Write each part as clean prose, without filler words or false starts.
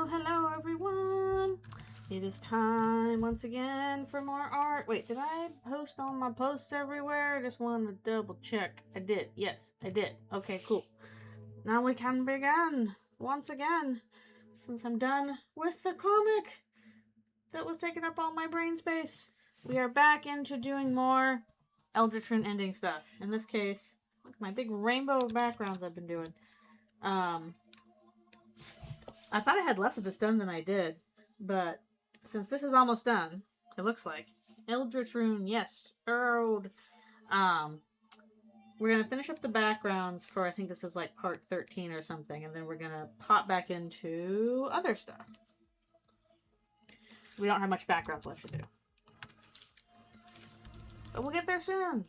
hello everyone. It is time once again for more art. Wait, did I post all my posts everywhere? I just wanted to double check. I did. Yes, I did. Okay, cool. Now we can begin once again. Since I'm done with the comic that was taking up all my brain space, we are back into doing more Eldritchrune ending stuff. In this case, look at my big rainbow of backgrounds I've been doing. I thought I had less of this done than I did, but since this is almost done, it looks like Eldritchrune, yes, We're gonna finish up the backgrounds for, I think this is like part 13 or something, and then we're gonna pop back into other stuff. We don't have much backgrounds left to do, but we'll get there soon.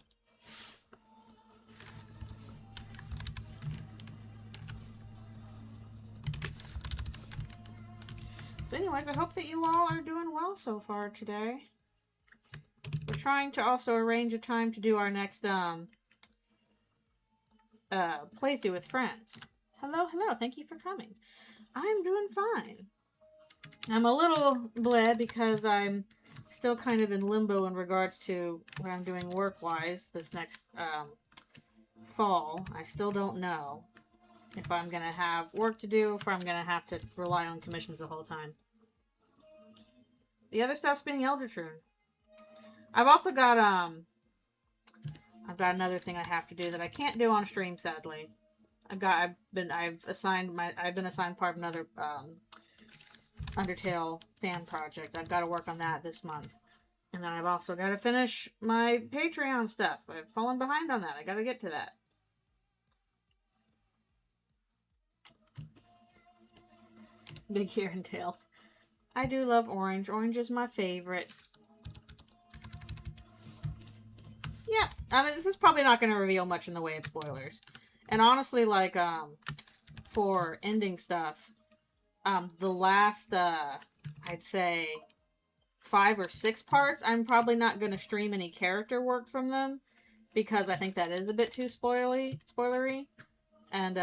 So anyways, I hope that you all are doing well so far today. We're trying to also arrange a time to do our next playthrough with friends. Hello, thank you for coming. I'm doing fine. I'm a little bleh because I'm still kind of in limbo in regards to what I'm doing work-wise this next fall. I still don't know if I'm going to have work to do, or if I'm going to have to rely on commissions the whole time. The other stuff's being Eldritchrune. I've also got, I've got another thing I have to do that I can't do on stream, sadly. I've been assigned part of another, Undertale fan project. I've got to work on that this month. And then I've also got to finish my Patreon stuff. I've fallen behind on that. I got to get to that. Big hair and tails. I do love orange. Orange is my favorite. Yeah, I mean, this is probably not going to reveal much in the way of spoilers. And honestly, like, for ending stuff, the last, I'd say 5 or 6 parts, I'm probably not going to stream any character work from them, because I think that is a bit too spoilery. And,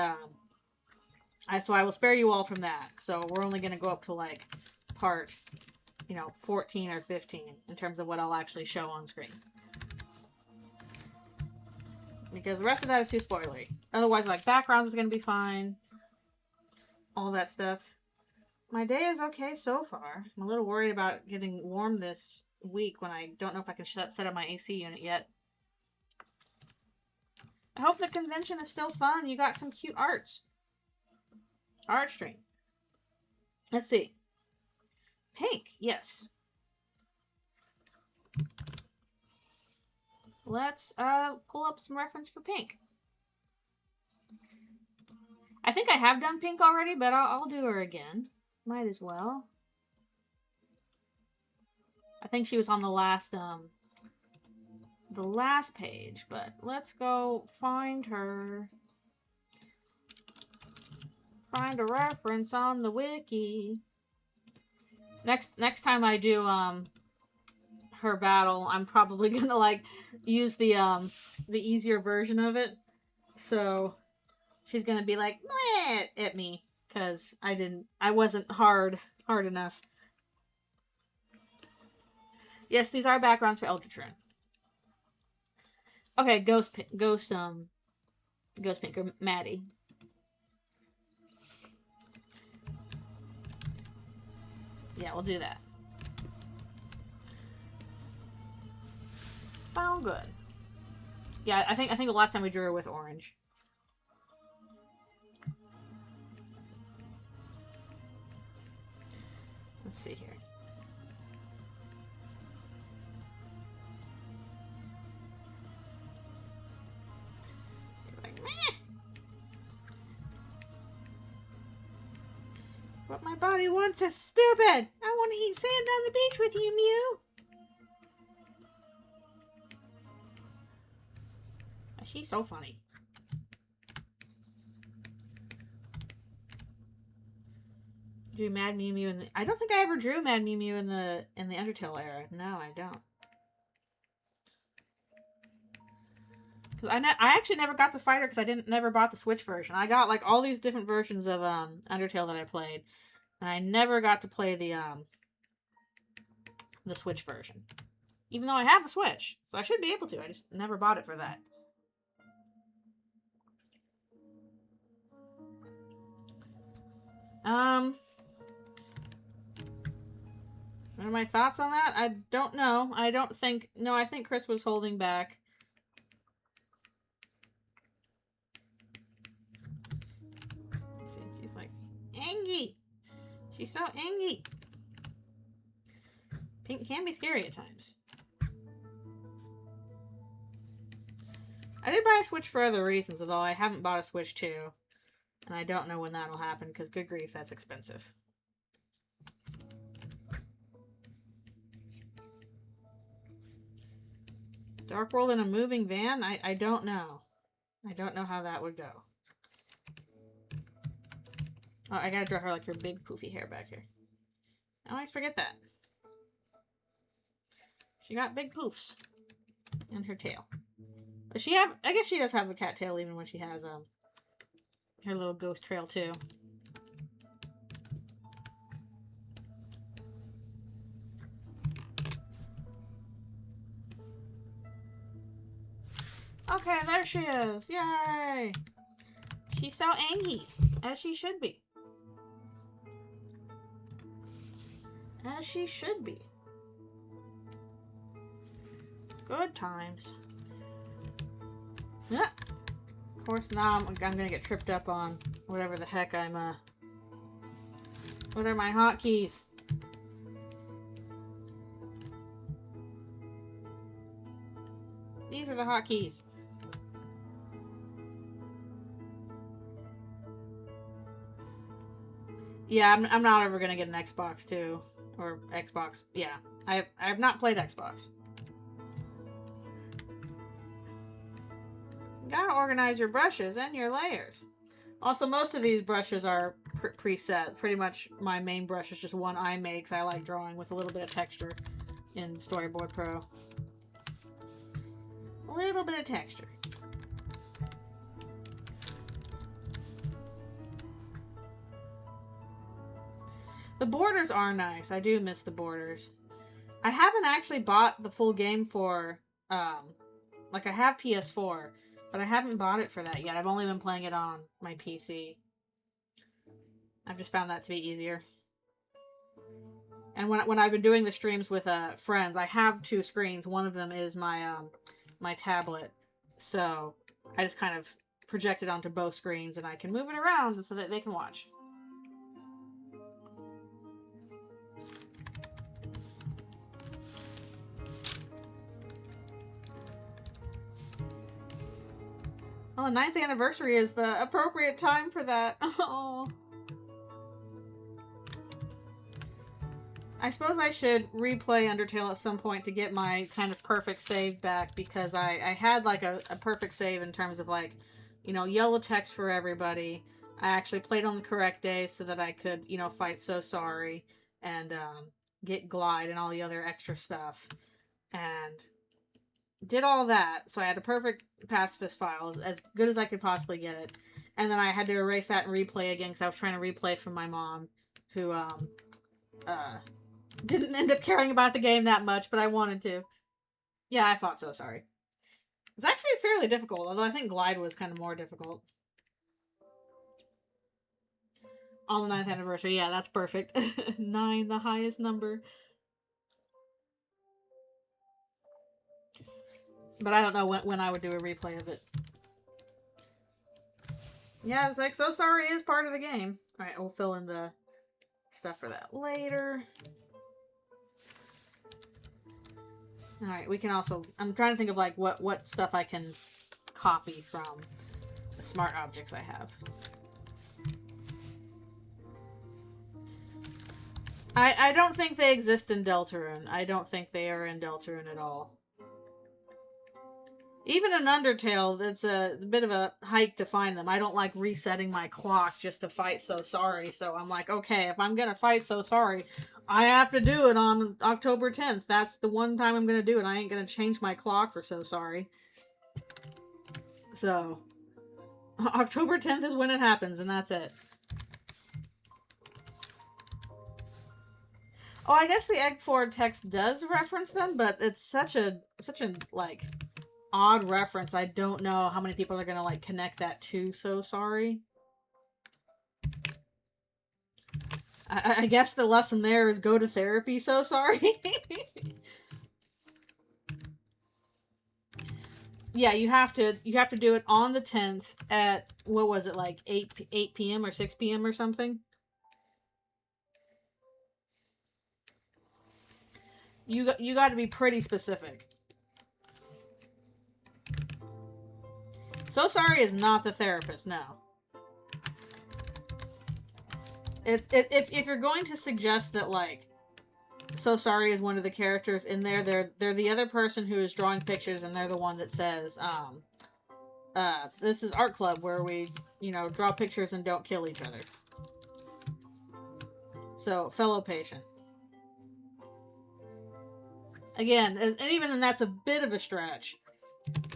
so I will spare you all from that. So we're only going to go up to, like, part, 14 or 15 in terms of what I'll actually show on screen. Because the rest of that is too spoilery. Otherwise, like, backgrounds is going to be fine. All that stuff. My day is okay so far. I'm a little worried about getting warm this week when I don't know if I can set up my AC unit yet. I hope the convention is still fun. You got some cute arts. Art stream. Let's see. Pink, yes. Let's pull up some reference for Pink. I think I have done Pink already, but I'll do her again. Might as well. I think she was on the last page, but let's go find her. Find a reference on the wiki. Next time I do her battle, I'm probably gonna like use the easier version of it. So she's gonna be like bleh at me because I wasn't hard enough. Yes, these are backgrounds for Eldritchrune. Okay, Ghost Pink or Maddie. Yeah, we'll do that. Sound good. Yeah, I think the last time we drew her with orange. Let's see here. Like, meh. What my body wants is stupid. I want to eat sand on the beach with you, Mew. She's so funny. Drew Mad Mew Mew in the... I don't think I ever drew Mad Mew Mew in the Undertale era. No, I don't. Cause I actually never got the fighter because I never bought the Switch version. I got like all these different versions of Undertale that I played. And I never got to play the Switch version. Even though I have the Switch. So I should be able to. I just never bought it for that. What are my thoughts on that? I don't know. I think Chris was holding back. Let's see, she's like, Angie! She's so Angie! Pink can be scary at times. I did buy a Switch for other reasons, although I haven't bought a Switch 2. And I don't know when that'll happen, because good grief, that's expensive. Dark World in a moving van? I don't know. I don't know how that would go. Oh, I gotta draw her like your big poofy hair back here. I always forget that. She got big poofs. And her tail. Does she have... I guess she does have a cat tail even when she has her little ghost trail too. Okay, there she is. Yay! She's so angry, as she should be. As she should be. Good times. Yeah. Of course, now I'm gonna get tripped up on whatever the heck I'm, What are my hotkeys? These are the hotkeys. Yeah, I'm not ever gonna get an Xbox 2. Or Xbox. Yeah. I've not played Xbox. You gotta organize your brushes and your layers. Also, most of these brushes are preset. Pretty much my main brush is just one I make, because I like drawing with a little bit of texture in Storyboard Pro. A little bit of texture. The borders are nice. I do miss the borders. I haven't actually bought the full game for, like I have PS4, but I haven't bought it for that yet. I've only been playing it on my PC. I've just found that to be easier. And when I've been doing the streams with friends, I have 2 screens. One of them is my my tablet, so I just kind of project it onto both screens, and I can move it around so that they can watch. Well, the 9th anniversary is the appropriate time for that. Oh. I suppose I should replay Undertale at some point to get my kind of perfect save back, because I had like a perfect save in terms of like, you know, yellow text for everybody. I actually played on the correct day so that I could, you know, fight So Sorry and get Glide and all the other extra stuff. And did all that. So I had a perfect pacifist file, as good as I could possibly get it. And then I had to erase that and replay again because I was trying to replay from my mom, who didn't end up caring about the game that much, but I wanted to. Yeah, I fought So Sorry. It's actually fairly difficult, although I think Glide was kind of more difficult. On the 9th anniversary, yeah, that's perfect. 9, the highest number. But I don't know when I would do a replay of it. Yeah, it's like So Sorry is part of the game. Alright, we'll fill in the stuff for that later. Alright, we can also... I'm trying to think of like what stuff I can copy from the smart objects I have. I don't think they exist in Deltarune. I don't think they are in Deltarune at all. Even in Undertale, it's a bit of a hike to find them. I don't like resetting my clock just to fight So Sorry. So I'm like, okay, if I'm going to fight So Sorry, I have to do it on October 10th. That's the one time I'm going to do it. I ain't going to change my clock for So Sorry. So, October 10th is when it happens, and that's it. Oh, I guess the Egg 4 text does reference them, but it's such a like odd reference. I don't know how many people are gonna like connect that to So Sorry. I guess the lesson there is go to therapy. So sorry. Yeah, you have to do it on the 10th at what was it, like 8 p.m. or 6 p.m. or something. You got to be pretty specific. So Sorry is not the therapist, no. If you're going to suggest that like So Sorry is one of the characters in there, they're the other person who is drawing pictures, and they're the one that says this is art club where we, draw pictures and don't kill each other. So, fellow patient. Again, and even then that's a bit of a stretch.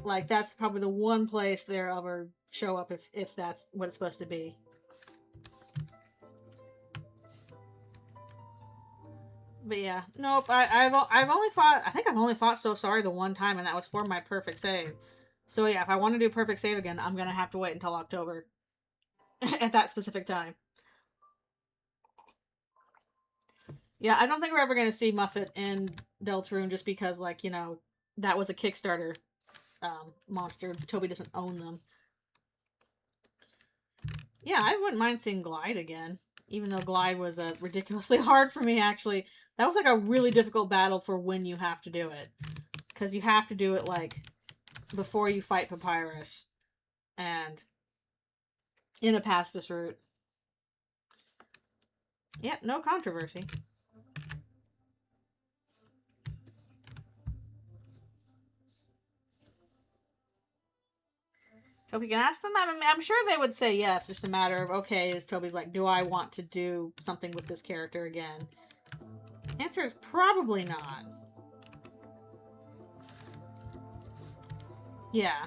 Like, that's probably the one place they'll ever show up if that's what it's supposed to be. But yeah, nope. I've only fought. I think I've only fought So Sorry the one time, and that was for my perfect save. So yeah, if I want to do perfect save again, I'm gonna have to wait until October at that specific time. Yeah, I don't think we're ever gonna see Muffet in Deltarune just because, like, that was a Kickstarter monster. Toby doesn't own them. Yeah, I wouldn't mind seeing Glide again. Even though Glide was ridiculously hard for me, actually. That was like a really difficult battle for when you have to do it. Because you have to do it, like, before you fight Papyrus. And in a pacifist route. Yep, no controversy. Toby can ask them. I'm sure they would say yes. It's just a matter of, okay, is Toby's like, do I want to do something with this character again? Answer is probably not. Yeah.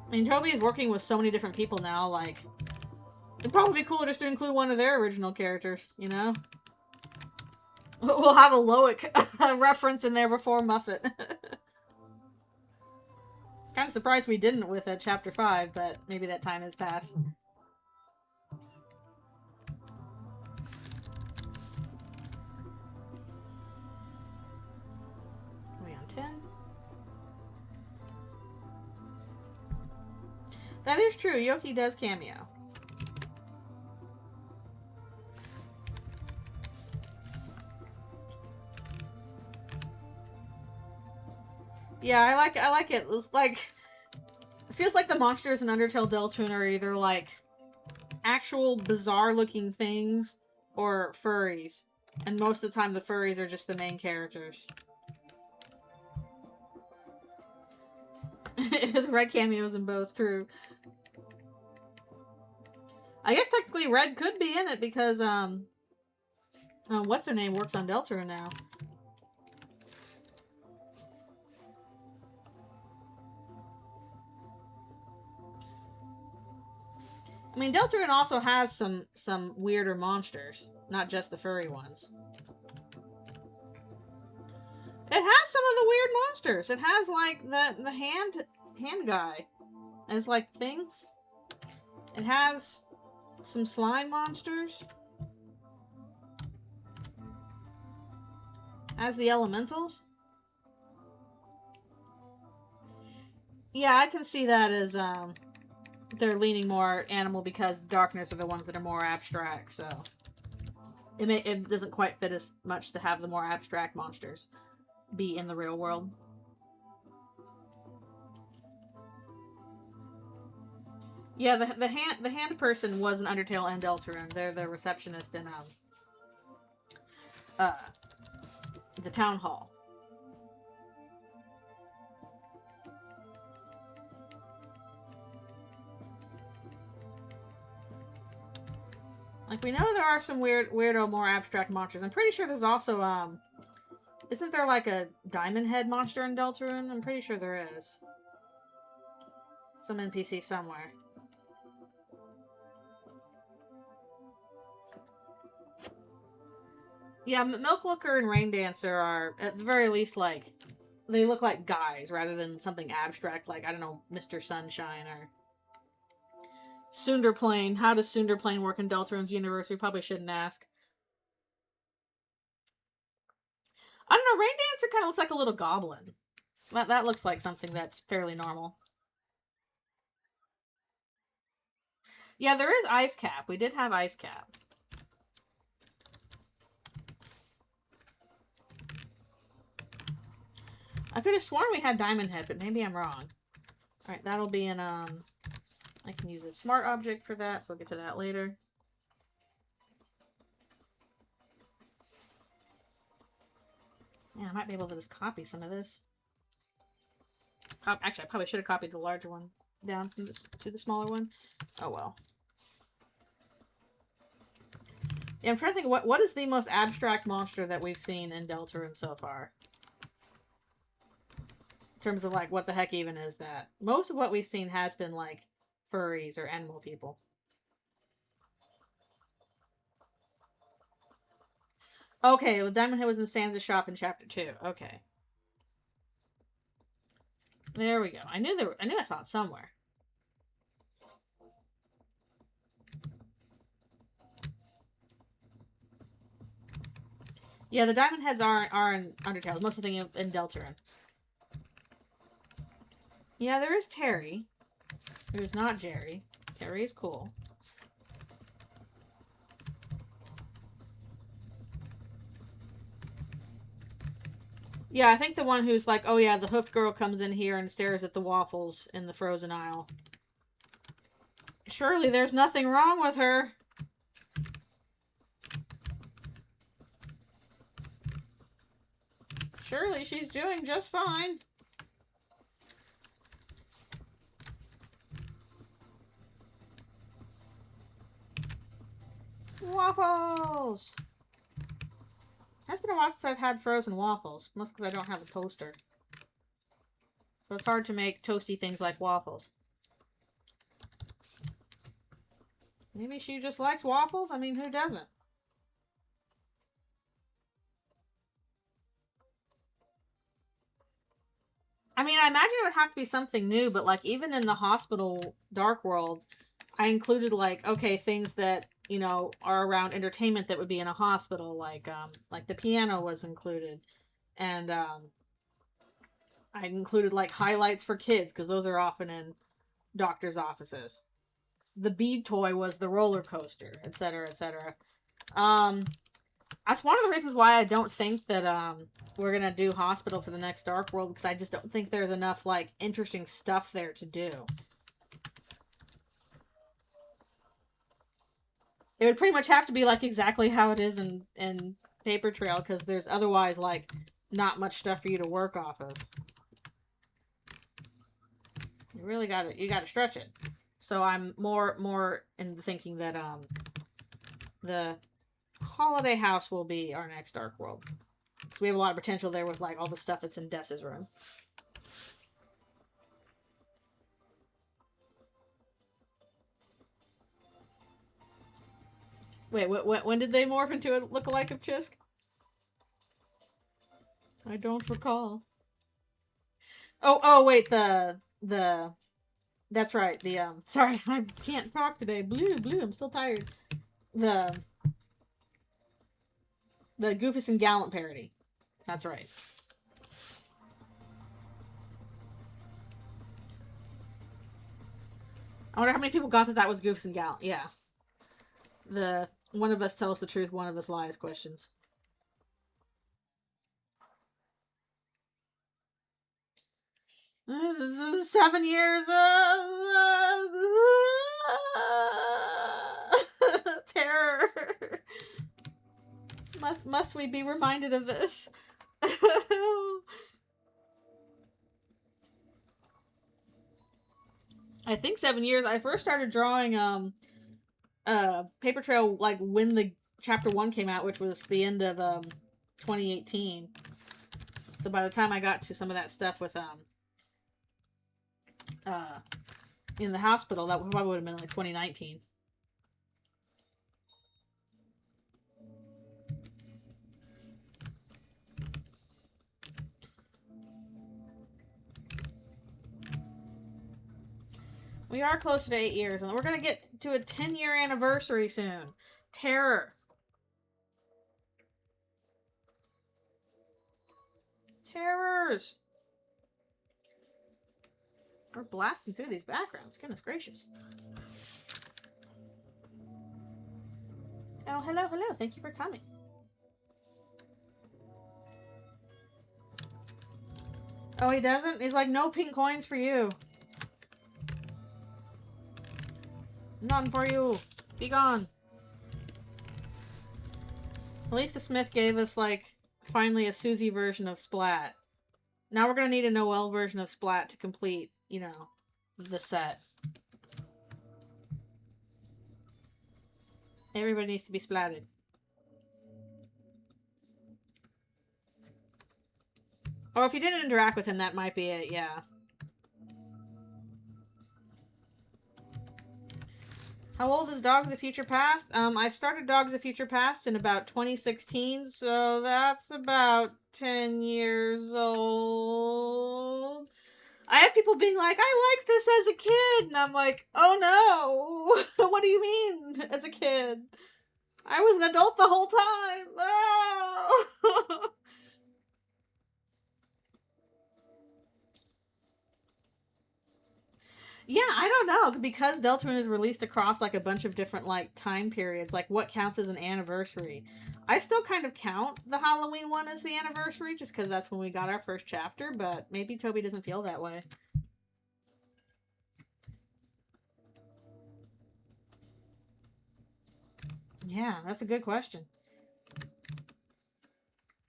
I mean, Toby is working with so many different people now, like, it'd probably be cooler just to include one of their original characters, you know? We'll have a Loic reference in there before Muffet. Kind of surprised we didn't with Chapter 5, but maybe that time has passed. Are we on 10? That is true. Yoki does cameo. Yeah, I like it. It's like, it feels like the monsters in Undertale Deltarune are either like actual bizarre looking things or furries. And most of the time the furries are just the main characters. His red cameos in both, true. I guess technically Red could be in it because what's her name works on Deltarune now. I mean, Deltarune also has some weirder monsters, not just the furry ones. It has some of the weird monsters. It has like the hand guy as like thing. It has some slime monsters. Has the elementals. Yeah, I can see that as they're leaning more animal because Darkners are the ones that are more abstract, so it doesn't quite fit as much to have the more abstract monsters be in the real world. Yeah, the hand person was an Undertale and Deltarune. They're the receptionist in the town hall. Like, we know there are some weirdo, more abstract monsters. I'm pretty sure there's also, isn't there like a diamond head monster in Deltarune? I'm pretty sure there is. Some NPC somewhere. Yeah, Milk Looker and Rain Dancer are, at the very least, like, they look like guys rather than something abstract like, I don't know, Mr. Sunshine or Sunderplane. How does Sunderplane work in Deltarune's universe? We probably shouldn't ask. I don't know, Rain Dancer kind of looks like a little goblin. That looks like something that's fairly normal. Yeah, there is Ice Cap. We did have Ice Cap. I could have sworn we had Diamond Head, but maybe I'm wrong. Alright, that'll be an, I can use a smart object for that, so we'll get to that later. Yeah, I might be able to just copy some of this. Actually, I probably should have copied the larger one down from this to the smaller one. Oh well. Yeah, I'm trying to think what is the most abstract monster that we've seen in Deltarune so far. In terms of like what the heck even is that? Most of what we've seen has been like furries or animal people. Okay, well, Diamond Head was in Sansa's shop in chapter 2. Okay. There we go. I knew I saw it somewhere. Yeah, the Diamond Heads are in Undertale. Most of the thing in Deltarune. Yeah, there is Terry, who is not Jerry. Terry is cool. Yeah, I think the one who's like, oh yeah, the hoofed girl comes in here and stares at the waffles in the frozen aisle. Surely there's nothing wrong with her. Surely she's doing just fine. Waffles! It's been a while since I've had frozen waffles. Mostly because I don't have a toaster. So it's hard to make toasty things like waffles. Maybe she just likes waffles? I mean, who doesn't? I mean, I imagine it would have to be something new, but like even in the hospital Dark World, I included like, okay, things that, you know, are around entertainment that would be in a hospital, like the piano was included. And I included like highlights for kids because those are often in doctors' offices. The bead toy was the roller coaster, etc., etc. That's one of the reasons why I don't think that we're gonna do hospital for the next Dark World, because I just don't think there's enough like interesting stuff there to do. It would pretty much have to be like exactly how it is in Paper Trail, because there's otherwise like not much stuff for you to work off of. You really gotta stretch it. So I'm more in thinking that the Holiday House will be our next Dark World. So we have a lot of potential there with like all the stuff that's in Dessa's room. Wait, when did they morph into a lookalike of Chisk? I don't recall. Oh wait, the that's right. The sorry, I can't talk today. Blue, I'm still tired. The Goofus and Gallant parody. That's right. I wonder how many people got that was Goofus and Gallant. Yeah. The one of us tells the truth, one of us lies questions. This is 7 years. Terror. Must we be reminded of this? I think 7 years. I first started drawing Paper Trail like when the chapter 1 came out, which was the end of 2018. So by the time I got to some of that stuff with in the hospital, that probably would have been like 2019. We are closer to 8 years, and we're gonna get to a 10-year anniversary soon. Terror. Terrors. We're blasting through these backgrounds. Goodness gracious. Oh, hello, hello. Thank you for coming. Oh, he doesn't? He's like, no pink coins for you. None for you. Be gone. At least the Smith gave us, like, finally a Susie version of Splat. Now we're gonna need a Noelle version of Splat to complete, you know, the set. Everybody needs to be splatted. Or if you didn't interact with him, that might be it, yeah. How old is Dogs of Future Past? I started Dogs of Future Past in about 2016, so that's about 10 years old. I had people being like, I liked this as a kid, and I'm like, oh no! What do you mean, as a kid? I was an adult the whole time! Oh! Yeah, I don't know, because Deltarune is released across, like, a bunch of different, like, time periods, like, what counts as an anniversary. I still kind of count the Halloween one as the anniversary, just because that's when we got our first chapter, but maybe Toby doesn't feel that way. Yeah, that's a good question.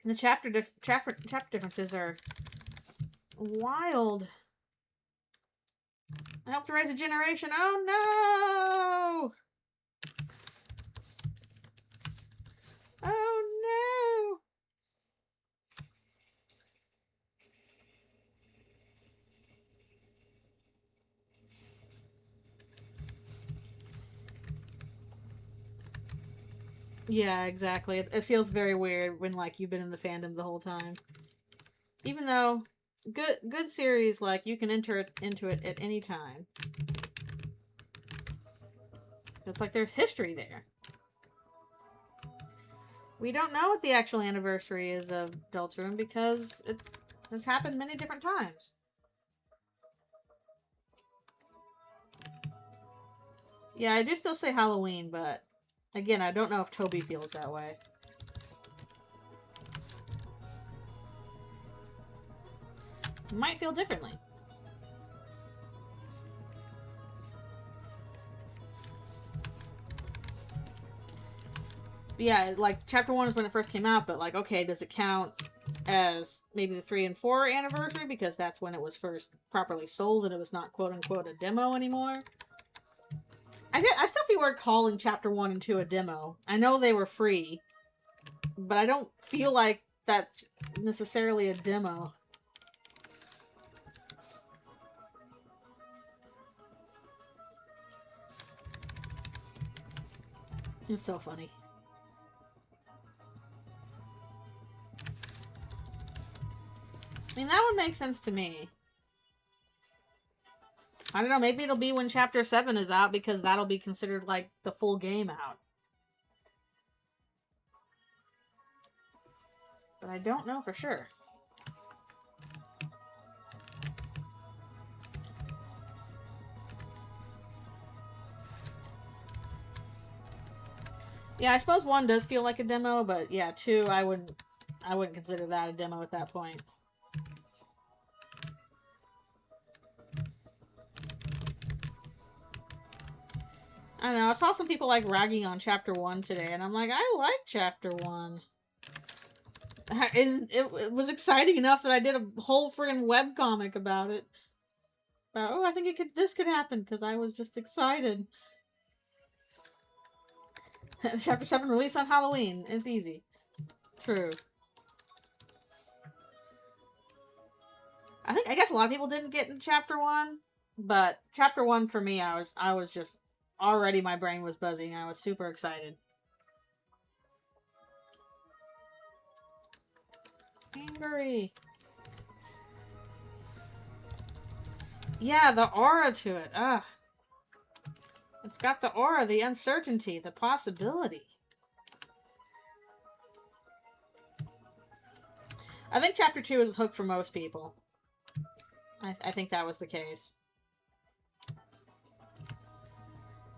And the chapter differences are wild. I helped to raise a generation. Oh no! Oh no! Yeah, exactly. It feels very weird when, like, you've been in the fandom the whole time. Even though, good series, like, you can enter into it at any time. It's like there's history there. We don't know what the actual anniversary is of Deltarune because it has happened many different times. Yeah, I do still say Halloween, but again, I don't know if Toby feels that way. You might feel differently. But yeah, like, chapter 1 is when it first came out, but, like, okay, does it count as maybe the 3 and 4 anniversary because that's when it was first properly sold and it was not quote-unquote a demo anymore? I still feel weird calling chapter 1 and 2 a demo. I know they were free, but I don't feel like that's necessarily a demo. It's so funny. I mean, that would make sense to me. I don't know, maybe it'll be when chapter 7 is out because that'll be considered, like, the full game out. But I don't know for sure. Yeah, I suppose 1 does feel like a demo, but yeah, 2, I wouldn't consider that a demo at that point. I don't know, I saw some people, like, ragging on chapter 1 today, and I'm like, I like chapter 1. And it was exciting enough that I did a whole friggin' webcomic about it. Oh, I think this could happen, because I was just excited. Chapter 7 release on Halloween. It's easy. True. I guess a lot of people didn't get in chapter 1, but chapter 1 for me, I was just already, my brain was buzzing. I was super excited. Angry. Yeah, the aura to it. Ugh. It's got the aura, the uncertainty, the possibility. I think Chapter 2 is a hook for most people. I think that was the case.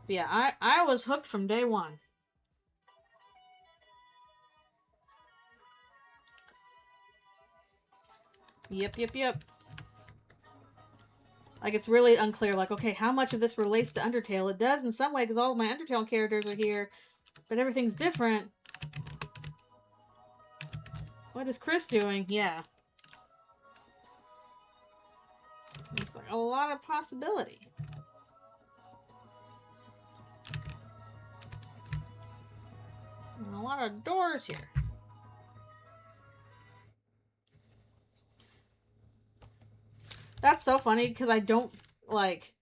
But yeah, I was hooked from day one. Yep. Like, it's really unclear, like, okay, how much of this relates to Undertale? It does in some way, because all of my Undertale characters are here, but everything's different. What is Chris doing? Yeah. It's like a lot of possibility. And a lot of doors here. That's so funny, because I don't, like...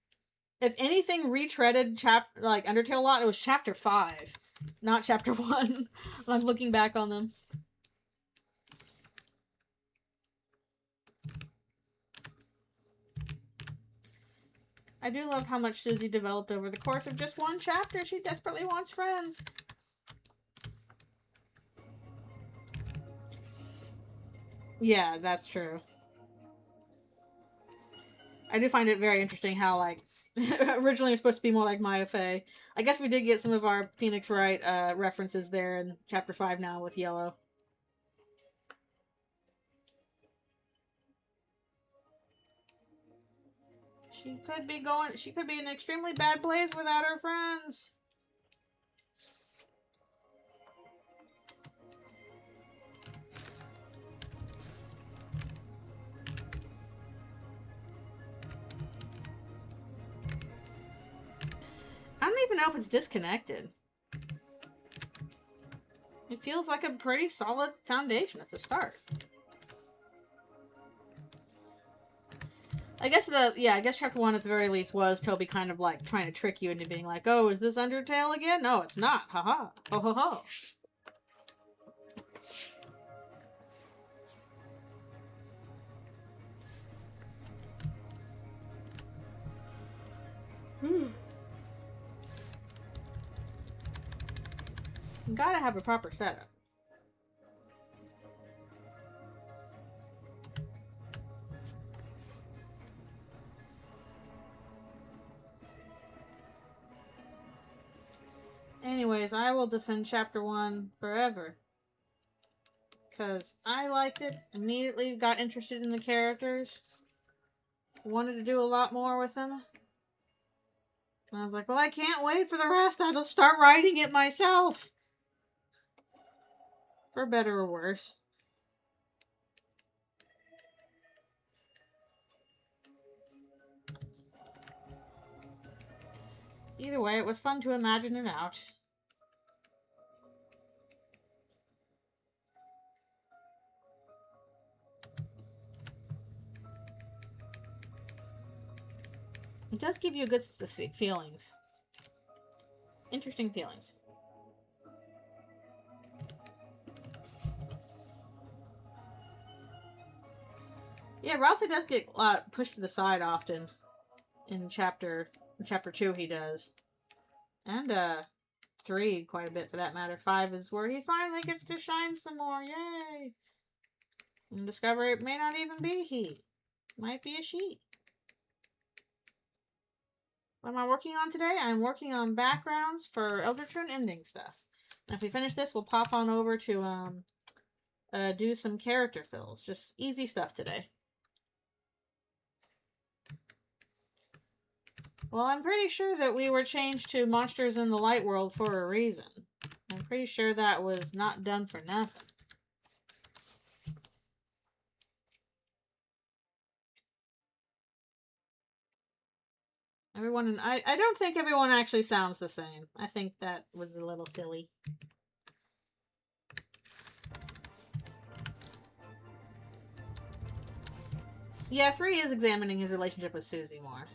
If anything retreaded Undertale a lot, it was Chapter 5, not Chapter 1. I'm looking back on them. I do love how much Susie developed over the course of just one chapter. She desperately wants friends. Yeah, that's true. I do find it very interesting how, like, originally it was supposed to be more like Maya Fey. I guess we did get some of our Phoenix Wright references there in Chapter 5 now with Yellow. She could be in an extremely bad place without her friends. I don't even know if it's disconnected. It feels like a pretty solid foundation. It's a start. I guess Chapter 1 at the very least was Toby kind of like trying to trick you into being like, oh, is this Undertale again? No, it's not. Haha. Ho ho ho. You gotta have a proper setup. Anyways, I will defend Chapter 1 forever. Because I liked it, immediately got interested in the characters, wanted to do a lot more with them. And I was like, well, I can't wait for the rest. I'll just start writing it myself. For better or worse. Either way, it was fun to imagine it out. It does give you a good sense of feelings. Interesting feelings. Yeah, Ralsei does get pushed to the side often. In chapter 2 he does. And 3 quite a bit for that matter. 5 is where he finally gets to shine some more. Yay! And discover it may not even be he. It might be a she. What am I working on today? I'm working on backgrounds for Eldritchrune ending stuff. And if we finish this, we'll pop on over to do some character fills. Just easy stuff today. Well, I'm pretty sure that we were changed to Monsters in the Light World for a reason. I'm pretty sure that was not done for nothing. I don't think everyone actually sounds the same. I think that was a little silly. Yeah, Free is examining his relationship with Susie more.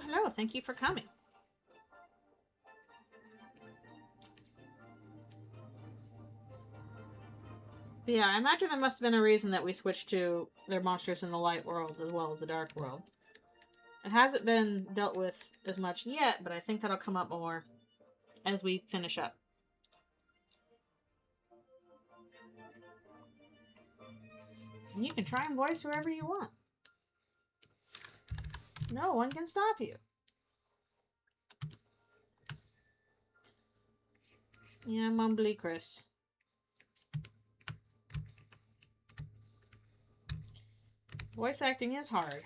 Hello, thank you for coming. Yeah, I imagine there must have been a reason that we switched to their monsters in the light world as well as the dark world. It hasn't been dealt with as much yet, but I think that'll come up more as we finish up. And you can try and voice whoever you want. No one can stop you. Yeah, mumbly Chris. Voice acting is hard.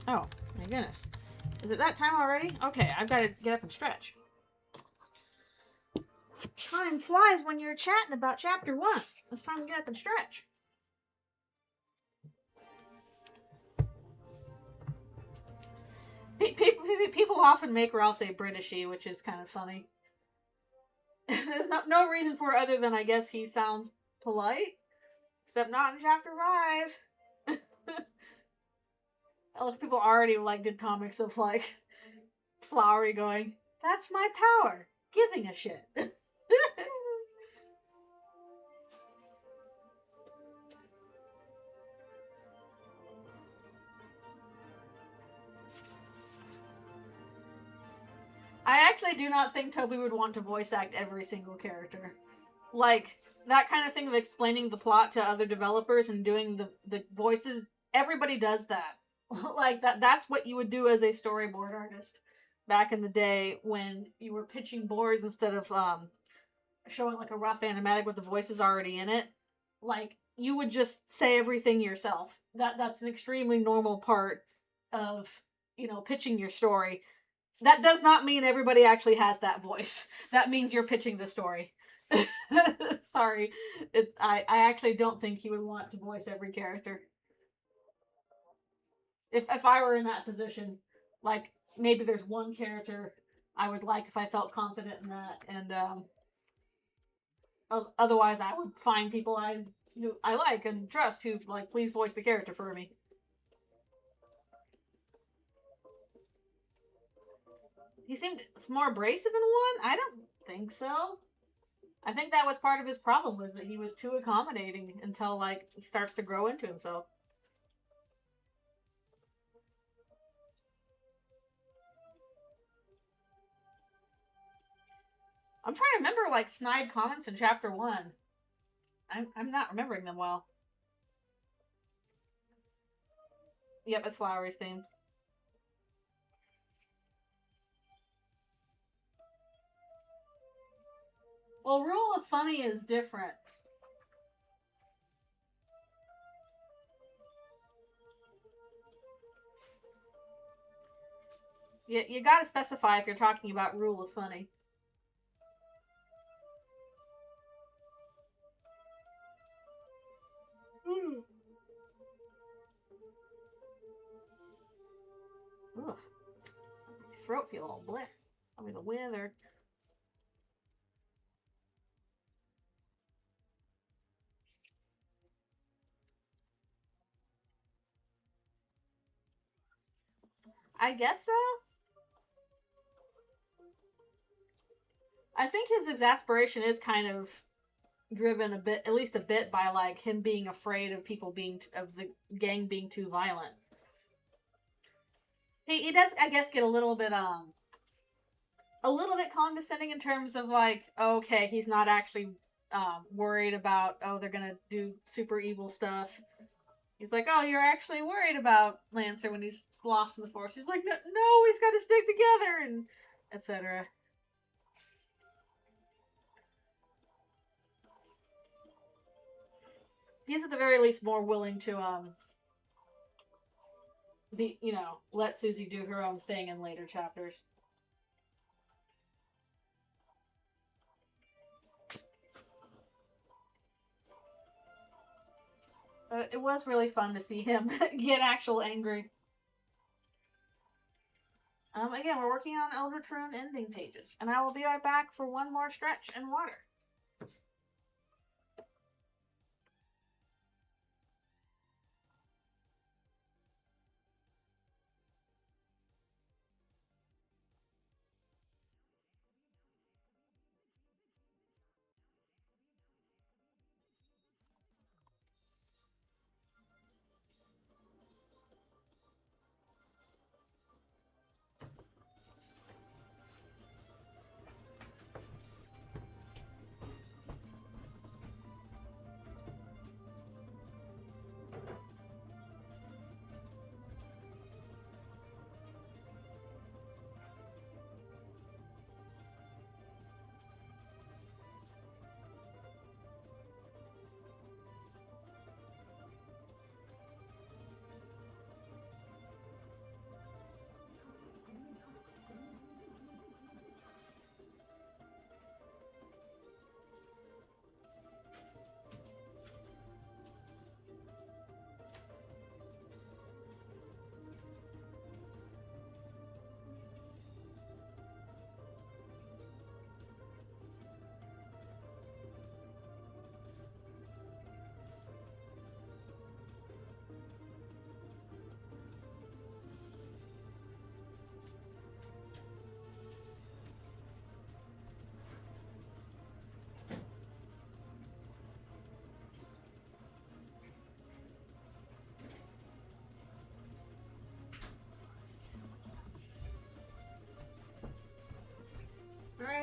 Oh, my goodness. Is it that time already? Okay, I've got to get up and stretch. Time flies when you're chatting about chapter 1. It's time to get up and stretch. People often make Ralsei Britishy, which is kind of funny. There's no reason for it other than I guess he sounds polite. Except not in chapter 5. People already did comics of Flowery going, "That's my power, giving a shit." I actually do not think Toby would want to voice act every single character. That kind of thing of explaining the plot to other developers and doing the voices, everybody does that. That's what you would do as a storyboard artist back in the day when you were pitching boards instead of showing a rough animatic with the voices already in it. You would just say everything yourself. That's an extremely normal part of pitching your story. That does not mean everybody actually has that voice. That means you're pitching the story. Sorry. I actually don't think he would want to voice every character. If I were in that position, maybe there's one character I would like if I felt confident in that, and otherwise I would find people I like and trust who please voice the character for me. He seemed more abrasive in 1? I don't think so. I think that was part of his problem, was that he was too accommodating until he starts to grow into himself. I'm trying to remember snide comments in chapter 1. I'm not remembering them well. Yep, it's Flowery's theme. Well, Rule of Funny is different. You gotta specify if you're talking about Rule of Funny. Ugh. My throat feel all bleh. I mean, the weather. I guess so. I think his exasperation is kind of driven at least a bit by him being afraid of of the gang being too violent. He does, I guess, get a little bit condescending in terms of okay, he's not actually worried about, oh, they're gonna do super evil stuff. He's like, oh, you're actually worried about Lancer when he's lost in the forest. He's like, no, he's got to stick together, and etc. He's at the very least more willing to let Susie do her own thing in later chapters. But it was really fun to see him get actual angry. Again, we're working on Eldritchrune ending pages, and I will be right back for one more stretch and water.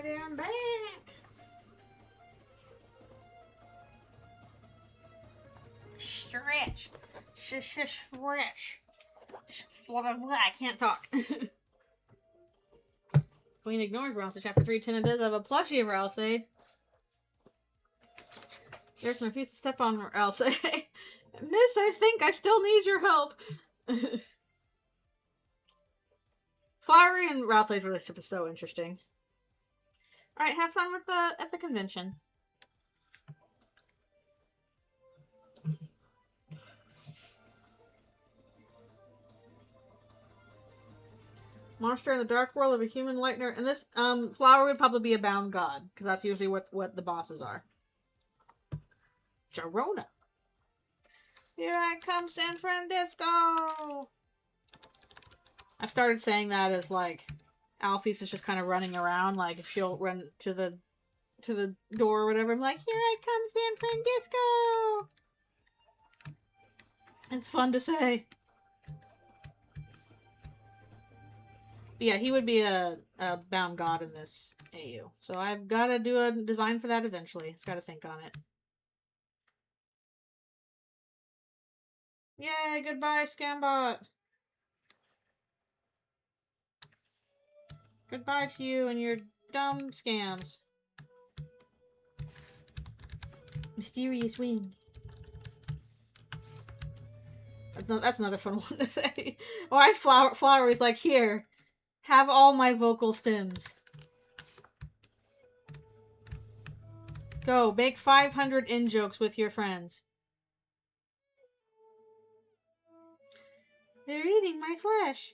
am back. Stretch. Stretch. I can't talk. Queen ignores Ralsei. Chapter 3, Tina does have a plushie of Ralsei. There's no refuse to step on Ralsei. Miss, I think I still need your help. Flowery and Ralsei's relationship is so interesting. Alright, have fun with at the convention. Monster in the dark world of a human lightner. And this, Flowery would probably be a bound god, because that's usually what the bosses are. Gerona. Here I come, San Francisco! I've started saying that as, like, Alphys is just kind of running around, like, if she'll run to the door or whatever, I'm like, here I come, San Francisco! It's fun to say. But yeah, he would be a bound god in this AU. So I've got to do a design for that eventually. It's got to think on it. Yay, goodbye, Scambot! Goodbye to you and your dumb scams. Mysterious wind. That's another fun one to say. Why is Flowery's like, here, have all my vocal stems. Go, make 500 in-jokes with your friends. They're eating my flesh.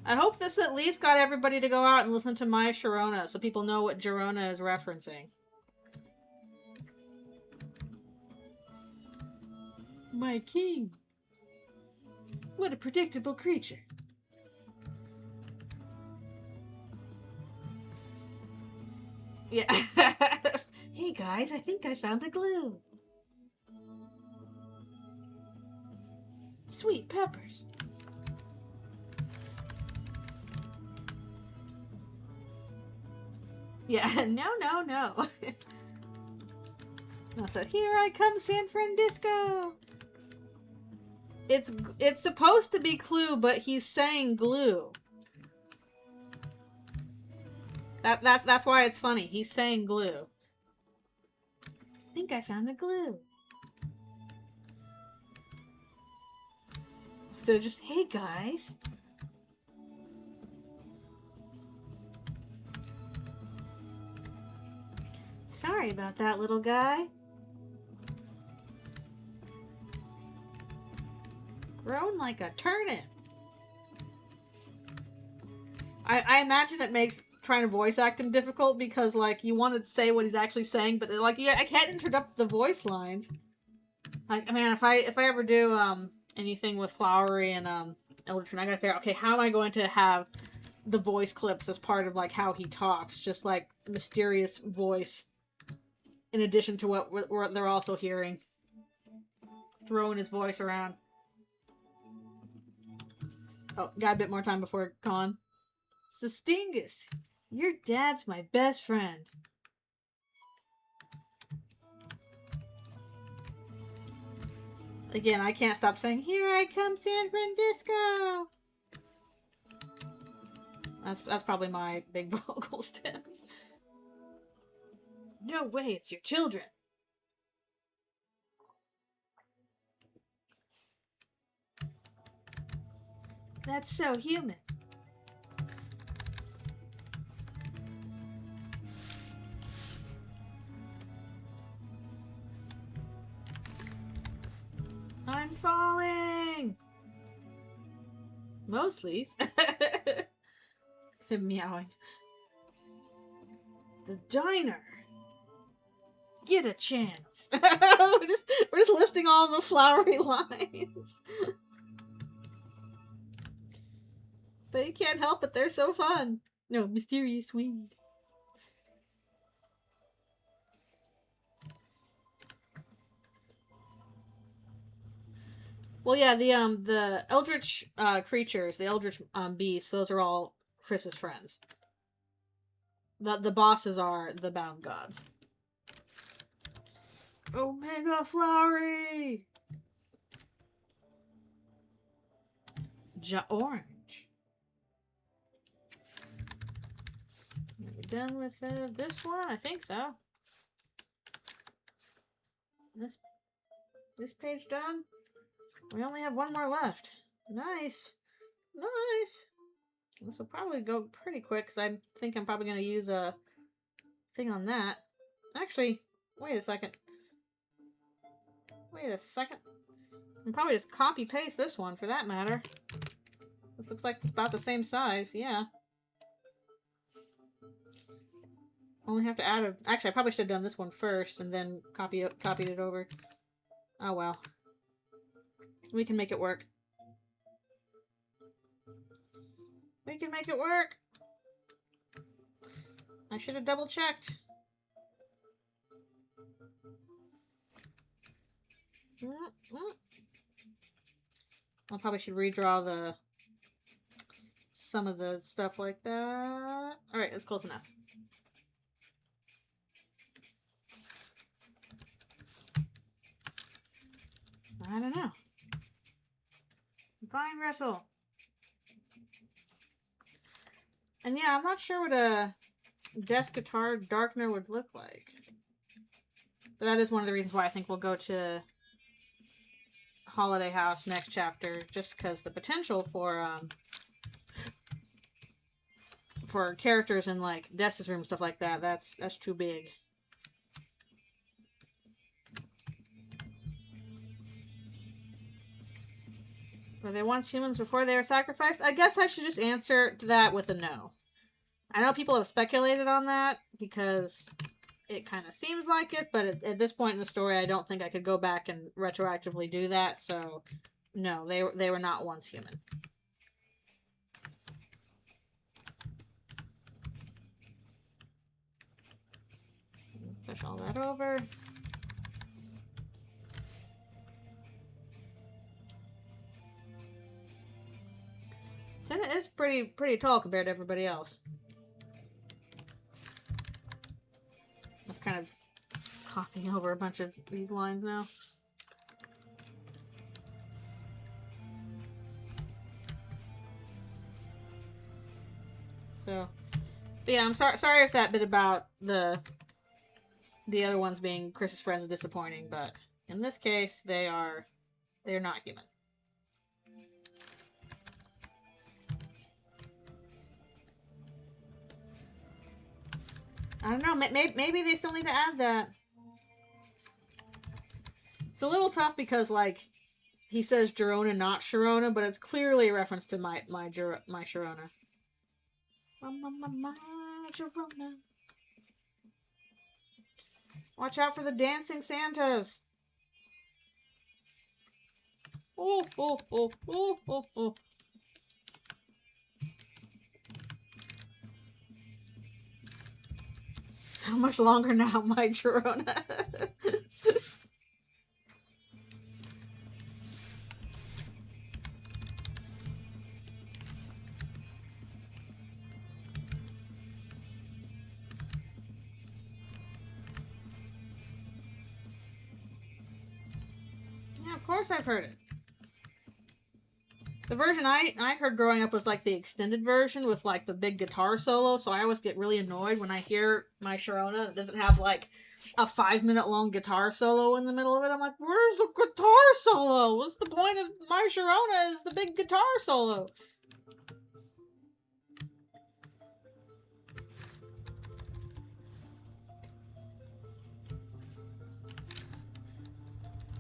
I hope this at least got everybody to go out and listen to my Sharona so people know what Gerona is referencing. My king. What a predictable creature. Yeah. Hey guys, I think I found a glue. Sweet peppers. Yeah, no. I said, here I come, San Francisco. It's supposed to be clue, but he's saying glue. That's why it's funny. He's saying glue. I think I found a glue. So just, hey guys. Sorry about that, little guy. Grown like a turnip. I imagine it makes trying to voice act him difficult because, like, you want to say what he's actually saying, but, like, yeah, I can't interrupt the voice lines. Like, I mean, if I ever do, anything with Flowery and, Eldritchrune, I gotta figure out, okay, how am I going to have the voice clips as part of, like, how he talks? Just, like, mysterious voice in addition to what they're also hearing. Throwing his voice around. Oh, got a bit more time before gone. Sestingus, your dad's my best friend. Again, I can't stop saying, here I come, San Francisco. That's probably my big vocal stem. No way, it's your children. That's so human. I'm falling! Mostly. It's him meowing. The diner. Get a chance. we're just listing all the Flowery lines. But you can't help it, they're so fun. No, mysterious wind. Well, yeah, the Eldritch creatures, the Eldritch beasts, those are all Chris's friends. The bosses are the bound gods. Omega Flowery! Orange. Are we done with this one? I think so. This page done? We only have one more left. Nice. Nice. This will probably go pretty quick because I think I'm probably going to use a thing on that. Actually, wait a second. Wait a second. I'll probably just copy paste this one for that matter. This looks like it's about the same size. Yeah. Only have to add a... Actually, I probably should have done this one first and then copied it over. Oh well. We can make it work. We can make it work! I should have double checked. I probably should redraw some of the stuff like that. Alright, that's close enough. I don't know. Fine wrestle. And yeah, I'm not sure what a desk guitar darkener would look like. But that is one of the reasons why I think we'll go to Holiday House next chapter, just because the potential for characters in like Desk's room, stuff like that, that's too big. Were they once humans before they were sacrificed? I guess I should just answer that with a no. I know people have speculated on that because it kind of seems like it, but at this point in the story, I don't think I could go back and retroactively do that. So, no, they were not once human. Push all that over. Then it is pretty tall compared to everybody else. That's kind of copying over a bunch of these lines now. So, but yeah, I'm sorry if that bit about the other ones being Chris's friends is disappointing, but in this case, they're not human. I don't know. Maybe they still need to add that. It's a little tough because, like, he says Girona, not Sharona, but it's clearly a reference to my Sharona. My Girona. Watch out for the dancing Santas. Oh, oh, oh, oh, oh, oh. How much longer now, my Girona? Yeah, of course I've heard it. The version I heard growing up was like the extended version with like the big guitar solo, so I always get really annoyed when I hear my Sharona. It doesn't have like a 5-minute long guitar solo in the middle of it. I'm like, where's the guitar solo? What's the point of my Sharona is the big guitar solo?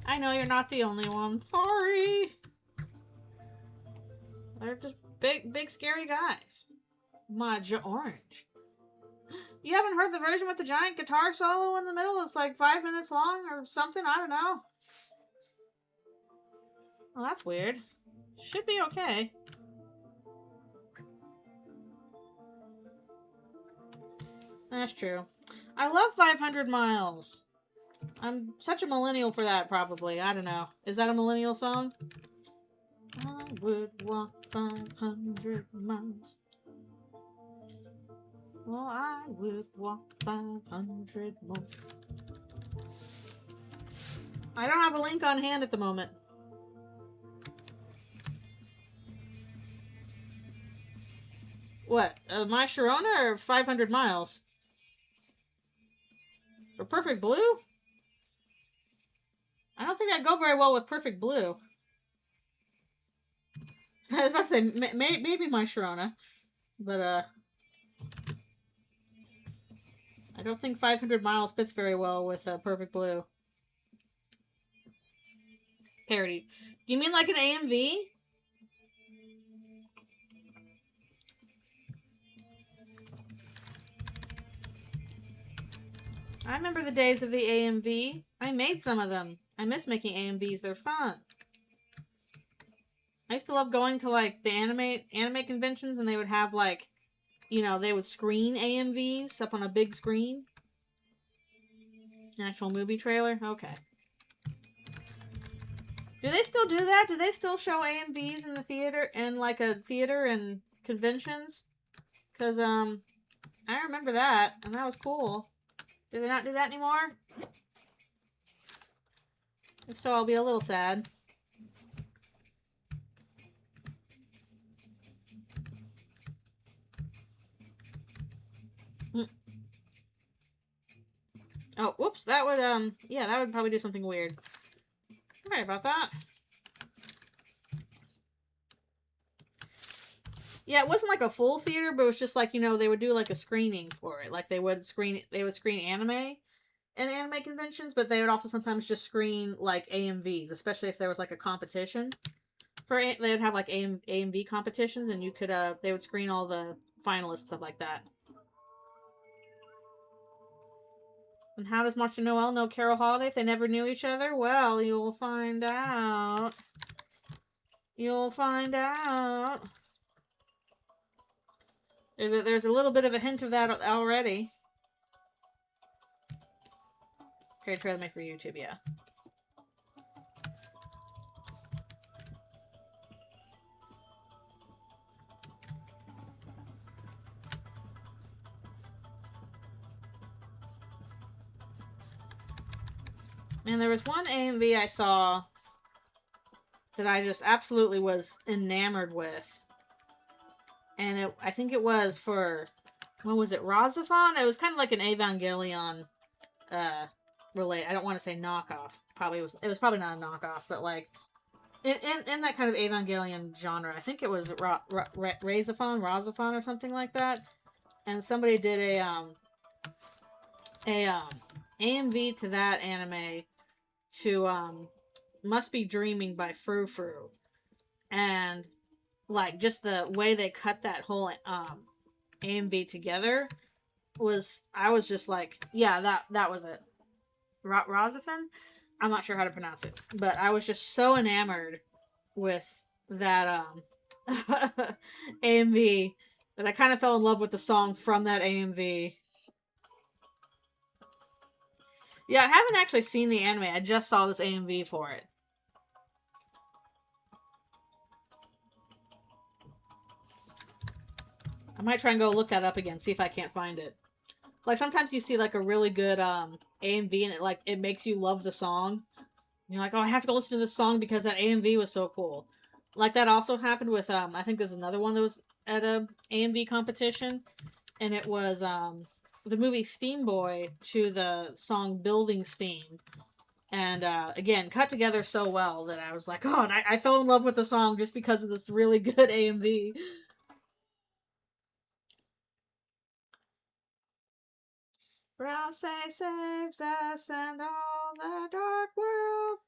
I know you're not the only one. Sorry. They're just big scary guys. My orange. You haven't heard the version with the giant guitar solo in the middle? It's like 5 minutes long or something? I don't know. Well, that's weird. Should be okay. That's true. I love 500 Miles. I'm such a millennial for that, probably. I don't know. Is that a millennial song? would walk 500 miles. Well, I would walk 500 more. I don't have a link on hand at the moment. What? My Sharona or 500 miles? For Perfect Blue? I don't think that'd go very well with Perfect Blue. I was about to say, maybe my Sharona. But, I don't think 500 miles fits very well with Perfect Blue. Parody. Do you mean like an AMV? I remember the days of the AMV. I made some of them. I miss making AMVs. They're fun. I used to love going to like the anime conventions, and they would have like, you know, they would screen AMVs up on a big screen. Actual movie trailer? Okay. Do they still do that? Do they still show AMVs in the theater, in like a theater and conventions? Because, I remember that, and that was cool. Do they not do that anymore? If so, I'll be a little sad. Oh, whoops, that would, yeah, that would probably do something weird. Sorry about that. Yeah, it wasn't like a full theater, but it was just like, you know, they would do like a screening for it. Like they would screen anime in anime conventions, but they would also sometimes just screen like AMVs, especially if there was like a competition. They would have like AMV competitions, and you could they would screen all the finalists, stuff like that. And how does Monster Noel know Carol Holiday if they never knew each other? Well, you'll find out. You'll find out. There's a little bit of a hint of that already. Great trailer made for YouTube, yeah. And there was one AMV I saw that I just absolutely was enamored with. And I think it was for, what was it, Razafon? It was kind of like an Evangelion relate. I don't want to say knockoff. It was probably not a knockoff, but like in that kind of Evangelion genre. I think it was Razafon or something like that. And somebody did a AMV to that anime to Must Be Dreaming by Frou Frou. And like just the way they cut that whole AMV together I was just like, yeah, that was it. Razafin? I'm not sure how to pronounce it, but I was just so enamored with that AMV that I kind of fell in love with the song from that AMV. Yeah, I haven't actually seen the anime. I just saw this AMV for it. I might try and go look that up again, see if I can't find it. Like, sometimes you see, like, a really good AMV, and it makes you love the song. And you're like, oh, I have to go listen to this song because that AMV was so cool. Like, that also happened with, I think there's another one that was at a AMV competition. And it was, the movie Steam Boy to the song Building Steam. And, again, cut together so well that I was like, oh, and I fell in love with the song just because of this really good AMV. Ralsei saves us and all the dark world.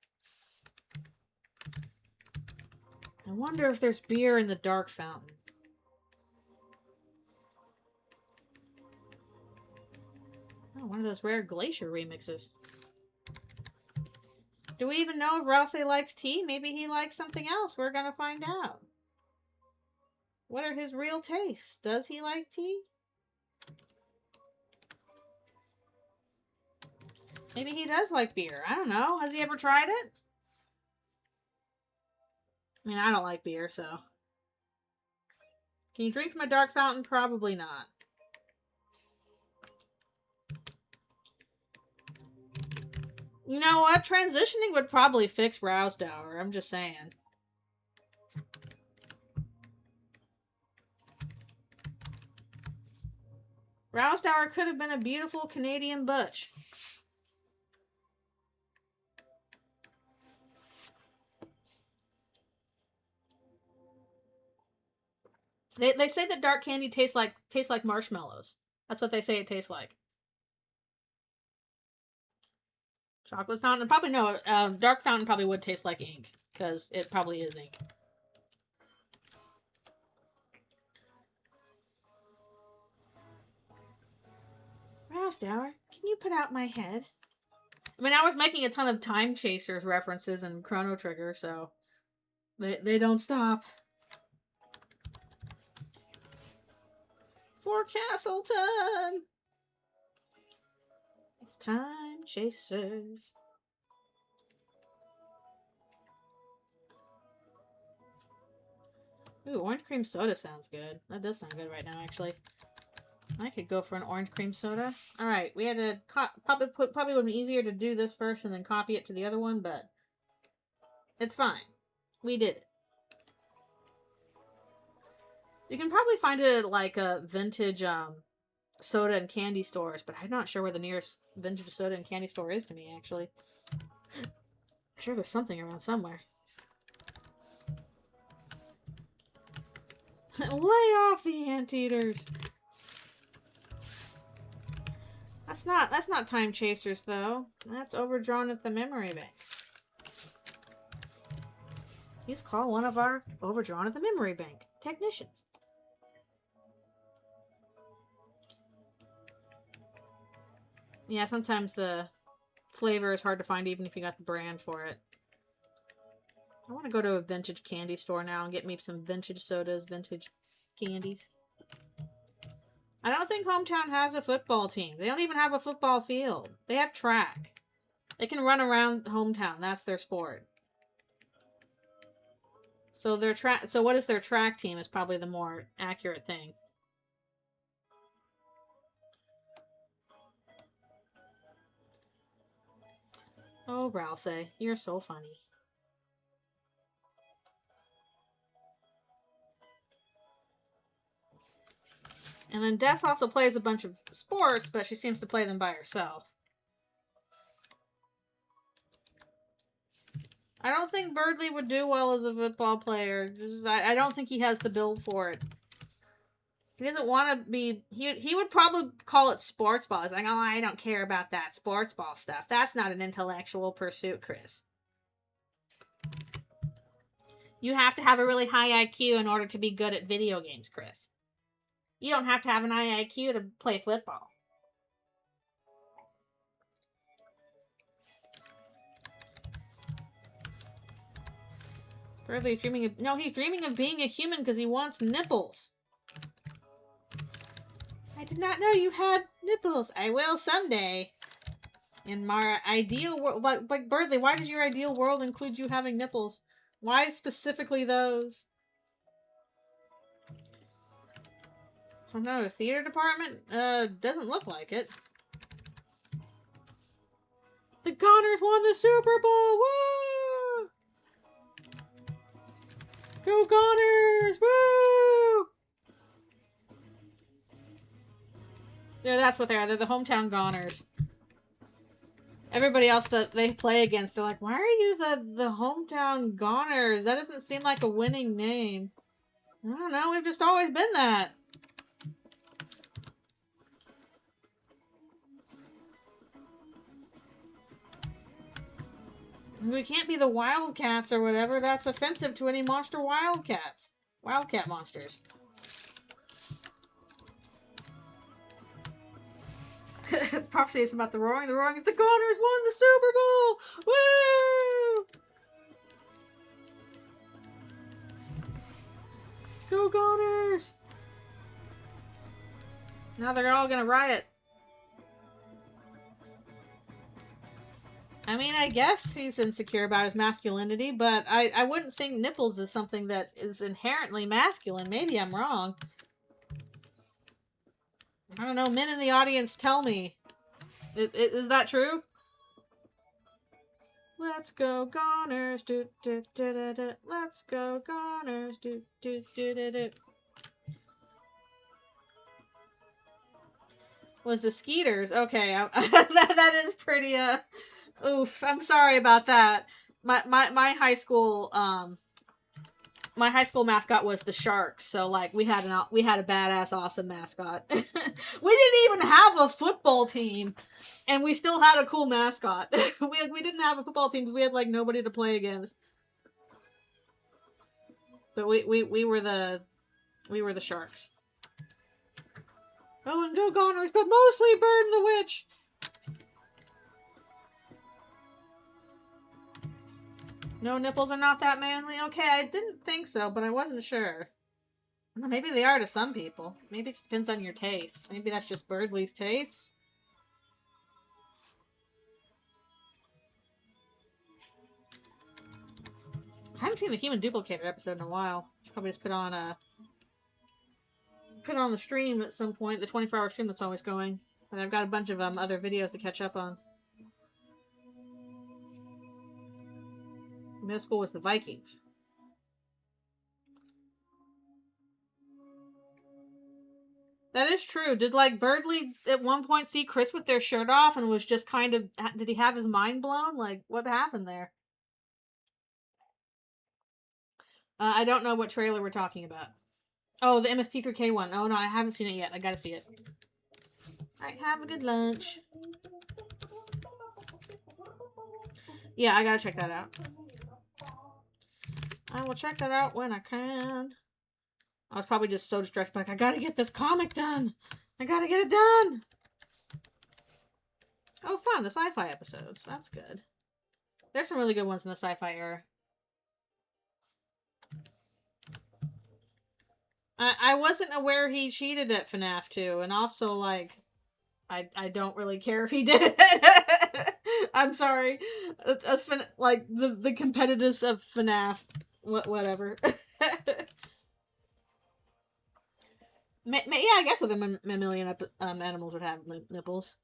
I wonder if there's beer in the dark fountain. Oh, one of those rare glacier remixes. Do we even know if Ralsei likes tea? Maybe he likes something else. We're gonna find out. What are his real tastes? Does he like tea? Maybe he does like beer. I don't know. Has he ever tried it? I mean, I don't like beer, so. Can you drink from a dark fountain? Probably not. You know what? Transitioning would probably fix Rousdower. I'm just saying. Rousdower could have been a beautiful Canadian butch. They say that dark candy tastes like marshmallows. That's what they say it tastes like. Chocolate fountain? Probably no. Dark fountain probably would taste like ink. Because it probably is ink. Rousdower, can you put out my head? I mean, I was making a ton of Time Chasers references and Chrono Trigger, so they don't stop. For Castleton! It's Time Chasers. Ooh, orange cream soda sounds good. That does sound good right now, actually. I could go for an orange cream soda. Alright, we had to... Probably would be easier to do this first and then copy it to the other one, but... It's fine. We did it. You can probably find it at, like, a vintage, soda and candy stores, but I'm not sure where the nearest vintage soda and candy store is to me, actually. I'm sure there's something around somewhere. Lay off the anteaters! That's not Time Chasers, though. That's Overdrawn at the Memory Bank. Please call one of our Overdrawn at the Memory Bank technicians. Yeah, sometimes the flavor is hard to find even if you got the brand for it. I want to go to a vintage candy store now and get me some vintage sodas, vintage candies. I don't think Hometown has a football team. They don't even have a football field. They have track. They can run around Hometown. That's their sport. So So what is their track team is probably the more accurate thing. Oh, Ralsei, you're so funny. And then Des also plays a bunch of sports, but she seems to play them by herself. I don't think Birdley would do well as a football player. I don't think he has the build for it. He doesn't want to be... He would probably call it sports ball. He's like, oh, I don't care about that sports ball stuff. That's not an intellectual pursuit, Chris. You have to have a really high IQ in order to be good at video games, Chris. You don't have to have an high IQ to play football. Birdley's dreaming of... No, he's dreaming of being a human because he wants nipples. I did not know you had nipples. I will someday. In my ideal world... Like, Birdley, why does your ideal world include you having nipples? Why specifically those? So no, the theater department? Doesn't look like it. The Goners won the Super Bowl! Woo! Go Goners! Woo! Yeah, that's what they are. They're the hometown Goners. Everybody else that they play against, they're like, why are you the hometown Goners? That doesn't seem like a winning name. I don't know, we've just always been that. We can't be the Wildcats or whatever. That's offensive to any monster Wildcats. Wildcat monsters. Prophecy is about the roaring. The roaring is the Goners won the Super Bowl! Woo! Go Goners! Now they're all gonna riot. I mean, I guess he's insecure about his masculinity, but I wouldn't think nipples is something that is inherently masculine. Maybe I'm wrong. I don't know. Men in the audience, tell me. Is that true? Let's go goners, do do do do do. Let's go goners, do do do do do. Was the Skeeters? Okay, that is pretty. Oof. I'm sorry about that. My high school my high school mascot was the Sharks, so like we had a badass awesome mascot. We didn't even have a football team, and we still had a cool mascot. we didn't have a football team because we had like nobody to play against. But we were the Sharks. Oh, and go goners, but mostly Bird and the Witch. No, nipples are not that manly? Okay, I didn't think so, but I wasn't sure. Well, maybe they are to some people. Maybe it just depends on your taste. Maybe that's just Birdley's taste. I haven't seen the Human Duplicator episode in a while. Should probably just put on the stream at some point, the 24-hour stream that's always going. But I've got a bunch of other videos to catch up on. Middle school was the Vikings. That is true. Did like Birdley at one point see Chris with their shirt off and was just kind of, did he have his mind blown? Like, what happened there? I don't know what trailer we're talking about. Oh, the MST3K one. Oh no, I haven't seen it yet. I gotta see it. Alright, have a good lunch. Yeah, I gotta check that out. I will check that out when I can. I was probably just so distracted, like, I gotta get this comic done! I gotta get it done! Oh, fun, the sci-fi episodes. That's good. There's some really good ones in the sci-fi era. I wasn't aware he cheated at FNAF 2, and also, like, I don't really care if he did. I'm sorry. Like, the competitiveness of FNAF. Whatever. Yeah, I guess other mammalian animals would have nipples.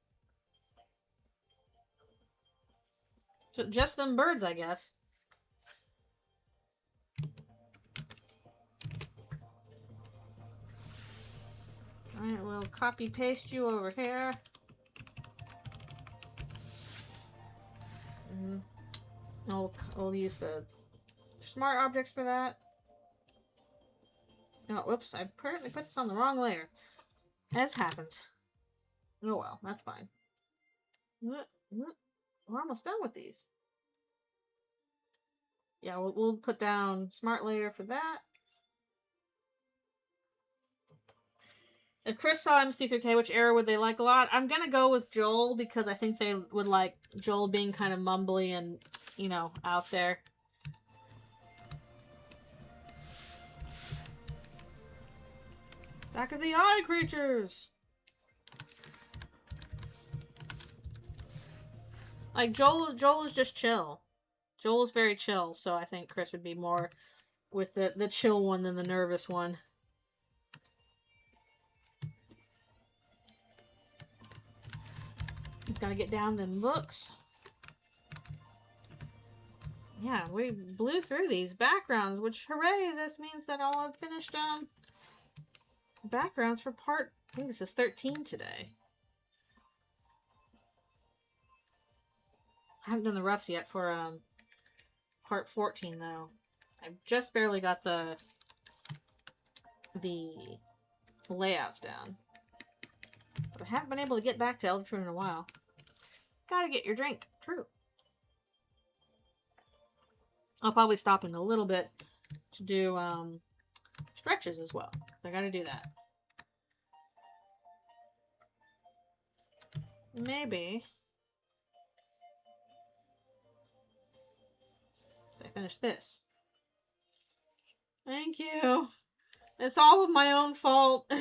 Just them birds, I guess. Alright, we'll copy paste you over here. I'll use the smart objects for that. Oh, whoops, I apparently put this on the wrong layer. As happens. Oh well, that's fine. We're almost done with these. Yeah, we'll put down smart layer for that. If Chris saw MST3K, which era would they like a lot? I'm gonna go with Joel because I think they would like Joel being kind of mumbly and, you know, out there. Back of the eye creatures! Like, Joel is just chill. Joel is very chill, so I think Chris would be more with the chill one than the nervous one. Gotta get down them books. Yeah, we blew through these backgrounds, which, hooray, this means that I'll have finished, backgrounds for part, I think this is 13 today. I haven't done the roughs yet for, part 14, though. I've just barely got the layouts down. But I haven't been able to get back to Eldritchrune in a while. Gotta get your drink. True. I'll probably stop in a little bit to do stretches as well. So I gotta do that. Maybe. I finish this. Thank you. It's all of my own fault.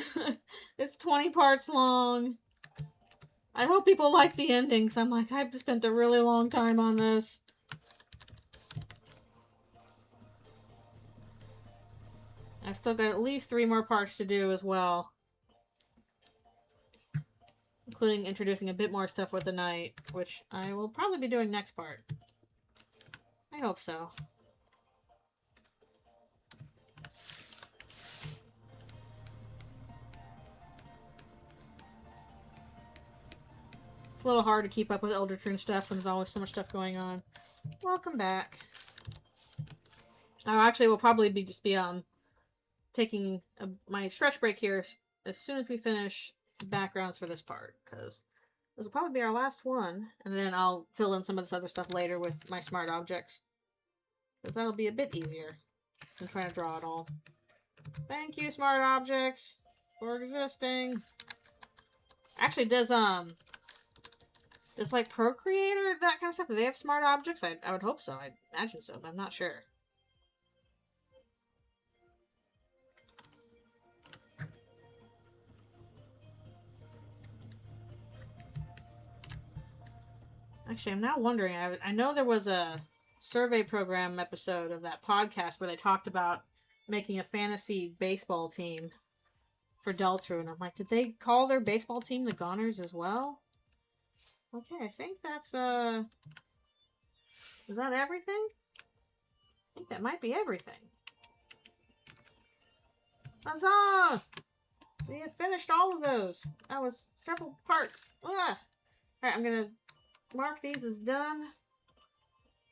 It's 20 parts long. I hope people like the ending, because I'm like, I've spent a really long time on this. I've still got at least 3 more parts to do as well. Including introducing a bit more stuff with the knight, which I will probably be doing next part. I hope so. It's a little hard to keep up with Eldritchrune stuff when there's always so much stuff going on. Welcome back. Actually, we'll probably be taking my stretch break here as soon as we finish the backgrounds for this part, because this will probably be our last one, and then I'll fill in some of this other stuff later with my smart objects, because that'll be a bit easier than trying to draw it all. Thank you, smart objects, for existing. Actually, does like Procreate or that kind of stuff, do they have smart objects? I would hope so. I'd imagine so, but I'm not sure. Actually, I'm now wondering, I know there was a survey program episode of that podcast where they talked about making a fantasy baseball team for Deltru, and I'm like, did they call their baseball team the Goners as well? Okay, I think that's, is that everything? I think that might be everything. Huzzah! We have finished all of those. That was several parts. Alright, I'm gonna mark these as done,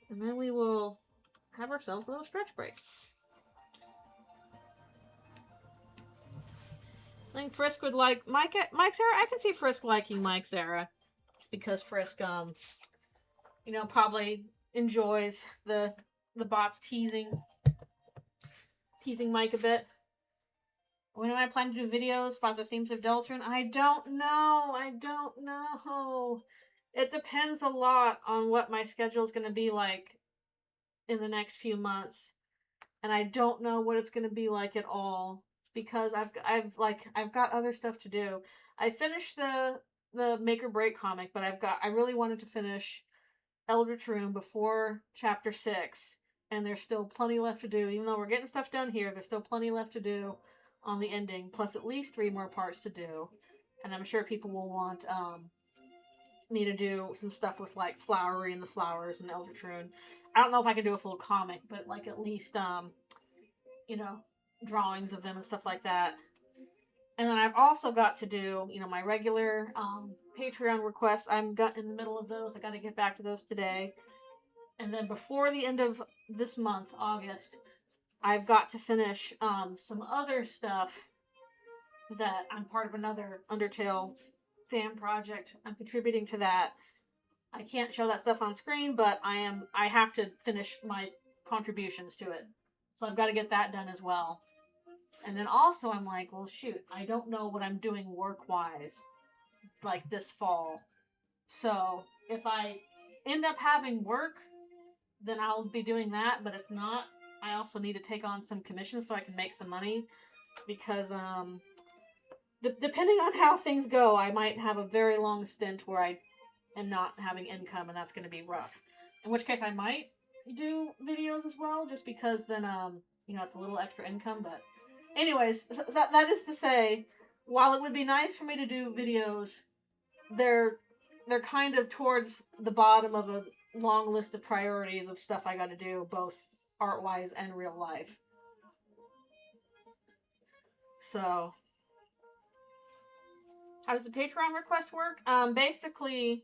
and then we will have ourselves a little stretch break. I think Frisk would like Mike Sarah. I can see Frisk liking Mike Sarah, just because Frisk, you know, probably enjoys the bots teasing Mike a bit. When am I planning to do videos about the themes of Deltron? I don't know. It depends a lot on what my schedule is going to be like in the next few months, and I don't know what it's going to be like at all, because I've got other stuff to do. I finished the Make or Break comic, but I really wanted to finish Eldritchrune before chapter 6, and there's still plenty left to do. Even though we're getting stuff done here, there's still plenty left to do on the ending, plus at least 3 more parts to do. And I'm sure people will want me to do some stuff with like Flowery and the flowers and Eldritchrune. I don't know if I can do a full comic, but like at least you know, drawings of them and stuff like that. And then I've also got to do, you know, my regular Patreon requests. I'm in the middle of those. I got to get back to those today. And then before the end of this month, August, I've got to finish some other stuff that I'm part of another Undertale fan project. I'm contributing to that. I can't show that stuff on screen, but I have to finish my contributions to it. So I've got to get that done as well. And then also I'm like, well, shoot, I don't know what I'm doing work-wise, like this fall. So if I end up having work, then I'll be doing that. But if not, I also need to take on some commissions so I can make some money. Because depending on how things go, I might have a very long stint where I am not having income, and that's going to be rough. In which case I might do videos as well, just because then, you know, it's a little extra income. But anyways, that is to say, while it would be nice for me to do videos, they're kind of towards the bottom of a long list of priorities of stuff I got to do, both art-wise and real life. So, how does the Patreon request work? Basically,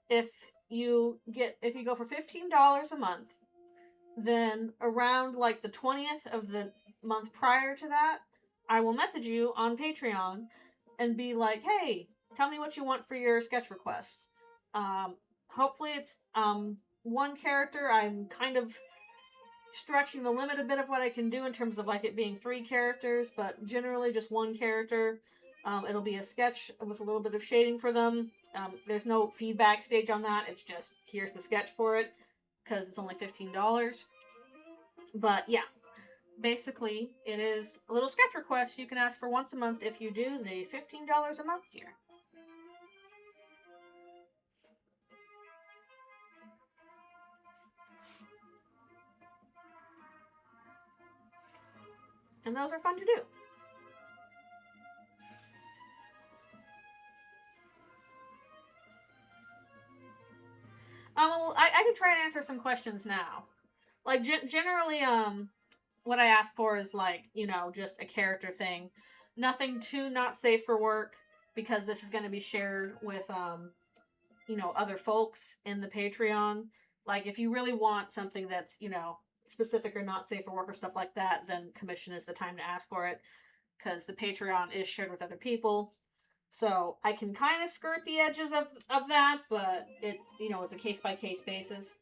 if you go for $15 a month, then around like the 20th of the month prior to that, I will message you on Patreon and be like, hey, tell me what you want for your sketch requests. Hopefully it's one character. I'm kind of stretching the limit a bit of what I can do in terms of like it being 3 characters, but generally just 1 character. It'll be a sketch with a little bit of shading for them. There's no feedback stage on that. It's just, here's the sketch for it, because it's only $15. But yeah, basically it is a little sketch request you can ask for once a month if you do the $15 a month tier. And those are fun to do. Well, I can try and answer some questions now. Like, generally, what I ask for is, like, you know, just a character thing. Nothing too not safe for work, because this is going to be shared with, you know, other folks in the Patreon. Like, if you really want something that's, you know, specific or not safe for work or stuff like that, then commission is the time to ask for it, because the Patreon is shared with other people. So I can kind of skirt the edges of that, but it, you know, it's a case-by-case basis.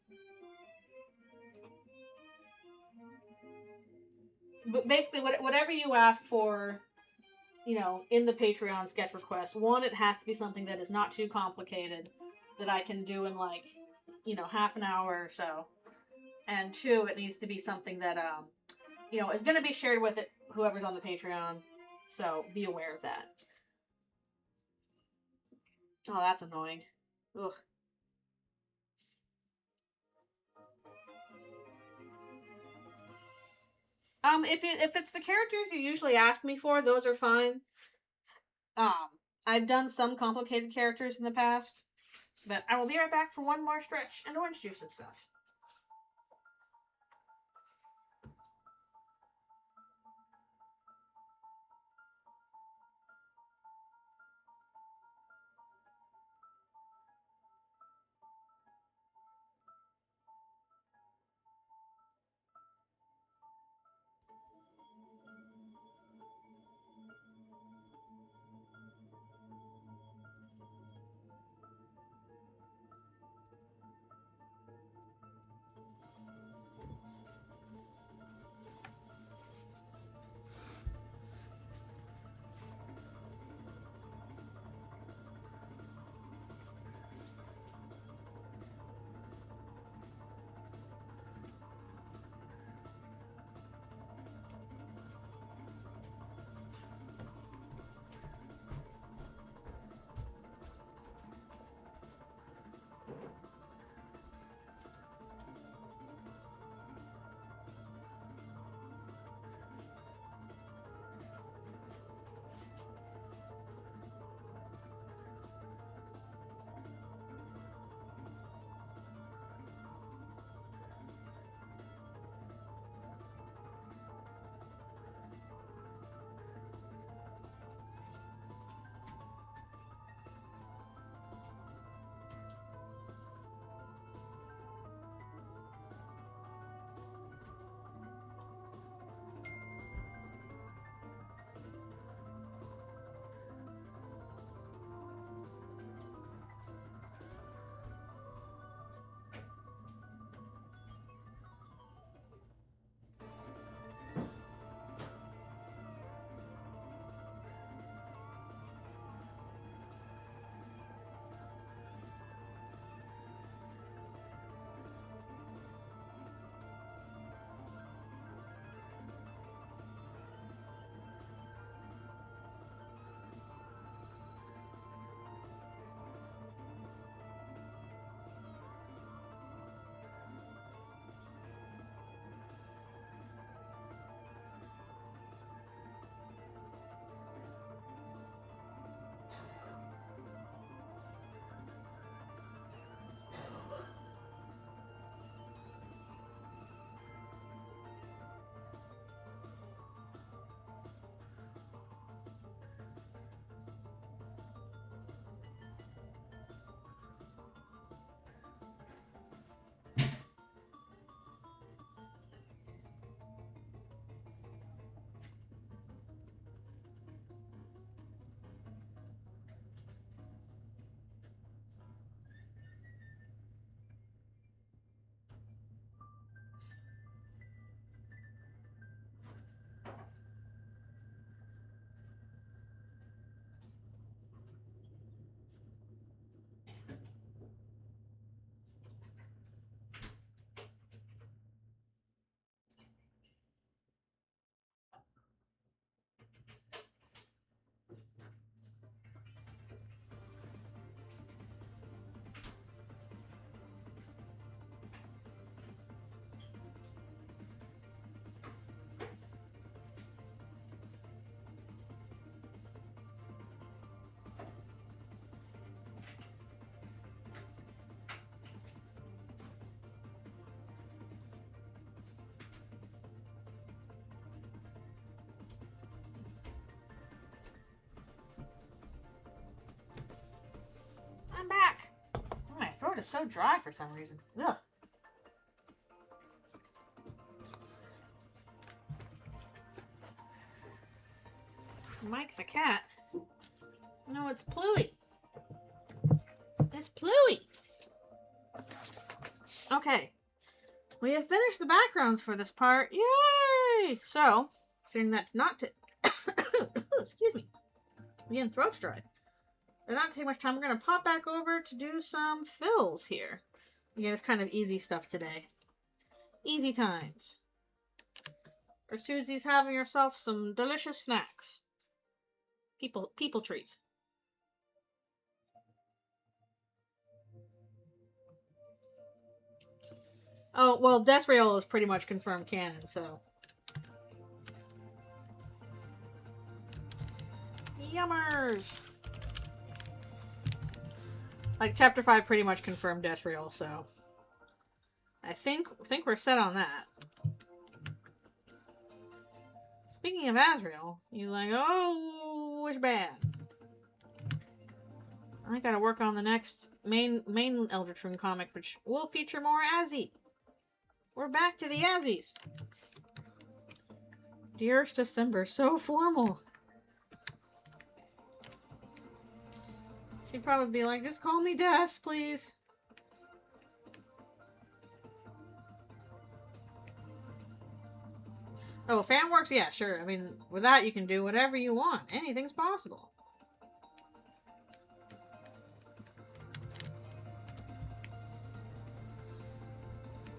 But basically, whatever you ask for, you know, in the Patreon sketch request, one, it has to be something that is not too complicated, that I can do in, like, you know, half an hour or so. And two, it needs to be something that, you know, is going to be shared with it, whoever's on the Patreon. So be aware of that. Oh, that's annoying. Ugh. If it's the characters you usually ask me for, those are fine. Um, I've done some complicated characters in the past, but I will be right back for one more stretch and orange juice and stuff. is so dry for some reason. Ugh. Mike the cat. No, it's Pluie. It's Pluie. Okay. We have finished the backgrounds for this part. Yay! So, considering that not to... excuse me. Again, throat's dry. Did not take much time. We're going to pop back over to do some fills here. Again, it's kind of easy stuff today. Easy times. Or Susie's having herself some delicious snacks. People treats. Oh, well, Asriel is pretty much confirmed canon, so... Yummers! Like, Chapter 5 pretty much confirmed Asriel, so... I think we're set on that. Speaking of Asriel, you're like, oh, which bad? I gotta work on the next main Eldritchrune comic, which will feature more Azzy. We're back to the Azzies. Dearest December, so formal. She'd probably be like, just call me Des, please. Oh, fan works? Yeah, sure. I mean, with that, you can do whatever you want. Anything's possible.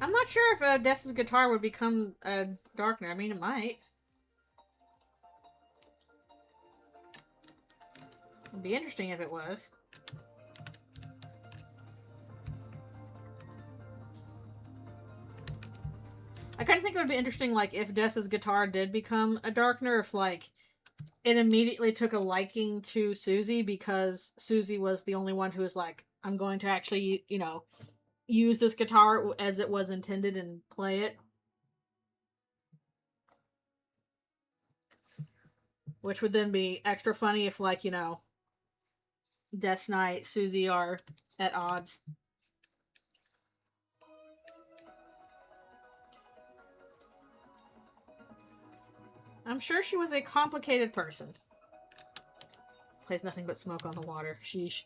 I'm not sure if Des's guitar would become a Darkner. I mean, it might. It'd be interesting if it was. I kind of think it would be interesting, like, if Des's guitar did become a Darkner, if, like, it immediately took a liking to Susie because Susie was the only one who was like, I'm going to actually, you know, use this guitar as it was intended and play it. Which would then be extra funny if, like, you know, Death Knight, Susie are at odds. I'm sure she was a complicated person. Plays nothing but smoke on the water. Sheesh.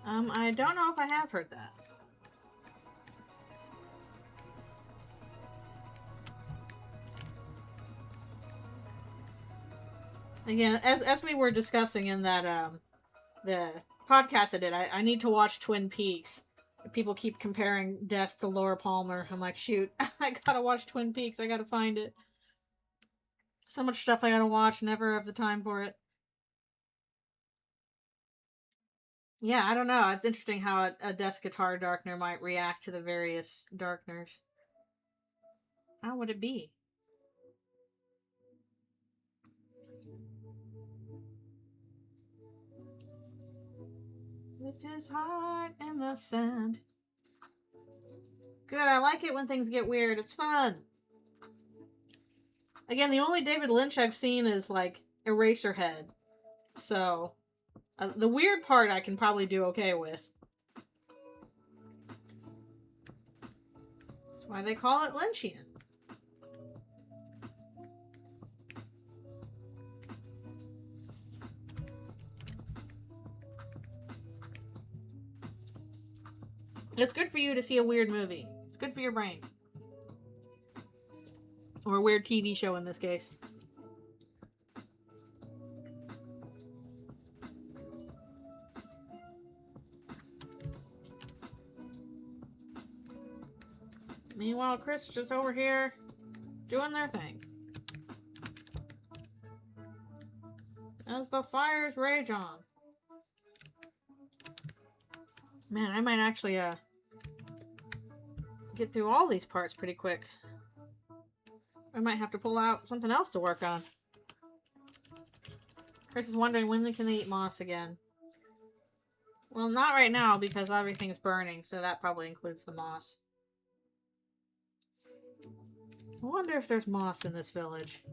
I don't know if I have heard that. Again, as we were discussing in that, the podcast I did, I need to watch Twin Peaks. People keep comparing Des to Laura Palmer. I'm like, shoot, I gotta watch Twin Peaks. I gotta find it. So much stuff I gotta watch, never have the time for it. Yeah, I don't know. It's interesting how a Des guitar Darkner might react to the various Darkners. How would it be? With his heart in the sand. Good, I like it when things get weird. It's fun. Again, the only David Lynch I've seen is, like, Eraserhead. So, the weird part I can probably do okay with. That's why they call it Lynchian. It's good for you to see a weird movie. It's good for your brain. Or a weird TV show in this case. Meanwhile, Chris is just over here doing their thing. As the fires rage on. Man, I might actually get through all these parts pretty quick. I might have to pull out something else to work on. Chris is wondering when can they eat moss again. Well, not right now because everything's burning, so that probably includes the moss. I wonder if there's moss in this village.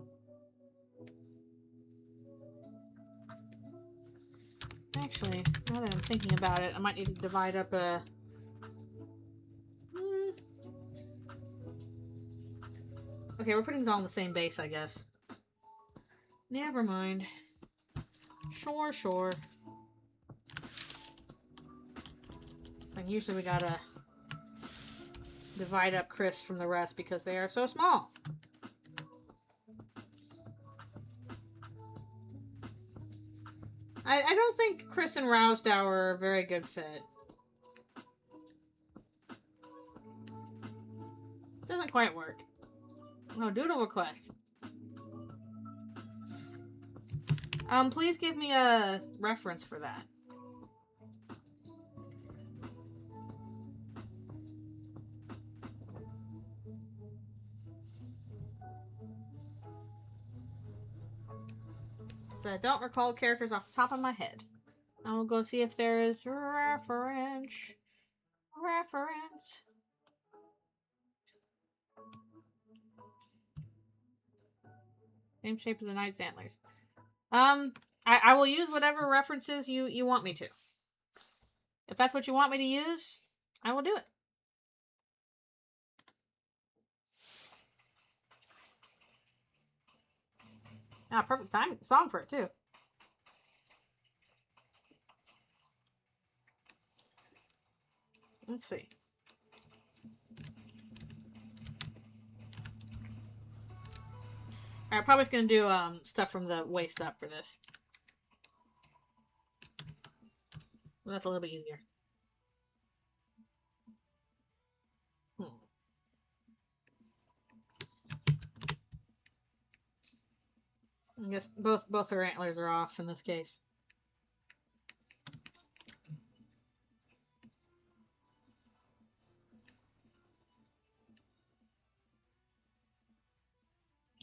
Actually, now that I'm thinking about it, I might need to divide up a... Okay, we're putting these all on the same base, I guess. Never mind. Sure, sure. Like usually we gotta divide up Chris from the rest because they are so small. I don't think Chris and Rousdow are a very good fit. Doesn't quite work. Oh, doodle request. Please give me a reference for that. So I don't recall characters off the top of my head. I will go see if there is reference. Same shape as the knight's antlers. I will use whatever references you want me to. If that's what you want me to use, I will do it. Ah, perfect song for it too. Let's see. Alright, probably just gonna do stuff from the waist up for this. Well, that's a little bit easier. I guess both their antlers are off in this case.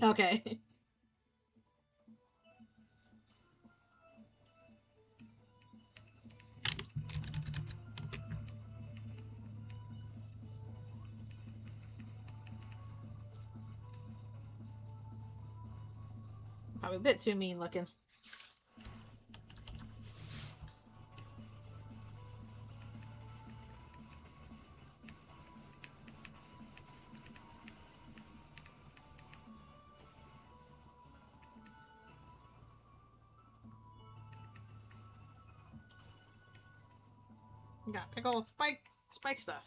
Okay. Probably a bit too mean looking. You gotta pick all the spike stuff.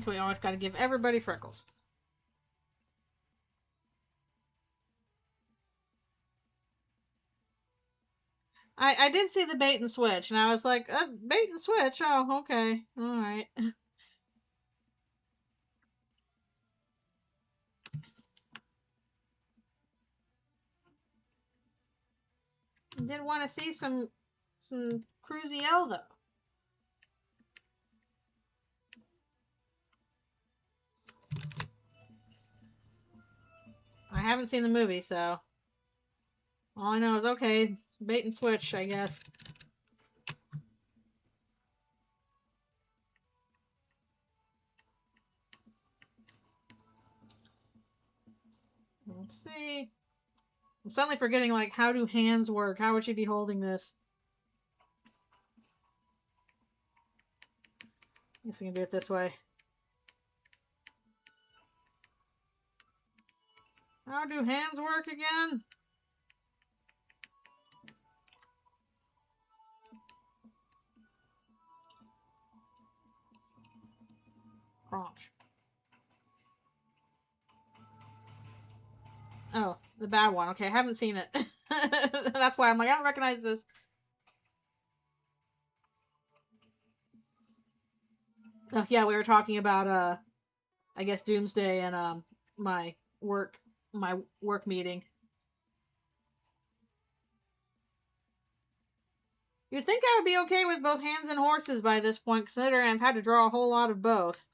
We always gotta give everybody freckles. I did see the bait and switch, and I was like, bait and switch? Oh, okay. Alright. Did want to see some Cruziel, though. I haven't seen the movie, so all I know is, okay, bait and switch, I guess. Let's see. I'm suddenly forgetting, like, how do hands work? How would she be holding this? I guess we can do it this way. How do hands work again? Crunch. Oh, the bad one. Okay, I haven't seen it. That's why I'm like, I don't recognize this. Oh, yeah, we were talking about, I guess Doomsday and, my work meeting. You'd think I would be okay with both hands and horses by this point, considering I've had to draw a whole lot of both.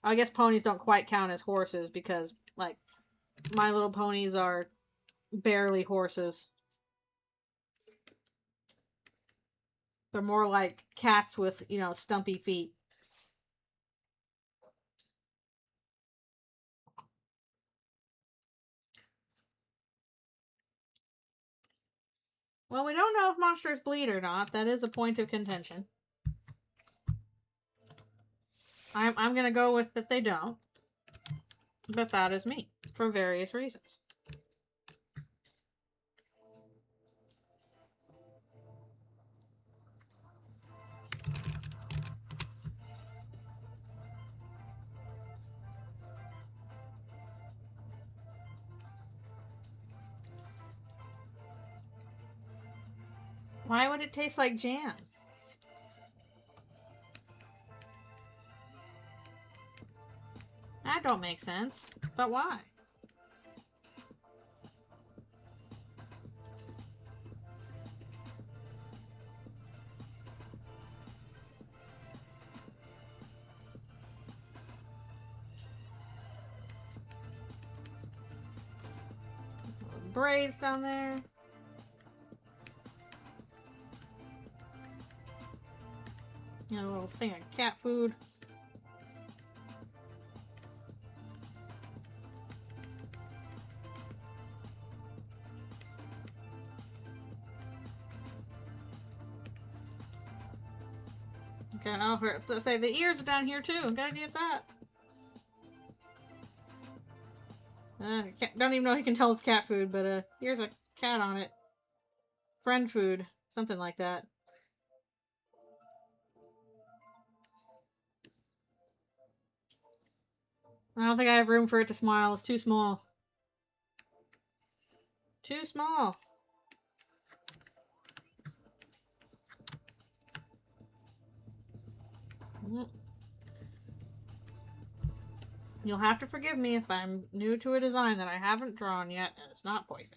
I guess ponies don't quite count as horses because, like, My Little Ponies are barely horses. They're more like cats with, you know, stumpy feet. Well, we don't know if monsters bleed or not. That is a point of contention. I'm gonna go with that they don't. But that is me. For various reasons. Why would it taste like jam? That don't make sense. But why? Braids down there. You know, a little thing of cat food. Okay, oh, let's say the ears are down here too. Gotta get that. Don't even know if you can tell it's cat food, but here's a cat on it. Friend food, something like that. I don't think I have room for it to smile. It's too small. Too small. You'll have to forgive me if I'm new to a design that I haven't drawn yet and it's not perfect.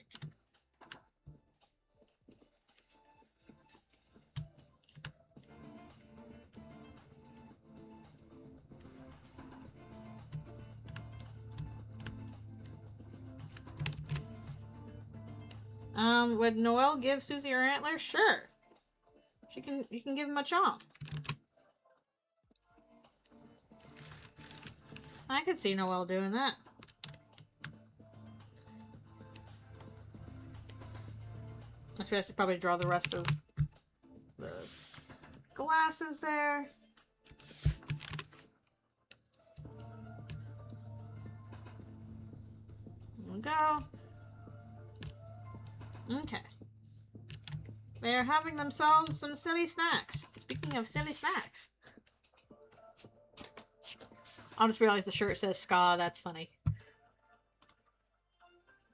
Would Noelle give Susie her antlers? Sure. You can give him a chomp. I could see Noelle doing that. I suppose I should probably draw the rest of the glasses there. There we go. Okay. They are having themselves some silly snacks. Speaking of silly snacks. I just realized the shirt says ska. That's funny.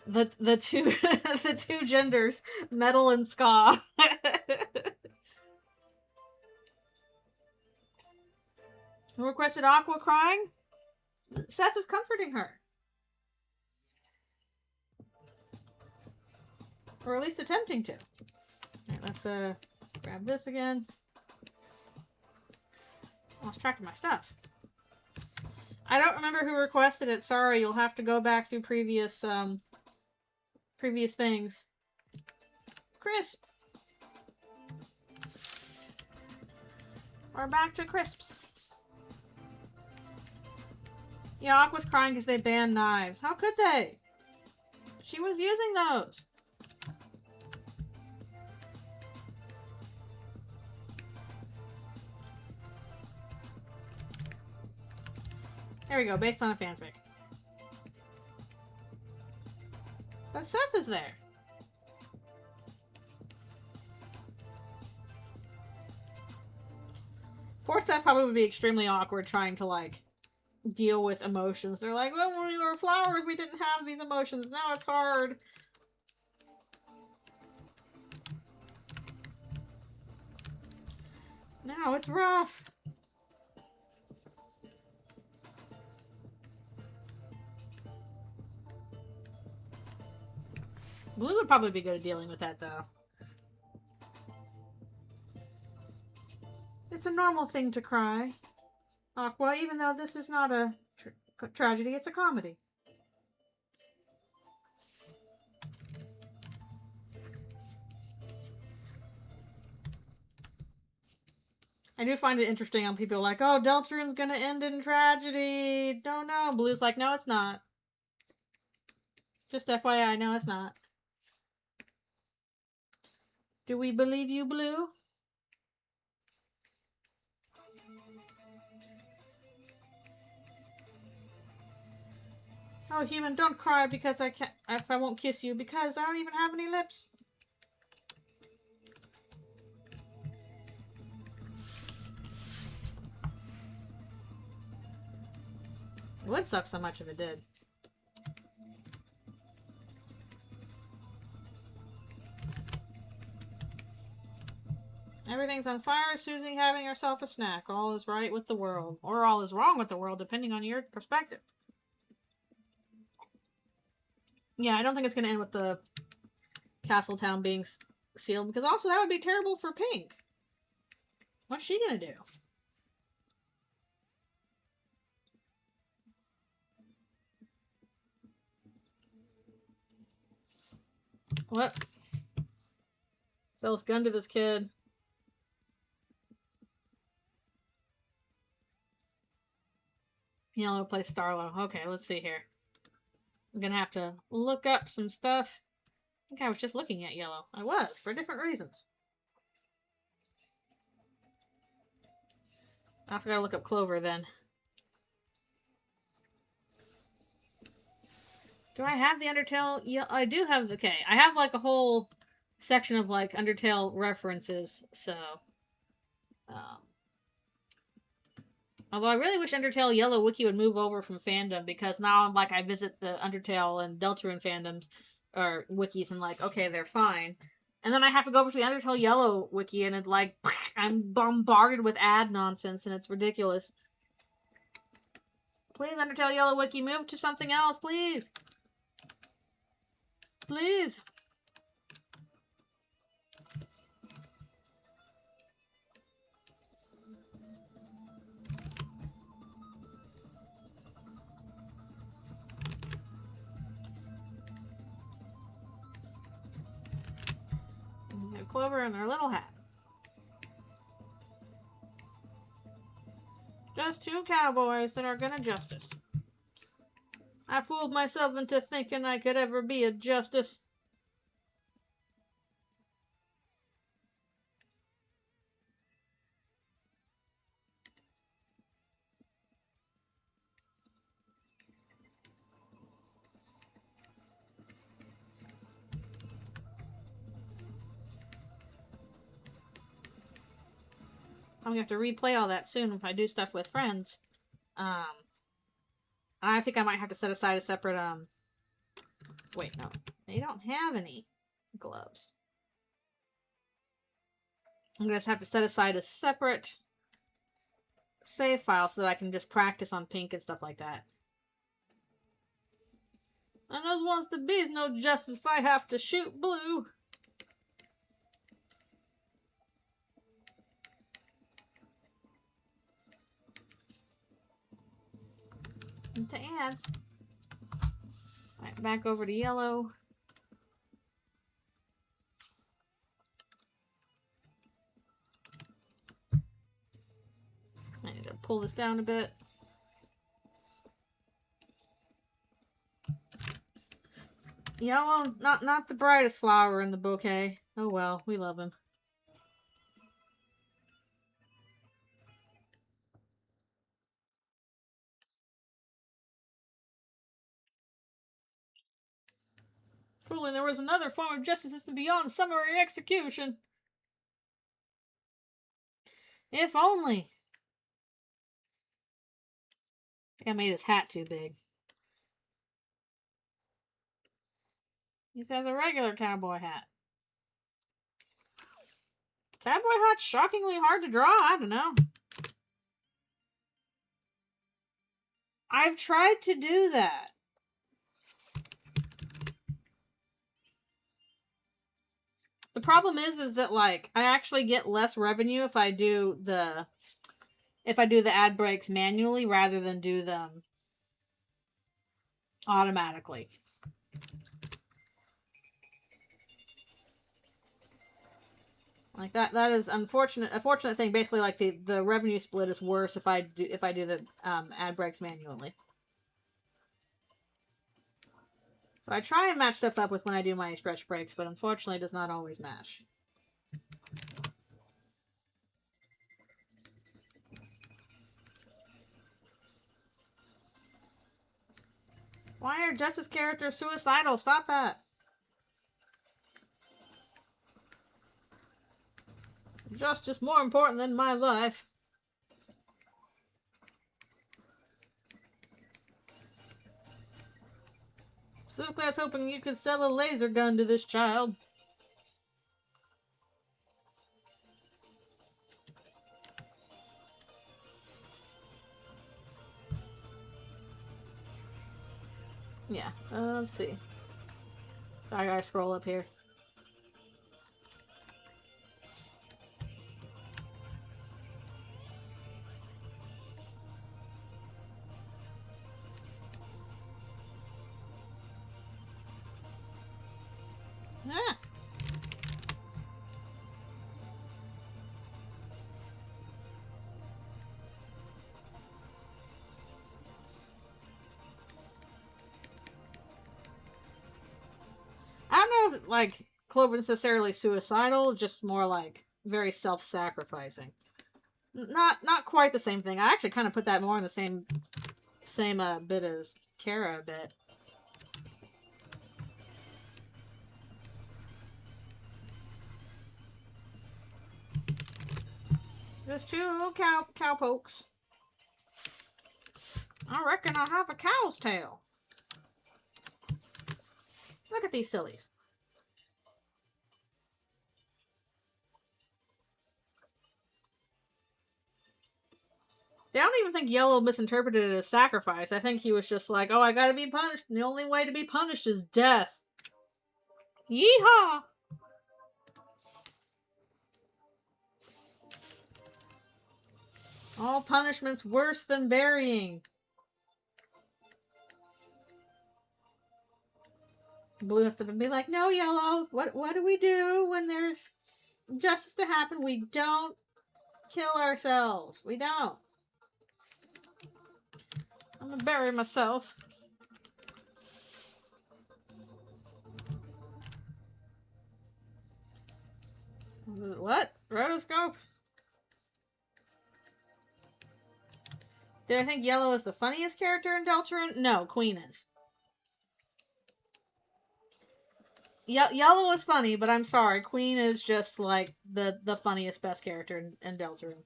The two the two genders, metal and ska. Who requested Aqua crying? Seth is comforting her. Or at least attempting to. Alright, let's grab this again. I lost track of my stuff. I don't remember who requested it. Sorry, you'll have to go back through previous things. Crisp. We're back to crisps. Yeah, Aqua's crying because they banned knives. How could they? She was using those. There we go, based on a fanfic. But Seth is there. Poor Seth probably would be extremely awkward trying to, like, deal with emotions. They're like, well, when we were flowers, we didn't have these emotions. Now it's hard. Now it's rough. Blue would probably be good at dealing with that, though. It's a normal thing to cry, Aqua, even though this is not a tragedy, it's a comedy. I do find it interesting how people are like, oh, Deltarune's gonna end in tragedy. No. Blue's like, no, it's not. Just FYI, no, it's not. Do we believe you, Blue? Oh, human, don't cry because I can't. If I won't kiss you, because I don't even have any lips. It would suck so much if it did. Everything's on fire. Susie having herself a snack. All is right with the world, or all is wrong with the world, depending on your perspective. Yeah, I don't think it's gonna end with the Castletown being sealed, because also that would be terrible for Pink. What's she gonna do? What? Sell his gun to this kid. Yellow plays Starlo. Okay, let's see here. I'm gonna have to look up some stuff. I think I was just looking at Yellow. I was, for different reasons. I also gotta look up Clover then. Do I have the Undertale? Yeah, I do have. Okay, I have like a whole section of like Undertale references, so. Although I really wish Undertale Yellow Wiki would move over from fandom, because now I'm like, I visit the Undertale and Deltarune fandoms or wikis and like, okay, they're fine. And then I have to go over to the Undertale Yellow Wiki and it's like, I'm bombarded with ad nonsense and it's ridiculous. Please, Undertale Yellow Wiki, move to something else, please. Please. Clover and their little hat. Just two cowboys that are gonna justice. I fooled myself into thinking I could ever be a justice. I'm gonna have to replay all that soon if I do stuff with friends. I think I might have to set aside a separate, wait, no. They don't have any gloves. I'm gonna have to set aside a separate save file so that I can just practice on Pink and stuff like that. And those wants to be's no justice if I have to shoot Blue. Into ads. Alright, back over to Yellow. I need to pull this down a bit. Yellow, not the brightest flower in the bouquet. Oh well, we love him. Truly, there was another form of justice system beyond summary execution. If only. I think I made his hat too big. He has a regular cowboy hat. Cowboy hat's shockingly hard to draw. I don't know. I've tried to do that. The problem is that like I actually get less revenue if I do the ad breaks manually rather than do them automatically. Like that is unfortunate. A fortunate thing. Basically, like the revenue split is worse if I do the ad breaks manually. So I try and match stuff up with when I do my stretch breaks, but unfortunately, it does not always match. Why are Justice characters suicidal? Stop that. Justice more important than my life. Simply, I was hoping you could sell a laser gun to this child. Yeah, let's see. Sorry, I gotta scroll up here. Ah. I don't know if, like, Clover's necessarily suicidal, just more like very self-sacrificing. Not quite the same thing. I actually kind of put that more in the same bit as Kara a bit. Just two little cowpokes. I reckon I have a cow's tail. Look at these sillies. I don't even think Yellow misinterpreted it as sacrifice. I think he was just like, oh, I gotta be punished. And the only way to be punished is death. Yeehaw! All punishment's worse than burying. Blue has to be like, no, Yellow, what do we do when there's justice to happen? We don't kill ourselves. We don't. I'm gonna bury myself. What? Rotoscope? Do I think Yellow is the funniest character in Eldritchrune? No, Queen is. Yellow is funny, but I'm sorry. Queen is just like the funniest, best character in Eldritchrune.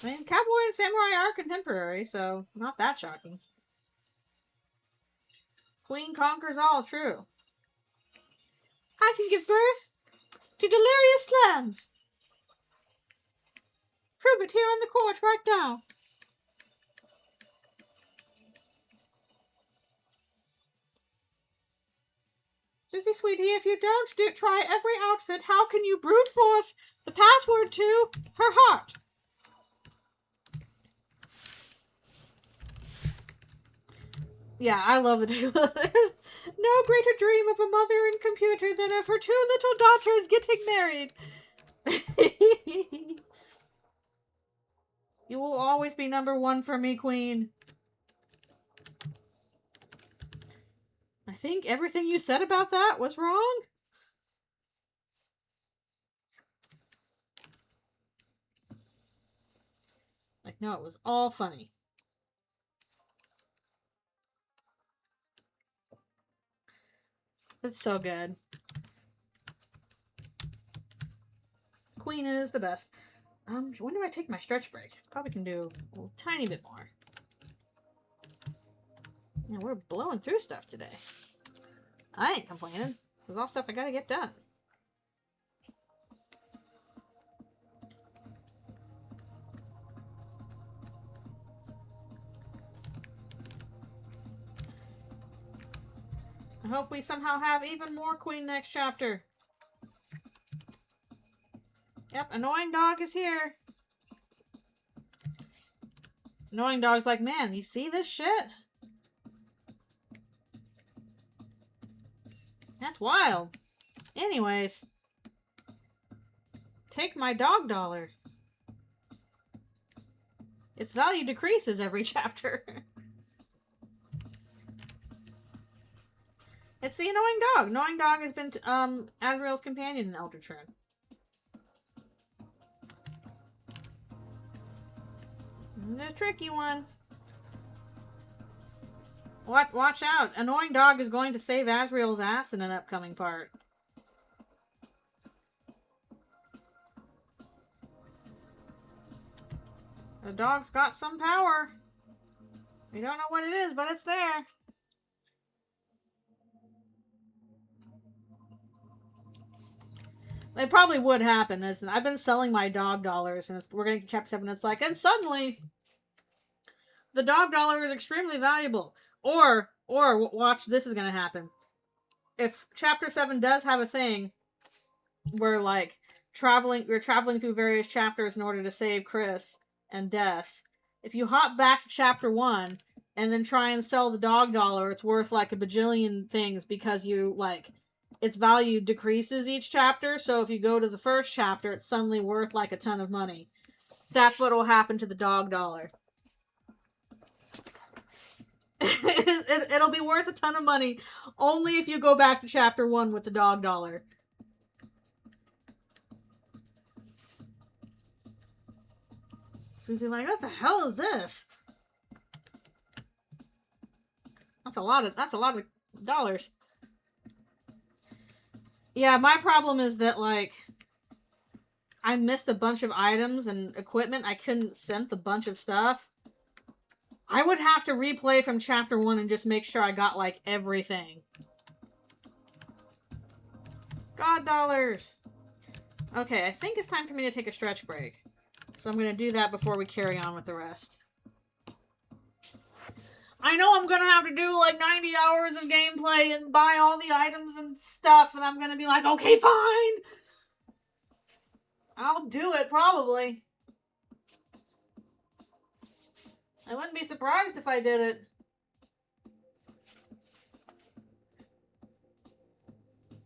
I mean, Cowboy and Samurai are contemporary, so not that shocking. Queen conquers all, true. I can give birth to delirious slams. Prove it here on the court right now. Susie, sweetie, if you don't try every outfit, how can you brute force the password to her heart? Yeah, I love the There's no greater dream of a mother in computer than of her two little daughters getting married. You will always be number one for me, Queen. I think everything you said about that was wrong. Like, no, it was all funny. It's so good. Queen is the best. When do I take my stretch break? Probably can do a tiny bit more. Yeah, we're blowing through stuff today. I ain't complaining. There's all stuff I gotta get done. I hope we somehow have even more Queen next chapter. Yep, Annoying Dog is here. Annoying Dog's like, man, you see this shit? That's wild. Anyways, take my dog dollar. Its value decreases every chapter. It's the annoying dog. Annoying dog has been Asriel's companion in Eldritchrune. The tricky one. Watch out. Annoying dog is going to save Asriel's ass in an upcoming part. The dog's got some power. We don't know what it is, but it's there. It probably would happen. I've been selling my dog dollars, and we're getting to chapter 7. It's like, and suddenly, the dog dollar is extremely valuable. Or watch, this is going to happen. If chapter 7 does have a thing where, like, you're traveling through various chapters in order to save Chris and Des, if you hop back to chapter 1 and then try and sell the dog dollar, it's worth, like, a bajillion things because you, like, its value decreases each chapter. So if you go to the first chapter, it's suddenly worth, like, a ton of money. That's what will happen to the dog dollar. It'll be worth a ton of money only if you go back to chapter 1 with the dog dollar. Susie like, what the hell is this? That's a lot of dollars. Yeah, my problem is that, like, I missed a bunch of items and equipment. I couldn't send a bunch of stuff. I would have to replay from chapter 1 and just make sure I got, like, everything. God dollars! Okay, I think it's time for me to take a stretch break. So I'm going to do that before we carry on with the rest. I know I'm going to have to do, like, 90 hours of gameplay and buy all the items and stuff, and I'm going to be like, okay, fine! I'll do it, probably. I wouldn't be surprised if I did it.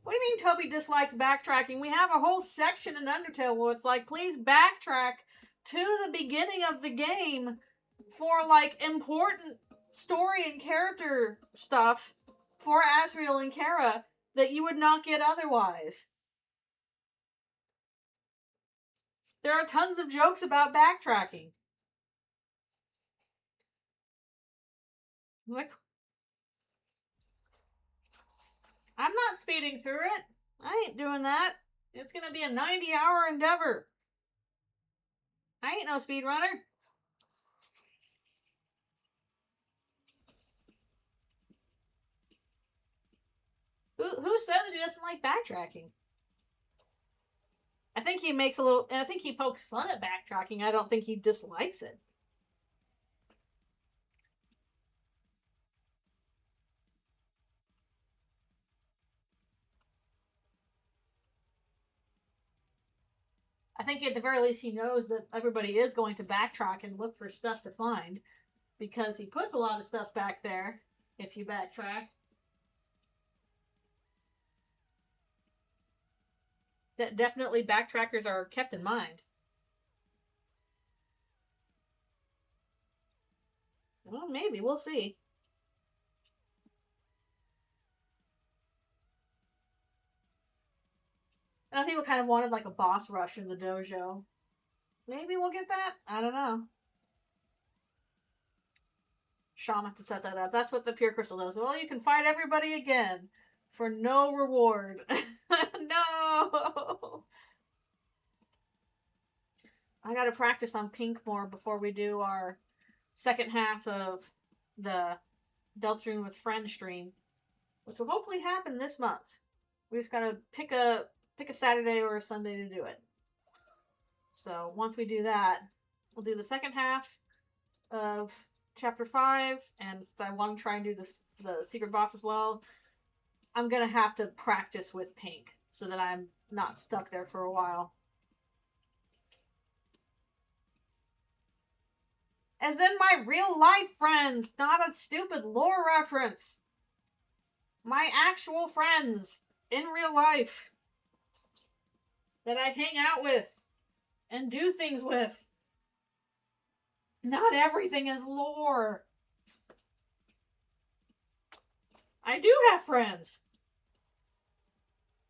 What do you mean Toby dislikes backtracking? We have a whole section in Undertale where it's like, please backtrack to the beginning of the game for, like, important story and character stuff for Asriel and Kara that you would not get otherwise. There are tons of jokes about backtracking. Like, I'm not speeding through it. I ain't doing that. It's gonna be a 90-hour endeavor. I ain't no speedrunner. Who said that he doesn't like backtracking? I think he pokes fun at backtracking. I don't think he dislikes it. I think at the very least he knows that everybody is going to backtrack and look for stuff to find. Because he puts a lot of stuff back there if you backtrack. Definitely backtrackers are kept in mind. Well, maybe. We'll see. And people kind of wanted like a boss rush in the dojo. Maybe we'll get that? I don't know. Shaw must have set that up. That's what the Pure Crystal does. Well, you can fight everybody again for no reward. No! I gotta practice on pink more before we do our second half of the Eldritchrune with Friends stream, which will hopefully happen this month. We just gotta pick a Saturday or a Sunday to do it. So once we do that, we'll do the second half of Chapter 5, and I want to try and do the secret boss as well. I'm gonna have to practice with pink so that I'm not stuck there for a while. As in my real life friends, not a stupid lore reference. My actual friends in real life. that I hang out with and do things with. Not everything is lore. I do have friends.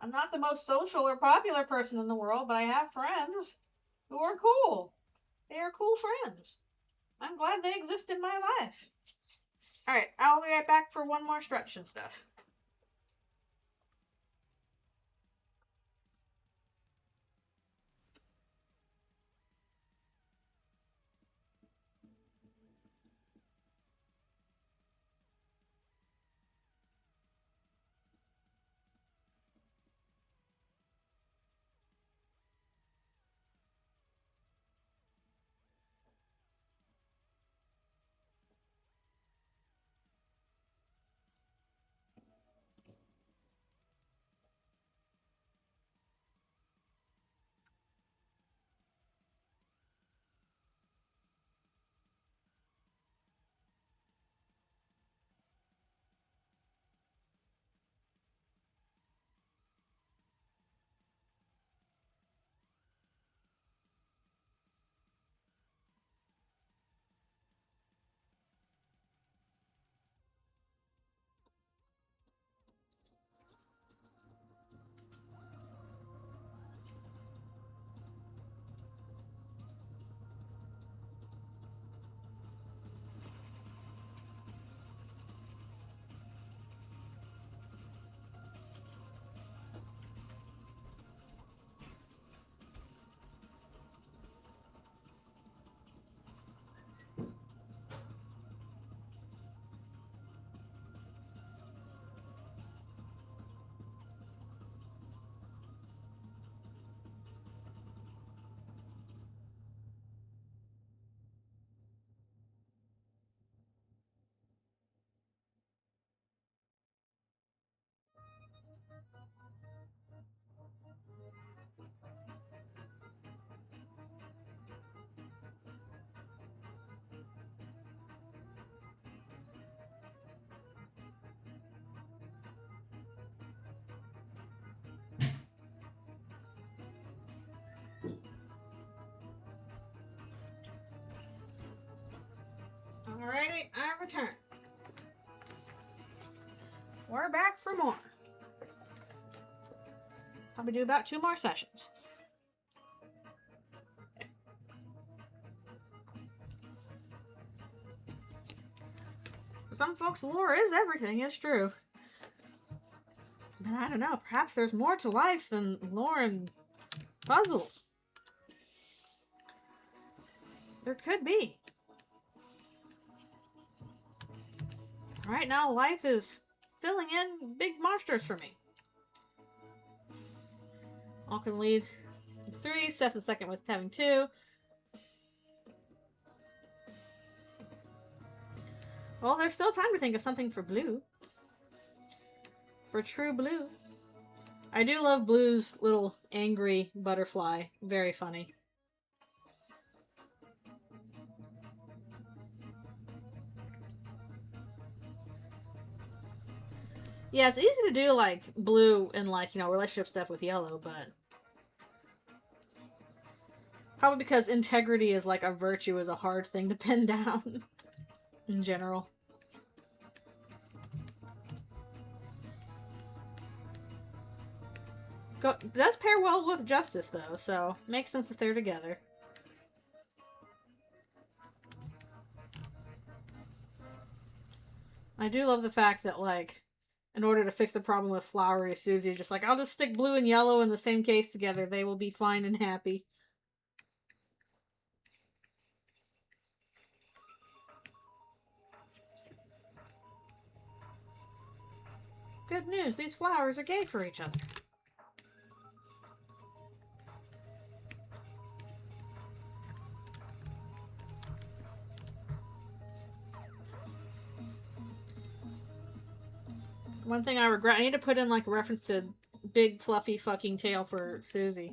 I'm not the most social or popular person in the world, but I have friends who are cool. They are cool friends. I'm glad they exist in my life. Alright, I'll be right back for one more stretch and stuff. Alrighty, I return. We're back for more. Probably do about 2 more sessions. For some folks, lore is everything, it's true. But I don't know, perhaps there's more to life than lore and puzzles. There could be. Right now, life is filling in big monsters for me. All can lead 3, Seth the second with having 2. Well, there's still time to think of something for blue. For true blue. I do love Blue's little angry butterfly. Very funny. Yeah, it's easy to do, like, blue and, like, you know, relationship stuff with yellow, but... Probably because integrity is, like, a virtue is a hard thing to pin down. In general. It does pair well with justice, though, so makes sense that they're together. I do love the fact that, like, in order to fix the problem with Flowery, Susie just like, I'll just stick blue and yellow in the same case together. They will be fine and happy. Good news, these flowers are gay for each other. One thing I regret, I need to put in, like, a reference to big fluffy fucking tail for Susie.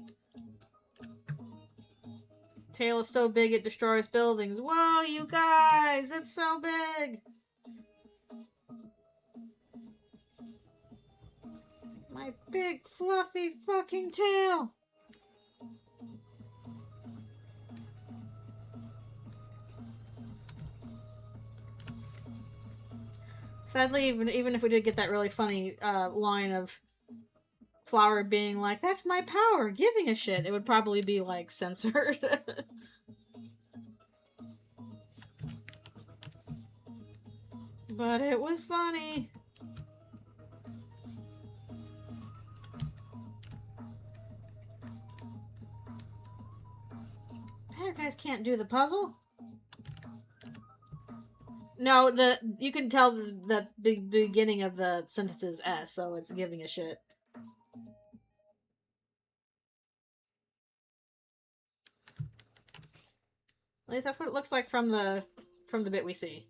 Tail is so big it destroys buildings. Whoa, you guys! It's so big! My big fluffy fucking tail! Sadly, even if we did get that really funny line of Flowery being like, "That's my power, giving a shit," it would probably be like censored. But it was funny. Paradise can't do the puzzle. No, you can tell the beginning of the sentence is S, so it's giving a shit. At least that's what it looks like from the bit we see.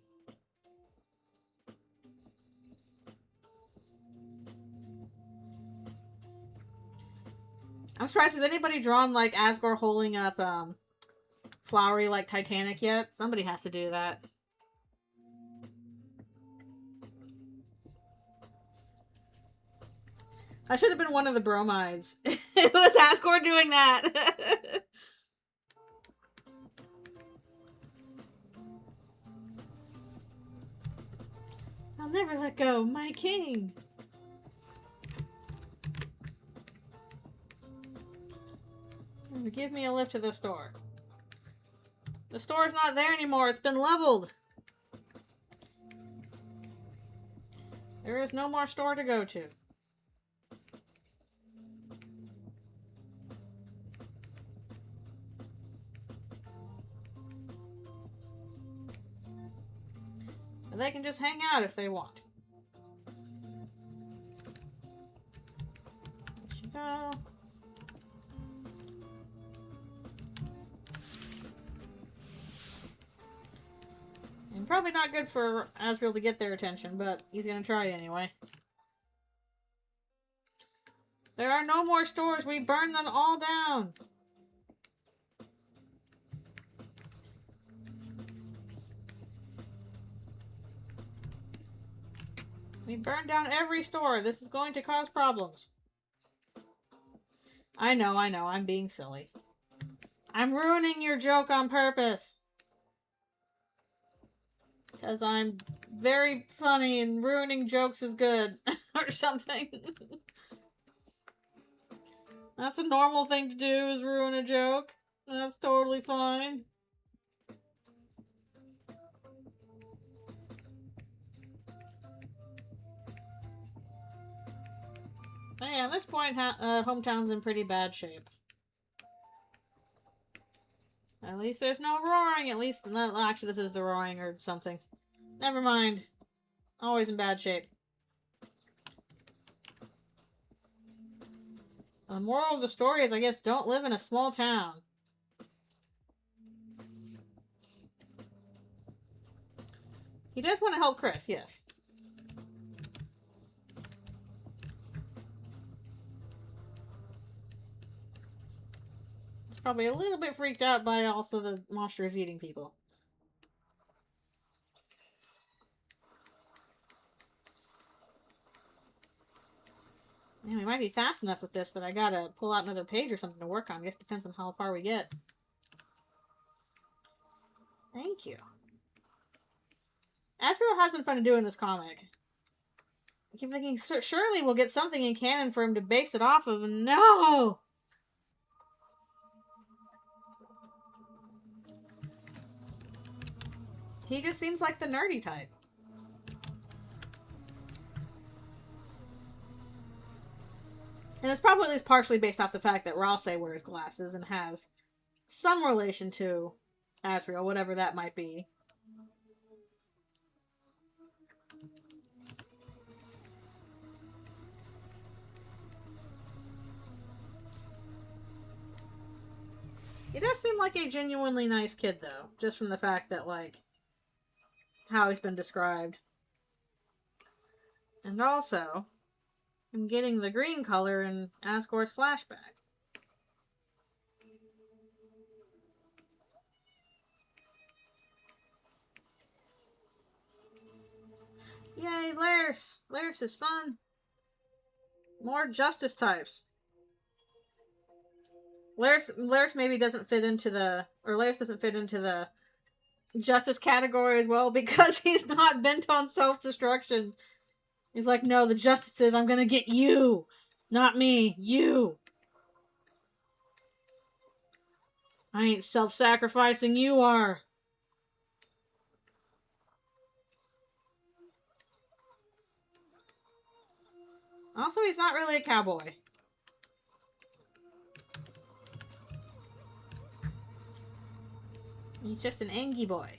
I'm surprised, has anybody drawn like Asgore holding up Flowery like Titanic yet? Somebody has to do that. I should have been one of the bromides. It was Asgore doing that. I'll never let go, my king. Give me a lift to the store. The store's not there anymore. It's been leveled. There is no more store to go to. But they can just hang out if they want. There you go. And probably not good for Asriel to get their attention, but he's gonna try anyway. There are no more stores. We burned them all down. We burned down every store. This is going to cause problems. I know. I'm being silly. I'm ruining your joke on purpose. Because I'm very funny and ruining jokes is good. Or something. That's a normal thing to do, is ruin a joke. That's totally fine. Oh yeah, at this point, Hometown's in pretty bad shape. At least there's no roaring. At least, actually, this is the roaring or something. Never mind. Always in bad shape. The moral of the story is, I guess, don't live in a small town. He does want to help Chris, yes. He's probably a little bit freaked out by also the monsters eating people. Man, we might be fast enough with this that I gotta pull out another page or something to work on. I guess it depends on how far we get. Thank you. Asriel has been fun to do in this comic. I keep thinking, surely we'll get something in canon for him to base it off of. No! He just seems like the nerdy type. And it's probably at least partially based off the fact that Ralsei wears glasses and has some relation to Asriel, whatever that might be. He does seem like a genuinely nice kid, though. Just from the fact that, like, how he's been described. And also, I'm getting the green color in Asgore's flashback. Yay, Lairs! Lairs is fun. More justice types. Lairs maybe doesn't fit into the... Or Lairs doesn't fit into the justice category as well because he's not bent on self-destruction. He's like, no, the justice is I'm gonna get you. Not me. You. I ain't self-sacrificing. You are. Also, he's not really a cowboy. He's just an Angie boy.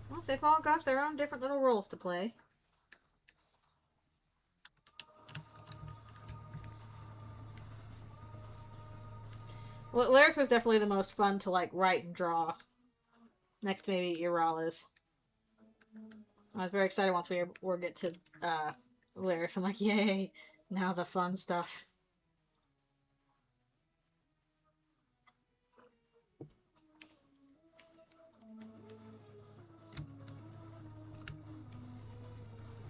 Well, they've all got their own different little roles to play. Well, Lyris was definitely the most fun to, like, write and draw. Next to maybe Irala's. I was very excited once we were get to Lyris. I'm like, yay, now the fun stuff.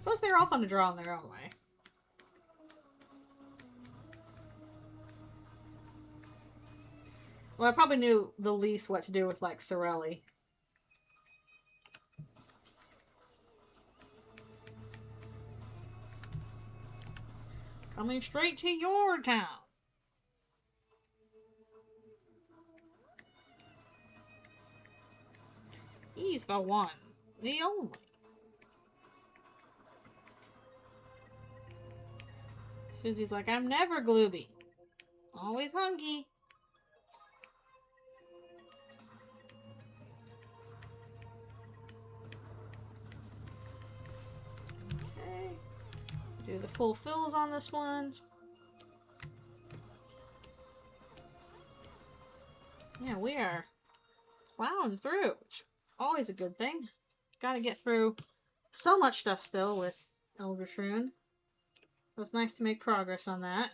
Plus, they're all fun to draw in their own way. Well, I probably knew the least what to do with, like, Sorelli. Coming straight to your town. He's the one. The only. Susie's like, I'm never glooby. Always hungry. Okay. Do the full fills on this one. Yeah, we are plowing through, which is always a good thing. Gotta get through so much stuff still with Eldritchrune. So it's nice to make progress on that.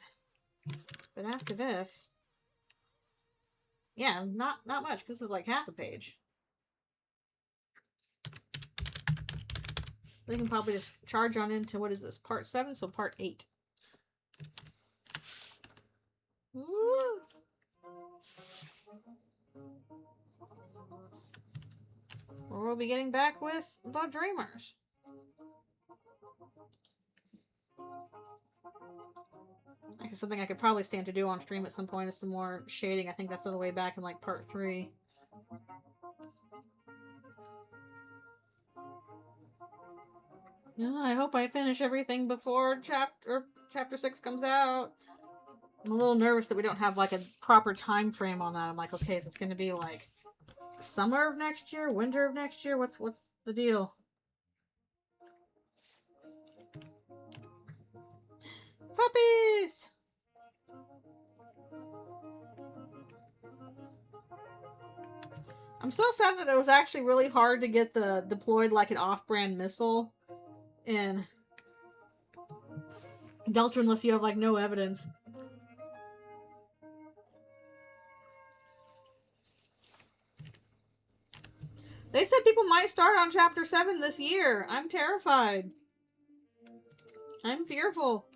But after this... Yeah, not much, because this is like half a page. We can probably just charge on into, what is this, part 7? So part 8. Woo! Or we'll be getting back with the Dreamers. Actually, something I could probably stand to do on stream at some point is some more shading. I think that's on the way back in like part 3. Yeah, I hope I finish everything before chapter 6 comes out. I'm a little nervous that we don't have like a proper time frame on that. I'm like, okay, is this going to be like summer of next year, winter of next year? What's the deal? Puppies! I'm so sad that it was actually really hard to get the deployed like an off-brand missile in Delta unless you have like no evidence. They said people might start on chapter 7 this year. I'm terrified. I'm fearful.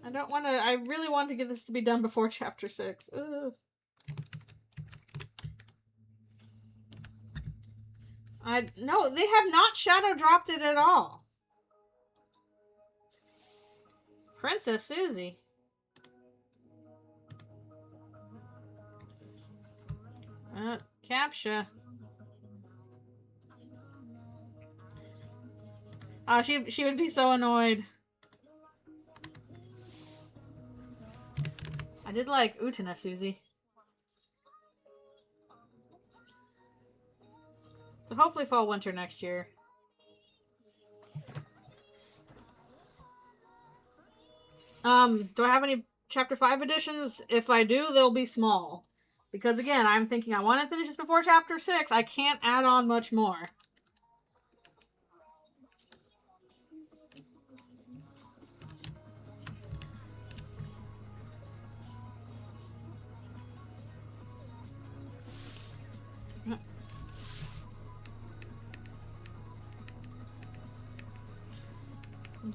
I really want to get this to be done before chapter 6. Ugh. No, they have not shadow dropped it at all. Princess Susie. Captcha. Oh, she would be so annoyed. I did like Utena Susie. So hopefully fall winter next year. Do I have any chapter 5 editions? If I do, they'll be small. Because again, I'm thinking I want to finish this before chapter 6. I can't add on much more.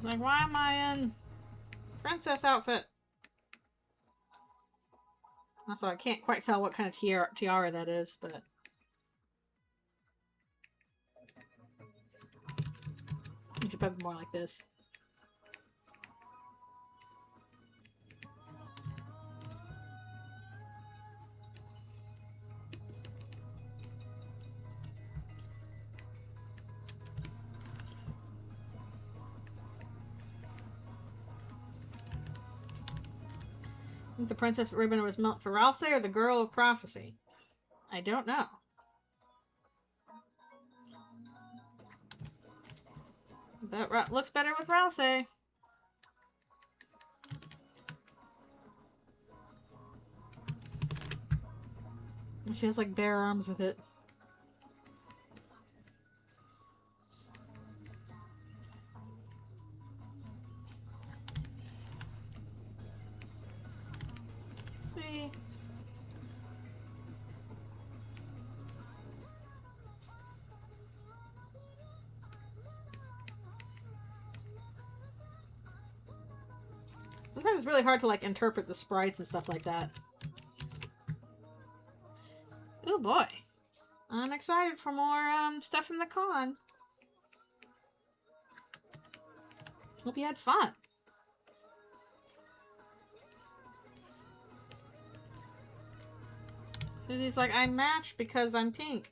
Like, why am I in princess outfit? Also, I can't quite tell what kind of tiara that is, but... You should put more like this. I think the princess ribbon was meant for Ralsei or the girl of prophecy. I don't know. But looks better with Ralsei. She has like bare arms with it. Let's see. Sometimes it's really hard to like interpret the sprites and stuff like that. Oh boy. I'm excited for more stuff from the con. Hope you had fun. Susie's like, I'm matched because I'm pink.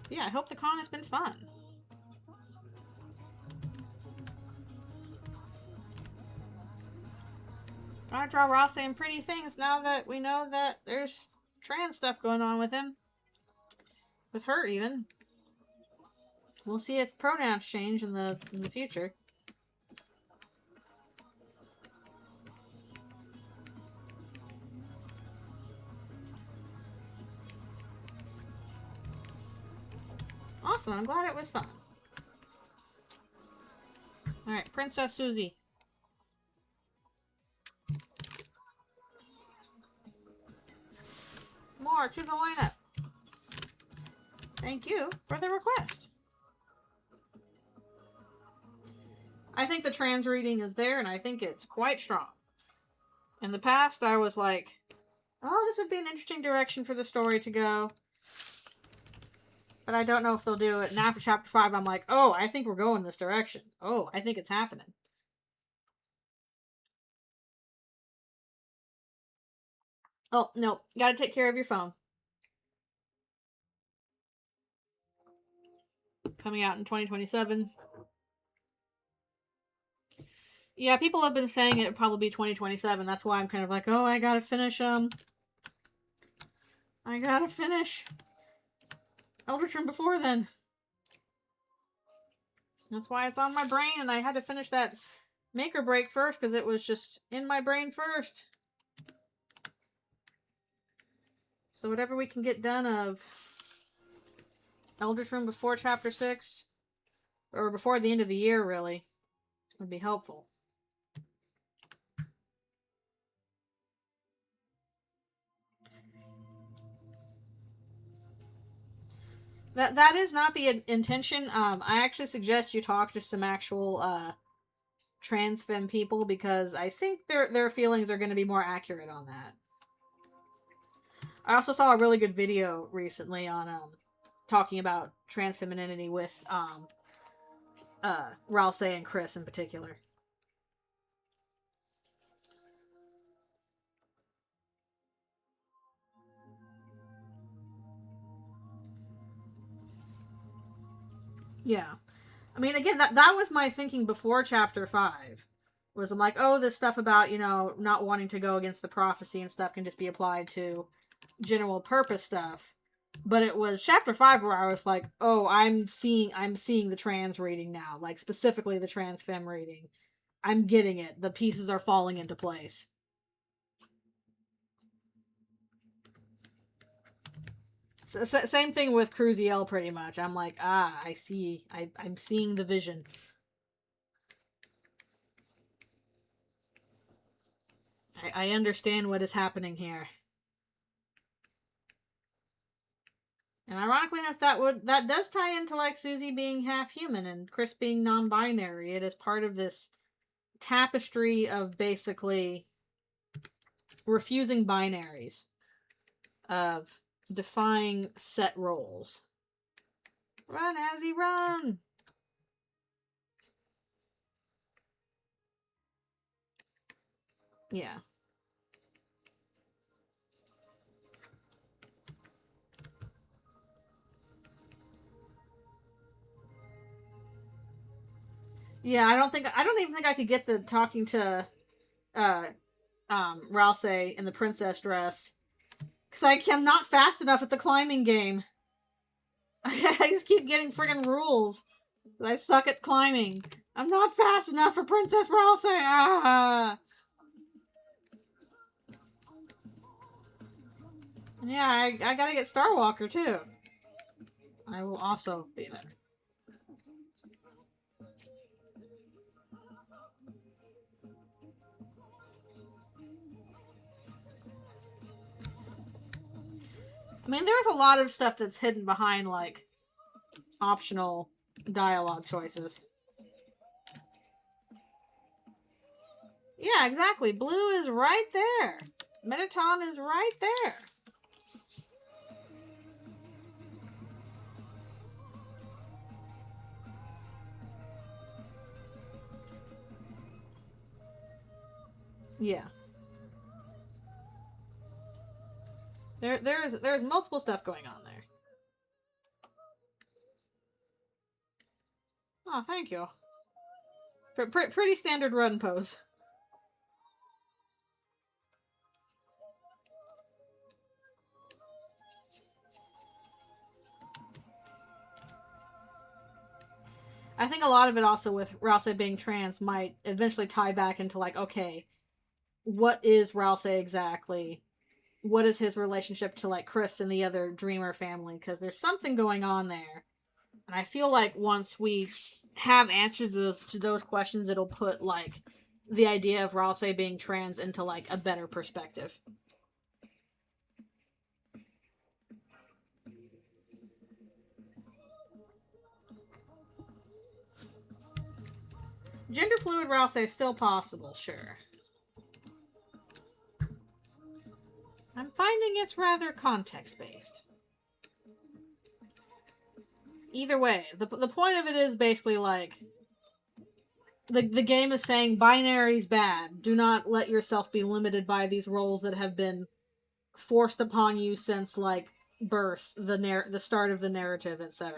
Yeah, I hope the con has been fun. Gotta draw Ross saying pretty things now that we know that there's trans stuff going on with him. With her, even. We'll see if pronouns change in the future. Awesome, I'm glad it was fun. Alright, Princess Susie. More to the lineup. Thank you for the request. I think the trans reading is there, and I think it's quite strong. In the past, I was like, oh, this would be an interesting direction for the story to go. But I don't know if they'll do it. And after chapter 5, I'm like, oh, I think we're going this direction. Oh, I think it's happening. Oh, no. Gotta take care of your phone. Coming out in 2027. Yeah, people have been saying it would probably be 2027. That's why I'm kind of like, oh, I gotta finish, I gotta finish Eldritchrune before then. That's why it's on my brain, and I had to finish that make or break first, because it was just in my brain first. So whatever we can get done of Eldritchrune before chapter 6, or before the end of the year, really, would be helpful. That is not the intention. I actually suggest you talk to some actual trans femme people, because I think their feelings are going to be more accurate on that. I also saw a really good video recently on talking about trans femininity with Ralsei and Chris in particular. Yeah. I mean, again, that was my thinking before chapter 5. Was I'm like, oh, this stuff about, not wanting to go against the prophecy and stuff can just be applied to general purpose stuff. But it was chapter 5 where I was like, oh, I'm seeing the trans reading now. Like, specifically the trans femme reading. I'm getting it. The pieces are falling into place. So, same thing with Cruziel, pretty much. I'm like, I see. I'm seeing the vision. I understand what is happening here. And ironically enough, that does tie into like Susie being half human and Chris being non-binary. It is part of this tapestry of basically refusing binaries, of defying set roles. Run, Azzy, run! Yeah. Yeah, I don't even think I could get the talking to Ralsei in the princess dress. Because I am not fast enough at the climbing game. I just keep getting friggin' rules. I suck at climbing. I'm not fast enough for Princess Ralsei. Ah! Yeah, I gotta get Starwalker too. I will also be there. I mean, there's a lot of stuff that's hidden behind, like, optional dialogue choices. Yeah, exactly. Blue is right there. Metaton is right there. Yeah. There's multiple stuff going on there. Oh, thank you. Pretty standard run pose. I think a lot of it also with Ralsei being trans might eventually tie back into like, okay, what is Ralsei exactly? What is his relationship to like Chris and the other Dreamer family? Because there's something going on there. And I feel like once we have answers to those questions, it'll put like the idea of Ralsei being trans into like a better perspective. Gender fluid Ralsei is still possible, sure. I'm finding it's rather context based. Either way, the point of it is basically like the game is saying binary's bad. Do not let yourself be limited by these roles that have been forced upon you since like birth, the start of the narrative, etc.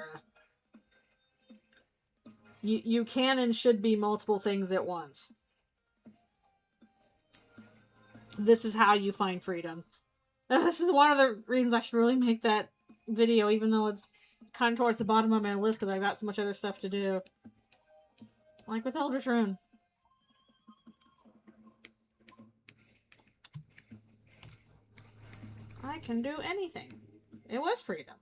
You can and should be multiple things at once. This is how you find freedom. This is one of the reasons I should really make that video, even though it's kind of towards the bottom of my list because I've got so much other stuff to do. Like with Eldritchrune. I can do anything. It was freedom.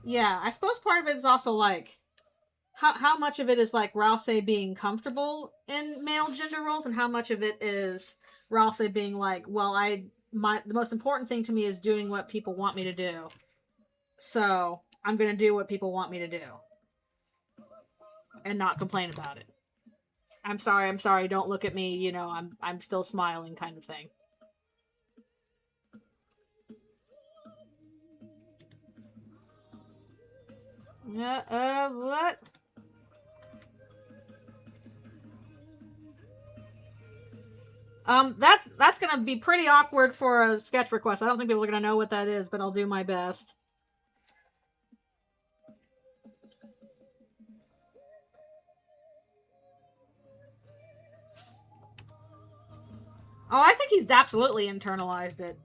Yeah, I suppose part of it is also like how much of it is like Ralsei being comfortable in male gender roles, and how much of it is Ralsei being like, well, the most important thing to me is doing what people want me to do, so I'm gonna do what people want me to do, and not complain about it. I'm sorry, don't look at me, you know, I'm still smiling kind of thing. What? That's gonna be pretty awkward for a sketch request. I don't think people are gonna know what that is, but I'll do my best. Oh, I think he's absolutely internalized it.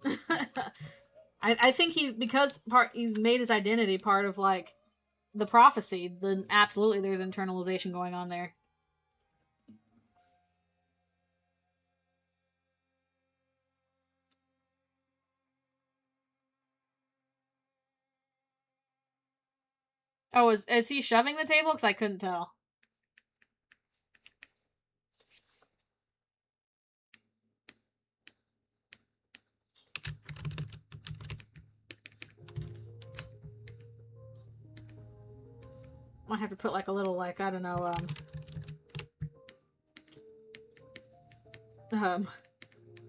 I think he's made his identity part of like the prophecy. Then absolutely, there's internalization going on there. Oh, is he shoving the table? Because I couldn't tell. Might have to put like a little, like, I don't know,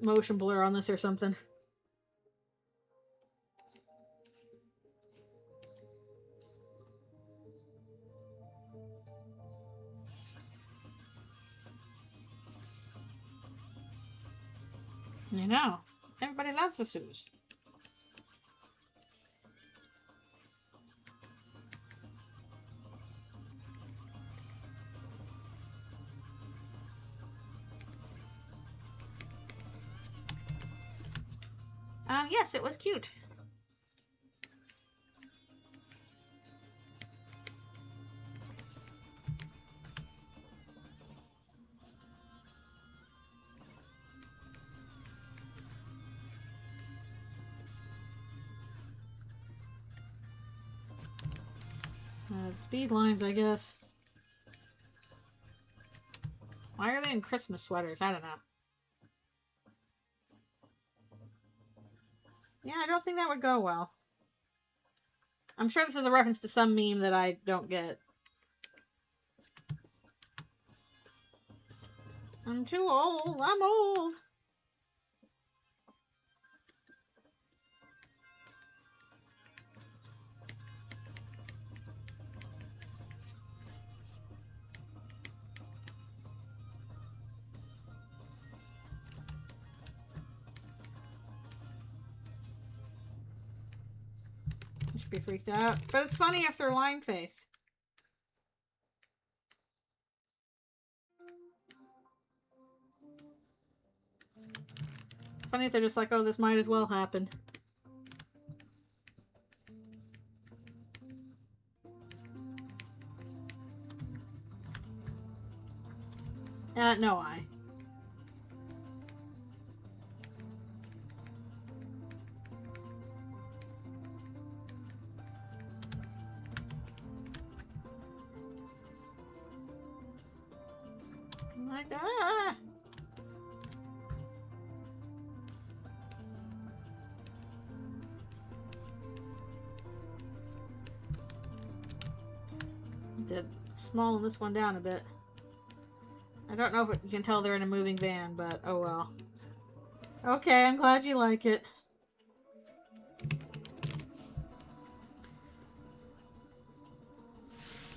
motion blur on this or something. You know, everybody loves the shoes. Yes, it was cute. Speed lines, I guess. Why are they in Christmas sweaters? I don't know. Yeah, I don't think that would go well. I'm sure this is a reference to some meme that I don't get. I'm too old. I'm old. I should be freaked out. But it's funny if they're line face. Funny if they're just like, oh, this might as well happen. No, I. Like, ah! Did smallen this one down a bit. I don't know if you can tell they're in a moving van, but oh well. Okay, I'm glad you like it.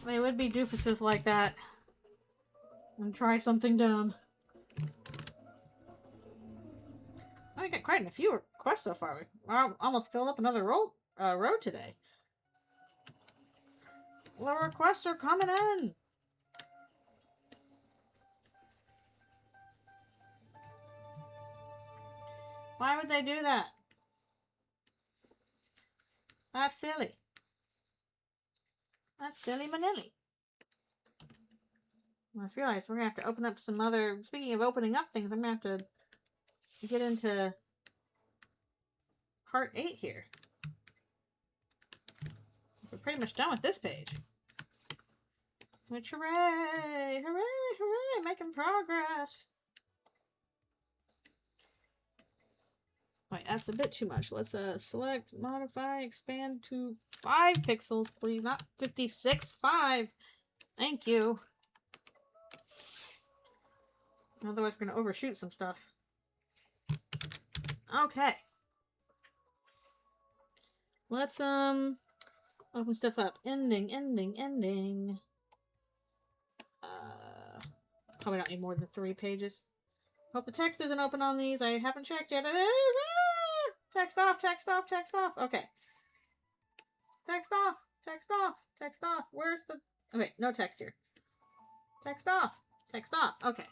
They would be doofuses like that. And try something down. I got quite a few requests so far. We almost filled up another road today. The requests are coming in. Why would they do that? That's silly. That's silly manilly. I just realized we're going to have to open up some other... Speaking of opening up things, I'm going to have to get into part 8 here. We're pretty much done with this page. Which, hooray! Hooray! Hooray! Making progress! Wait, that's a bit too much. Let's select, modify, expand to 5 pixels, please. Not 56, 5. Thank you. Otherwise, we're going to overshoot some stuff. Okay. Let's, open stuff up. Ending. Probably don't need more than 3 pages. Hope the text isn't open on these. I haven't checked yet. It is! Ah! Text off. Okay. Text off. Where's the... Okay, no text here. Text off. Okay.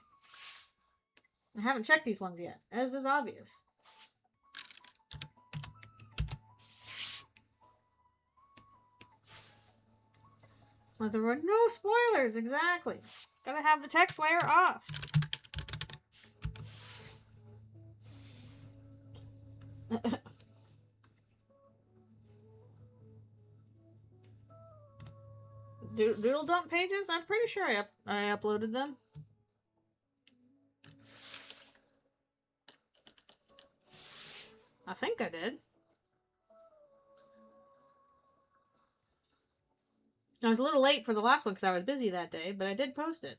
I haven't checked these ones yet, as is obvious. Well, there were no spoilers, exactly. Gotta have the text layer off. Doodle dump pages? I'm pretty sure I uploaded them. I think I did. I was a little late for the last one because I was busy that day, but I did post it.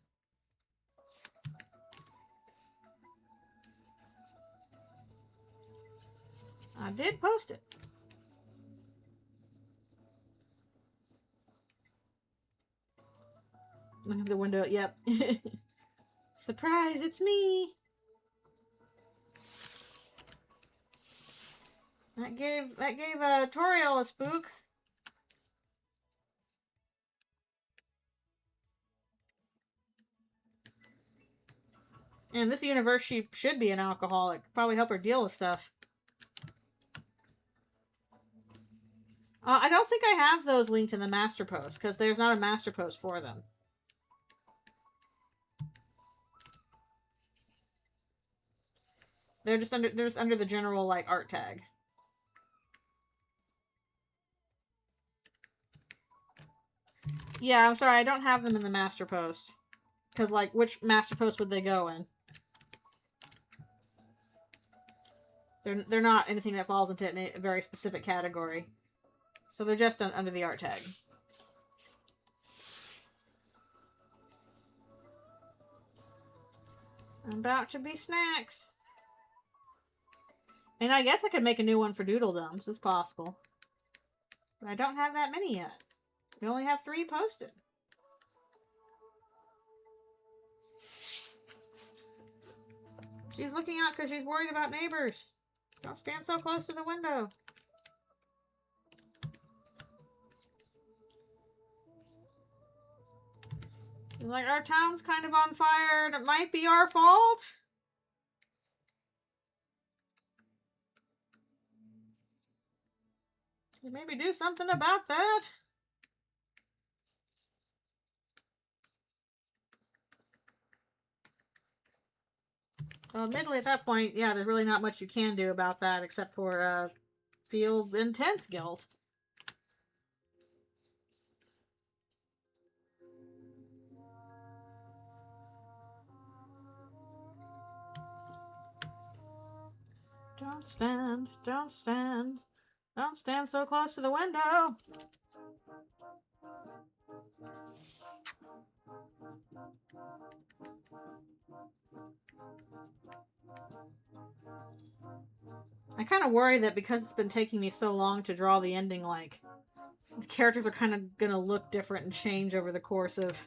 I did post it. Look at the window. Yep. Surprise, it's me. That gave Toriel a spook. In this universe, she should be an alcoholic. Probably help her deal with stuff. I don't think I have those linked in the master post, because there's not a master post for them. They're just under the general, like, art tag. Yeah, I'm sorry, I don't have them in the master post. Because, like, which master post would they go in? They're not anything that falls into a very specific category. So they're just under the art tag. I'm about to be snacks. And I guess I could make a new one for Doodle Dumps. It's possible. But I don't have that many yet. We only have 3 posted. She's looking out because she's worried about neighbors. Don't stand so close to the window. Like, our town's kind of on fire and it might be our fault. Maybe do something about that. Well, admittedly, at that point, yeah, there's really not much you can do about that except for feel intense guilt. Don't stand, don't stand, don't stand so close to the window. I kind of worry that because it's been taking me so long to draw the ending, like, the characters are kind of gonna look different and change over the course of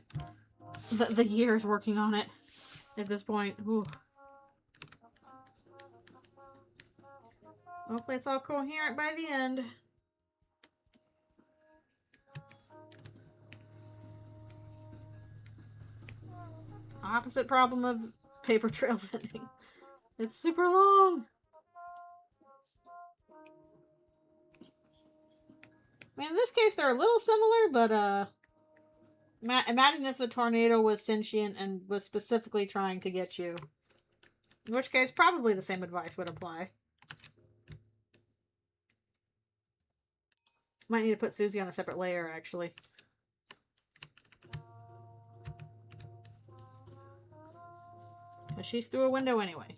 the years working on it at this point. Ooh. Hopefully it's all coherent by the end. Opposite problem of Paper Trail's ending. It's super long. I mean, in this case, they're a little similar, but, imagine if the tornado was sentient and was specifically trying to get you. In which case, probably the same advice would apply. Might need to put Susie on a separate layer, actually. Because she's through a window anyway.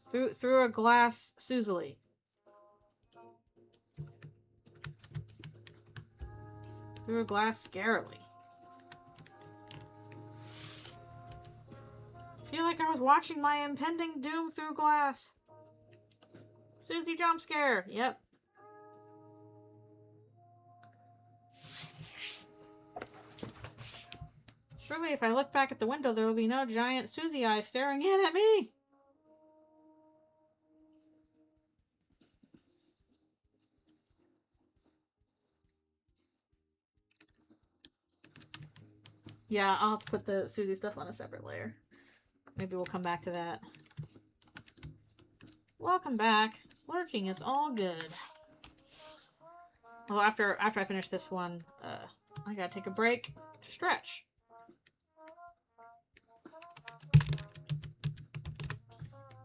Through a glass Susie. Through a glass scarily. I feel like I was watching my impending doom through glass. Susie jump scare. Yep. Surely if I look back at the window, there will be no giant Susie eyes staring in at me. Yeah, I'll have to put the Susie stuff on a separate layer. Maybe we'll come back to that. Welcome back. Lurking is all good. Although after I finish this one, I gotta take a break to stretch.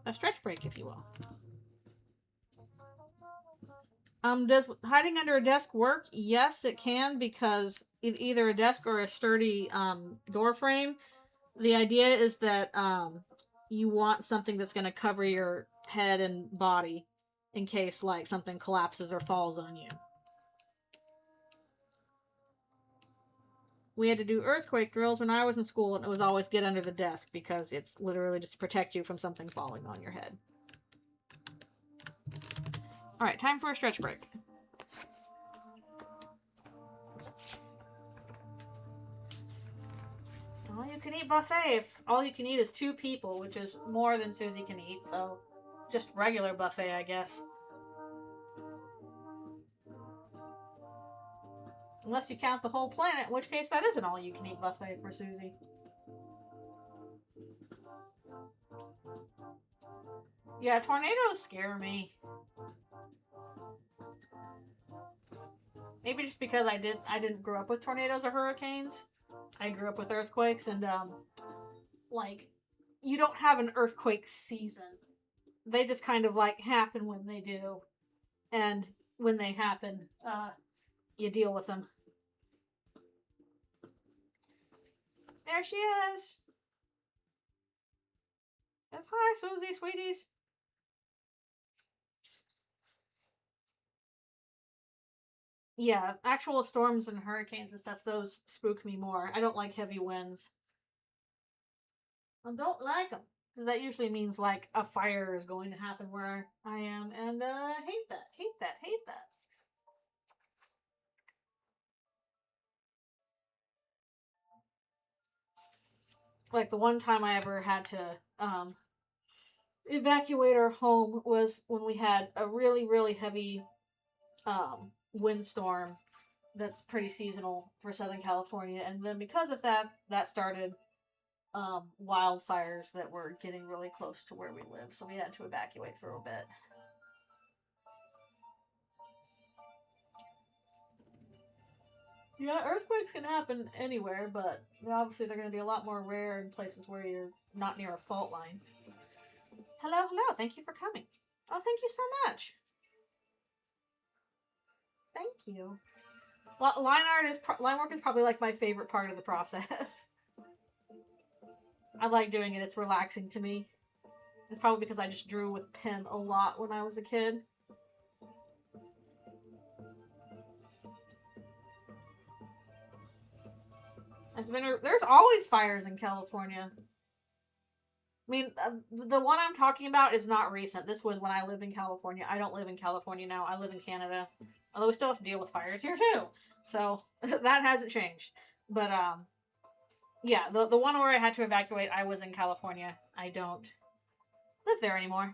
A stretch break, if you will. Does hiding under a desk work? Yes, it can, because either a desk or a sturdy door frame. The idea is that you want something that's going to cover your head and body in case like something collapses or falls on you. We had to do earthquake drills when I was in school, and it was always get under the desk because it's literally just to protect you from something falling on your head. Alright, time for a stretch break. All you can eat buffet. If all you can eat is 2 people, which is more than Susie can eat, so just regular buffet, I guess. Unless you count the whole planet, in which case that is an all you can eat buffet for Susie. Yeah, tornadoes scare me. Maybe just because I didn't grow up with tornadoes or hurricanes. I grew up with earthquakes, and like, you don't have an earthquake season. They just kind of like happen when they do, and when they happen, you deal with them. There she is. Yes, hi, Susie, sweeties. Yeah, actual storms and hurricanes and stuff, those spook me more. I don't like heavy winds. I don't like them. Because that usually means, like, a fire is going to happen where I am. And, hate that. Hate that. Hate that. Like, the one time I ever had to, evacuate our home was when we had a really, really heavy, windstorm that's pretty seasonal for Southern California. And then because of that, that started wildfires that were getting really close to where we live, so we had to evacuate for a bit. Yeah, earthquakes can happen anywhere, but obviously they're going to be a lot more rare in places where you're not near a fault line. Hello, hello, thank you for coming. Oh, thank you so much. Thank you. Well, line work is probably like my favorite part of the process. I like doing it. It's relaxing to me. It's probably because I just drew with pen a lot when I was a kid. There's always fires in California. I mean, the one I'm talking about is not recent. This was when I lived in California. I don't live in California now. I live in Canada. Although we still have to deal with fires here too. So that hasn't changed. But yeah, the one where I had to evacuate, I was in California. I don't live there anymore.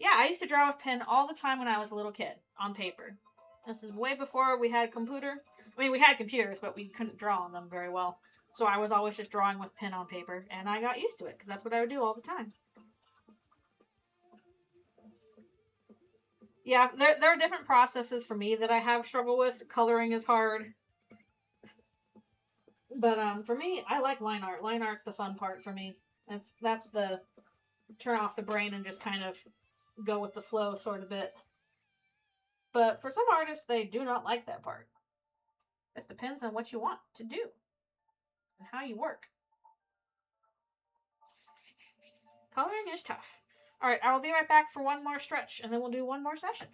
Yeah, I used to draw with pen all the time when I was a little kid on paper. This is way before we had a computer. I mean, we had computers, but we couldn't draw on them very well. So I was always just drawing with pen on paper, and I got used to it because that's what I would do all the time. Yeah, there are different processes for me that I have struggle with. Coloring is hard. But for me, I like line art. Line art's the fun part for me. That's the turn off the brain and just kind of go with the flow sort of bit. But for some artists, they do not like that part. This depends on what you want to do and how you work. Coloring is tough. Alright, I'll be right back for one more stretch, and then we'll do one more session.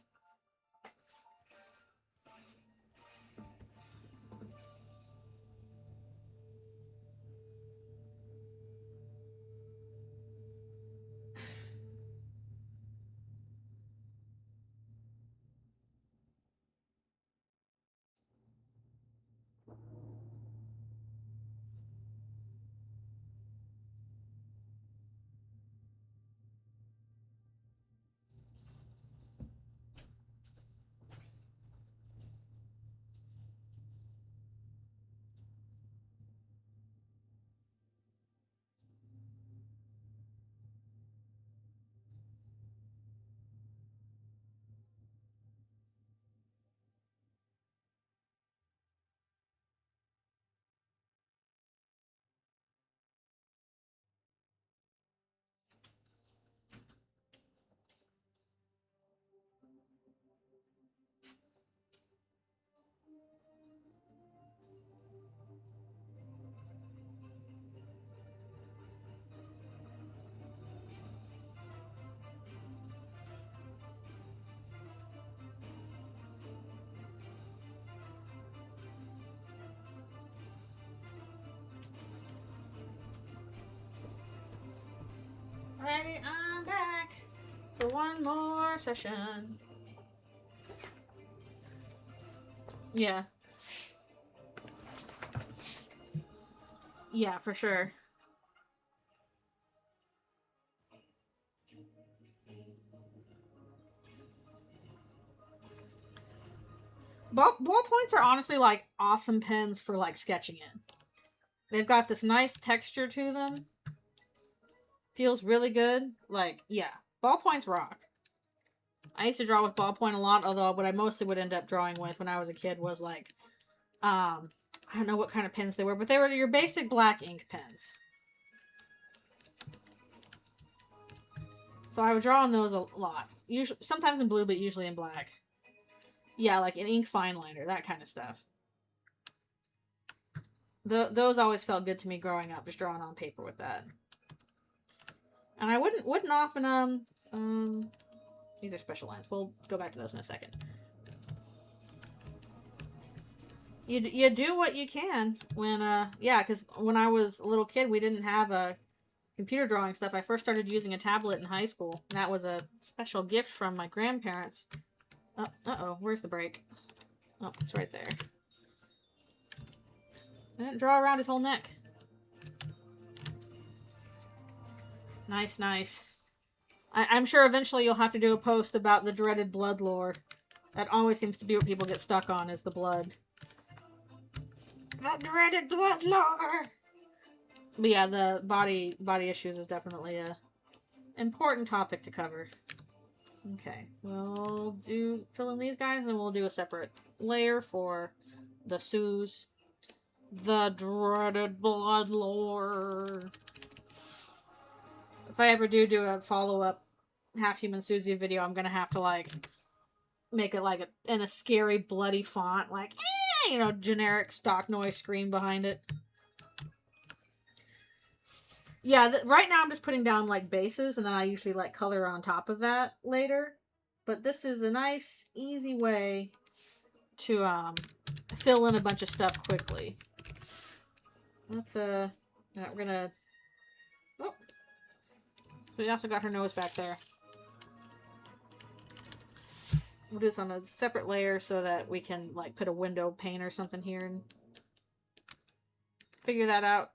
Alrighty, I'm back for one more session. Yeah. Yeah, for sure. Ballpoints are honestly like awesome pens for like sketching in. They've got this nice texture to them. Feels really good. Like, yeah. Ballpoints rock. I used to draw with ballpoint a lot, although what I mostly would end up drawing with when I was a kid was like, I don't know what kind of pens they were, but they were your basic black ink pens. So I would draw on those a lot. Usually, sometimes in blue, but usually in black. Yeah, like an ink fine liner, that kind of stuff. Those always felt good to me growing up, just drawing on paper with that. And I wouldn't often these are special lines. We'll go back to those in a second. You do what you can when yeah, because when I was a little kid, we didn't have a computer drawing stuff. I first started using a tablet in high school. And that was a special gift from my grandparents. Uh-oh, where's the break? Oh, it's right there. I didn't draw around his whole neck. Nice, nice. I'm sure eventually you'll have to do a post about the dreaded blood lore. That always seems to be what people get stuck on, is the blood. The dreaded blood lore! But yeah, the body issues is definitely a important topic to cover. Okay, we'll fill in these guys, and we'll do a separate layer for the Sues. The dreaded blood lore. If I ever do a follow-up half-human Susie video, I'm gonna have to, like, make it, like, in a scary, bloody font, like, you know, generic stock noise scream behind it. Yeah, right now I'm just putting down, like, bases, and then I usually, like, color on top of that later. But this is a nice, easy way to, fill in a bunch of stuff quickly. Let's, we're gonna... Oh. We also got her nose back there. We'll do this on a separate layer so that we can, like, put a window pane or something here and figure that out.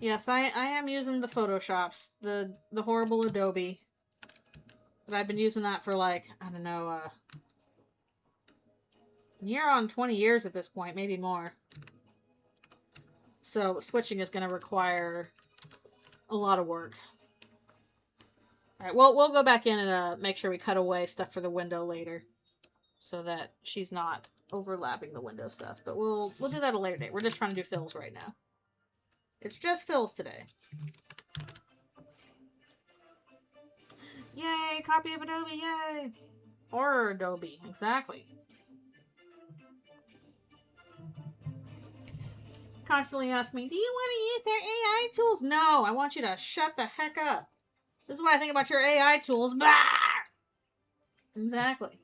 Yes, I am using the Photoshops, the horrible Adobe. But I've been using that for, like, I don't know, near on 20 years at this point, maybe more. So switching is going to require a lot of work. Alright, we'll go back in and make sure we cut away stuff for the window later. So that she's not overlapping the window stuff. But we'll do that at a later date. We're just trying to do fills right now. It's just fills today. Yay! Copy of Adobe, yay! Or Adobe, exactly. Constantly ask me, do you want to use their AI tools? No, I want you to shut the heck up. This is what I think about your AI tools. Bah! Exactly.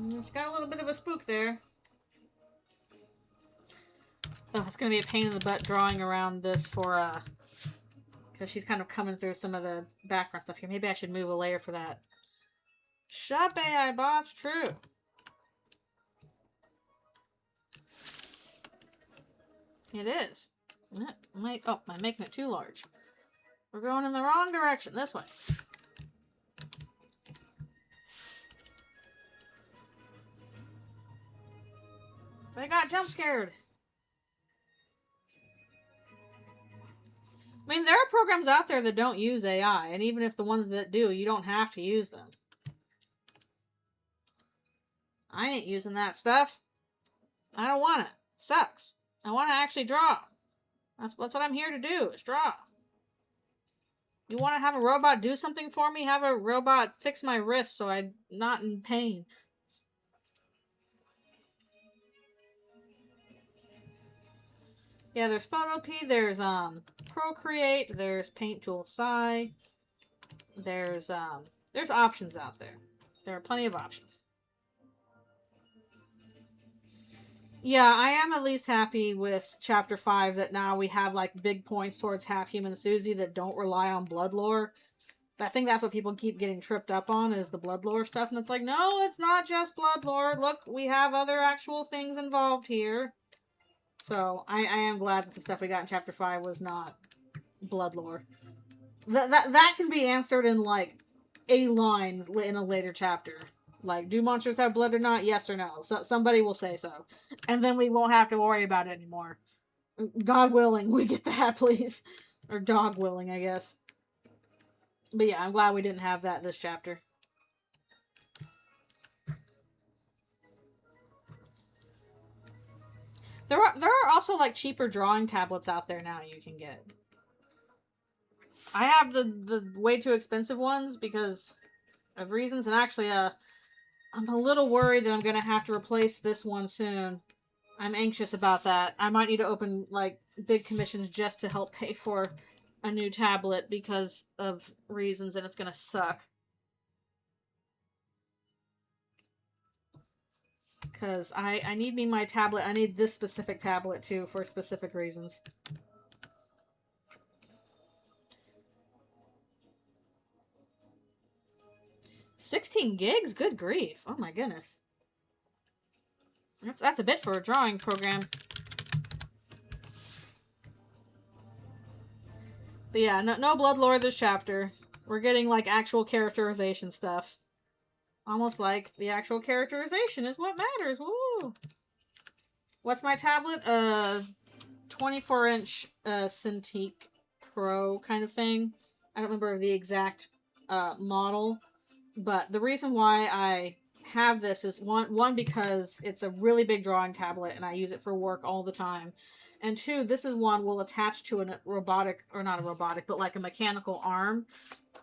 She's got a little bit of a spook there. Oh, it's going to be a pain in the butt drawing around this for, because she's kind of coming through some of the background stuff here. Maybe I should move a layer for that. Shut AI bots, true. It is. Oh, I'm making it too large. We're going in the wrong direction. This way. I got jump scared. I mean, there are programs out there that don't use AI, and even if the ones that do, you don't have to use them. I ain't using that stuff. I don't want it. Sucks. I want to actually draw. That's what I'm here to do, is draw. You want to have a robot do something for me? Have a robot fix my wrist so I'm not in pain. Yeah, there's Photopea, there's Procreate, there's Paint Tool There's options out there. There are plenty of options. Yeah, I am at least happy with Chapter 5 that now we have, like, big points towards half-human Susie that don't rely on blood lore. I think that's what people keep getting tripped up on, is the blood lore stuff, and it's like, no, it's not just blood lore. Look, we have other actual things involved here. So, I am glad that the stuff we got in Chapter 5 was not blood lore. That can be answered in, like, a line in a later chapter. Like, do monsters have blood or not? Yes or no. So somebody will say so. And then we won't have to worry about it anymore. God willing, we get that, please. Or dog willing, I guess. But yeah, I'm glad we didn't have that this chapter. There are also, like, cheaper drawing tablets out there now you can get. I have the way too expensive ones because of reasons, and actually, I'm a little worried that I'm gonna have to replace this one soon. I'm anxious about that. I might need to open, like, big commissions just to help pay for a new tablet because of reasons, and it's gonna suck. Because I need me my tablet. I need this specific tablet, too, for specific reasons. $16 gigs? Good grief. Oh my goodness. That's a bit for a drawing program. But yeah, no blood lore this chapter. We're getting, like, actual characterization stuff. Almost like the actual characterization is what matters. Woo! What's my tablet? 24-inch Cintiq Pro kind of thing. I don't remember the exact model. But the reason why I have this is one because it's a really big drawing tablet and I use it for work all the time. And two, this is one will attach to a robotic, or not a robotic, but like a mechanical arm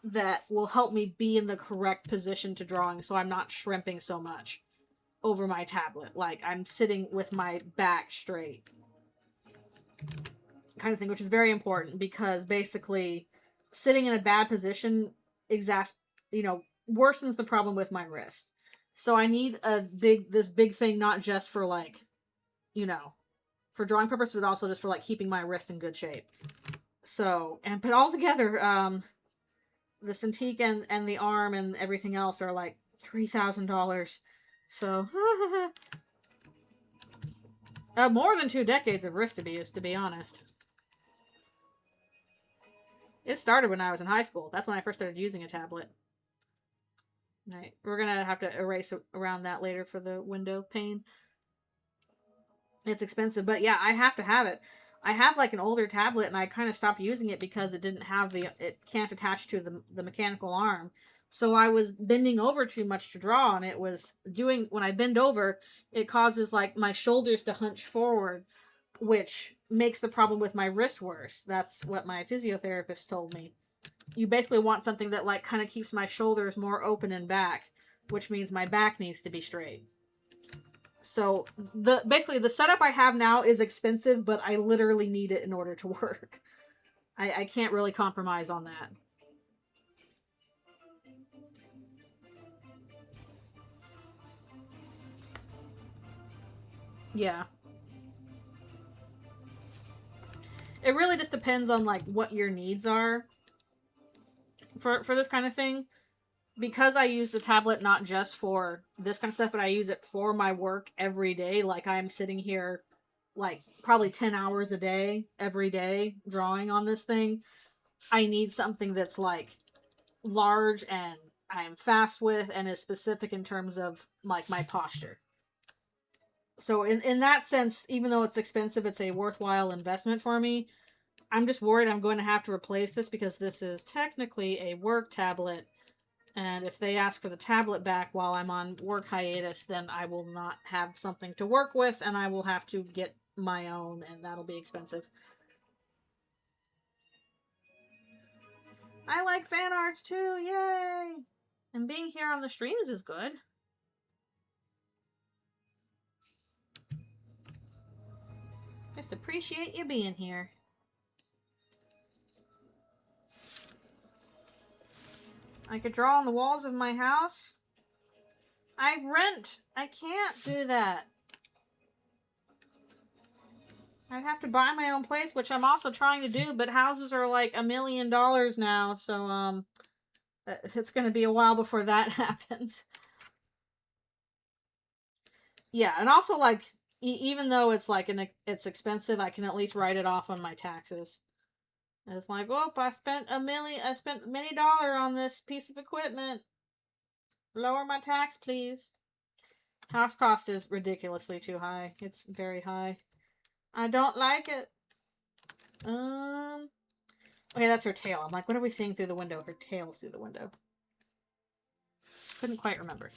that will help me be in the correct position to drawing so I'm not shrimping so much over my tablet. Like, I'm sitting with my back straight. Kind of thing, which is very important because basically sitting in a bad position worsens the problem with my wrist. So I need this big thing, not just for, like, for drawing purposes, but also just for, like, keeping my wrist in good shape. So, but all together, the Cintiq and the arm and everything else are like $3,000. So, more than 2 decades of wrist abuse, to be honest. It started when I was in high school. That's when I first started using a tablet. Right. We're gonna have to erase around that later for the window pane. It's expensive, but yeah, I have to have it. I have, like, an older tablet, and I kind of stopped using it because it didn't have it can't attach to the mechanical arm. So I was bending over too much to draw, and it was doing, when I bend over, it causes, like, my shoulders to hunch forward, which makes the problem with my wrist worse. That's what my physiotherapist told me. You basically want something that, like, kind of keeps my shoulders more open and back, which means my back needs to be straight. So basically the setup I have now is expensive, but I literally need it in order to work. I can't really compromise on that. Yeah. It really just depends on, like, what your needs are for this kind of thing. Because I use the tablet not just for this kind of stuff, but I use it for my work every day. Like, I'm sitting here, like, probably 10 hours a day, every day, drawing on this thing. I need something that's, like, large and I'm fast with and is specific in terms of, like, my posture. So in that sense, even though it's expensive, it's a worthwhile investment for me. I'm just worried I'm going to have to replace this because this is technically a work tablet. And if they ask for the tablet back while I'm on work hiatus, then I will not have something to work with, and I will have to get my own, and that'll be expensive. I like fan arts too, yay! And being here on the streams is good. Just appreciate you being here. I could draw on the walls of my house. I rent! I can't do that. I'd have to buy my own place, which I'm also trying to do, but houses are like $1 million now, so it's going to be a while before that happens. Yeah, and also like even though it's like it's expensive, I can at least write it off on my taxes. And it's like, oh, I spent many dollar on this piece of equipment. Lower my tax, please. House cost is ridiculously too high. It's very high. I don't like it. Okay, that's her tail. I'm like, what are we seeing through the window? Her tail's through the window. Couldn't quite remember.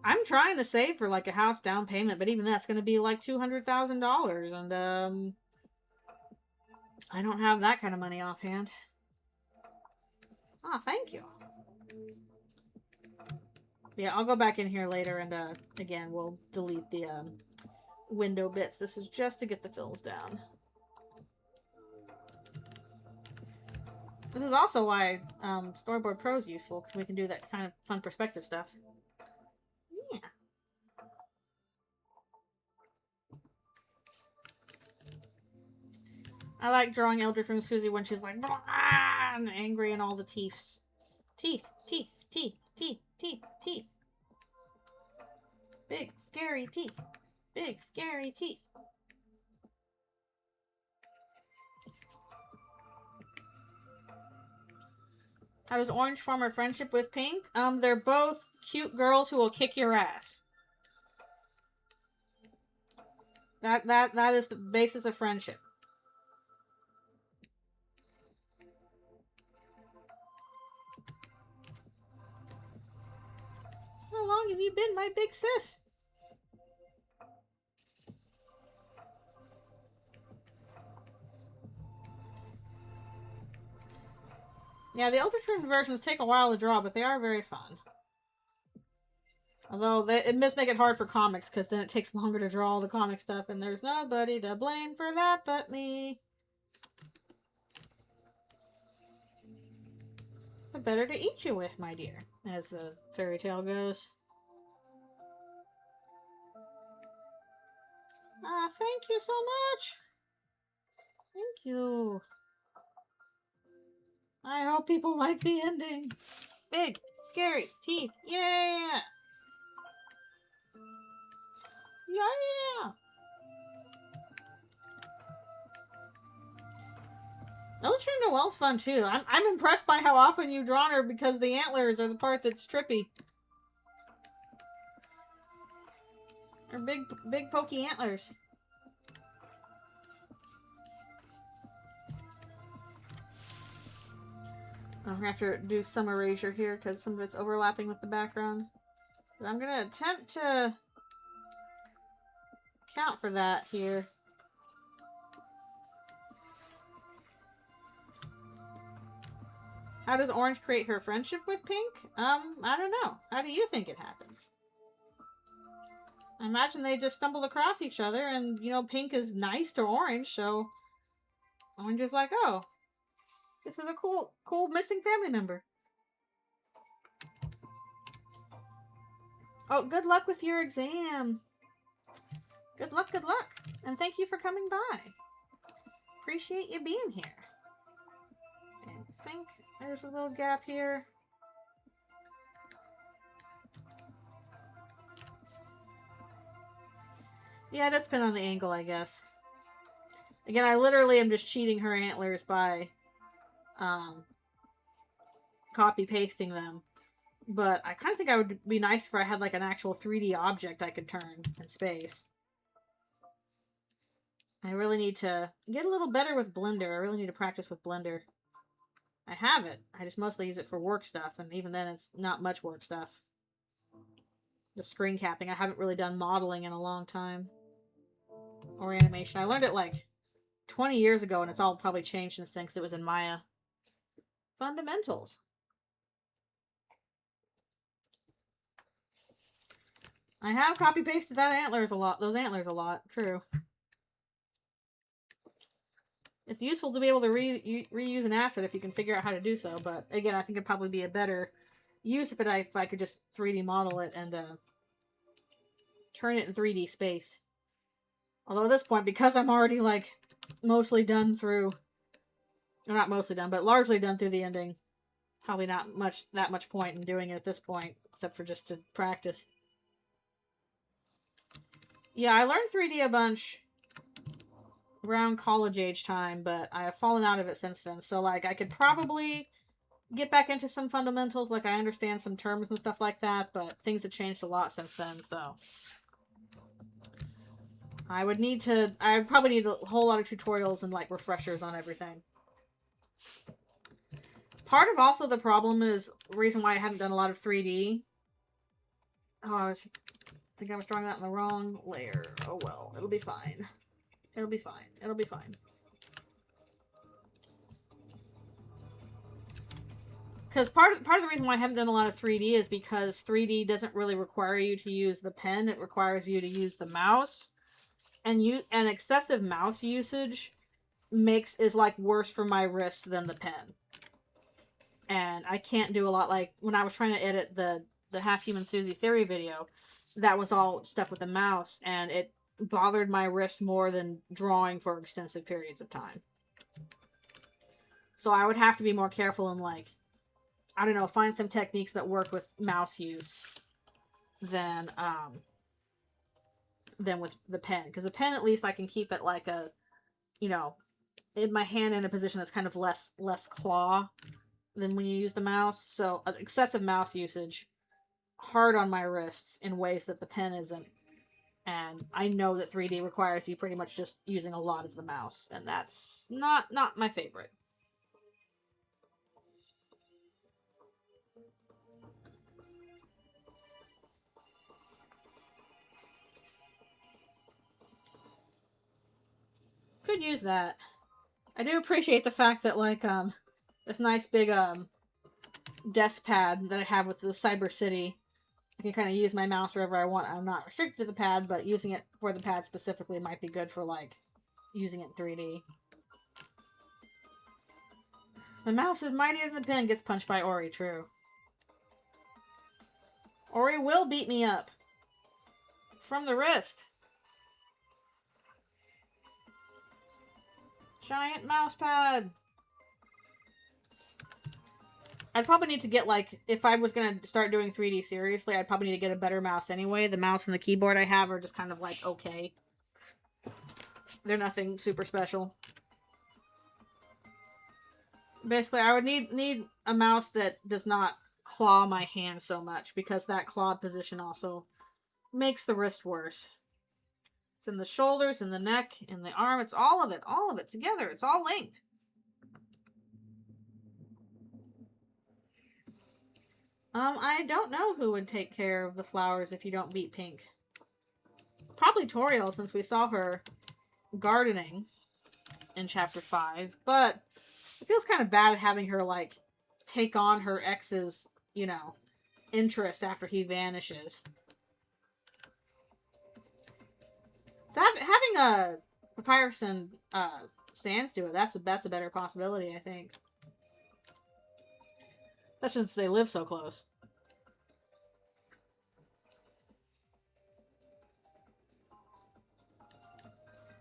I'm trying to save for like a house down payment, but even that's going to be like $200,000, and I don't have that kind of money offhand. Ah, thank you. Yeah, I'll go back in here later, and again, we'll delete the window bits. This is just to get the fills down. This is also why Storyboard Pro is useful, because we can do that kind of fun perspective stuff. Yeah. I like drawing Eldritchrune Susie when she's like, blah, and angry and all the teeths. Teeth, teeth, teeth, teeth, teeth, teeth. Big, scary teeth. Big, scary teeth. How does Orange form a friendship with Pink? They're both cute girls who will kick your ass. That is the basis of friendship. How long have you been my big sis? Yeah, the Eldritchrune versions take a while to draw, but they are very fun. Although it does make it hard for comics, because then it takes longer to draw all the comic stuff, and there's nobody to blame for that but me. The better to eat you with, my dear, as the fairy tale goes. Ah, thank you so much. Thank you. I hope people like the ending. Big, scary teeth. Yeah! Yeah! Eldritchrune Noelle's fun too. I'm impressed by how often you've drawn her, because the antlers are the part that's trippy. Her big pokey antlers. I'm gonna have to do some erasure here because some of it's overlapping with the background. But I'm gonna attempt to count for that here. How does Orange create her friendship with Pink? I don't know. How do you think it happens? I imagine they just stumbled across each other, and, you know, Pink is nice to Orange, so Orange is like, oh, this is a cool missing family member. Oh, good luck with your exam. Good luck, and thank you for coming by. Appreciate you being here. And I think there's a little gap here. Yeah, it does depend on the angle, I guess. Again, I literally am just cheating her antlers by copy-pasting them. But I kind of think I would be nice if I had like an actual 3D object I could turn in space. I really need to get a little better with Blender. I really need to practice with Blender. I have it. I just mostly use it for work stuff, and even then it's not much work stuff. The screen capping. I haven't really done modeling in a long time. Or animation. I learned it like 20 years ago, and it's all probably changed since then because it was in Maya. Fundamentals. I have copy-pasted those antlers a lot. True. It's useful to be able to reuse an asset if you can figure out how to do so, but again, I think it'd probably be a better use of it if I could just 3D model it and turn it in 3D space. Although at this point, because I'm already, like, mostly done through... Or not mostly done, but largely done through the ending. Probably not that much point in doing it at this point, except for just to practice. Yeah, I learned 3D a bunch around college age time, but I have fallen out of it since then. So, like, I could probably get back into some fundamentals. Like, I understand some terms and stuff like that, but things have changed a lot since then, so... I would probably need a whole lot of tutorials and, like, refreshers on everything. Part of also the problem is the reason why I haven't done a lot of 3D. Oh, I think I was drawing that in the wrong layer. Oh well, it'll be fine. It'll be fine. It'll be fine. Because part of the reason why I haven't done a lot of 3D is because 3D doesn't really require you to use the pen. It requires you to use the mouse. And excessive mouse usage is like worse for my wrists than the pen. And I can't do a lot. Like when I was trying to edit the Half Human Susie Theory video, that was all stuff with the mouse, and it bothered my wrist more than drawing for extensive periods of time. So I would have to be more careful and, like, I don't know, find some techniques that work with mouse use than with the pen. Because the pen, at least I can keep it like a, you know, in my hand in a position that's kind of less claw than when you use the mouse. So excessive mouse usage, hard on my wrists in ways that the pen isn't. And I know that 3D requires you pretty much just using a lot of the mouse, and that's not my favorite. Could use that. I do appreciate the fact that, like, this nice big desk pad that I have with the Cyber City, I can kind of use my mouse wherever I want. I'm not restricted to the pad, but using it for the pad specifically might be good for, like, using it in 3D. The mouse is mightier than the pen, gets punched by Ori, true. Ori will beat me up. From the wrist. Giant mouse pad. I'd probably need to get, like, if I was going to start doing 3D seriously, I'd probably need to get a better mouse anyway. The mouse and the keyboard I have are just kind of, like, okay. They're nothing super special. Basically, I would need a mouse that does not claw my hand so much, because that clawed position also makes the wrist worse. It's in the shoulders, in the neck, in the arm. It's all of it together. It's all linked. I don't know who would take care of the flowers if you don't beat Pink. Probably Toriel, since we saw her gardening in Chapter 5. But it feels kind of bad having her, like, take on her ex's, you know, interest after he vanishes. So having a Papyrus and Sands do it, that's a better possibility, I think. Especially since they live so close.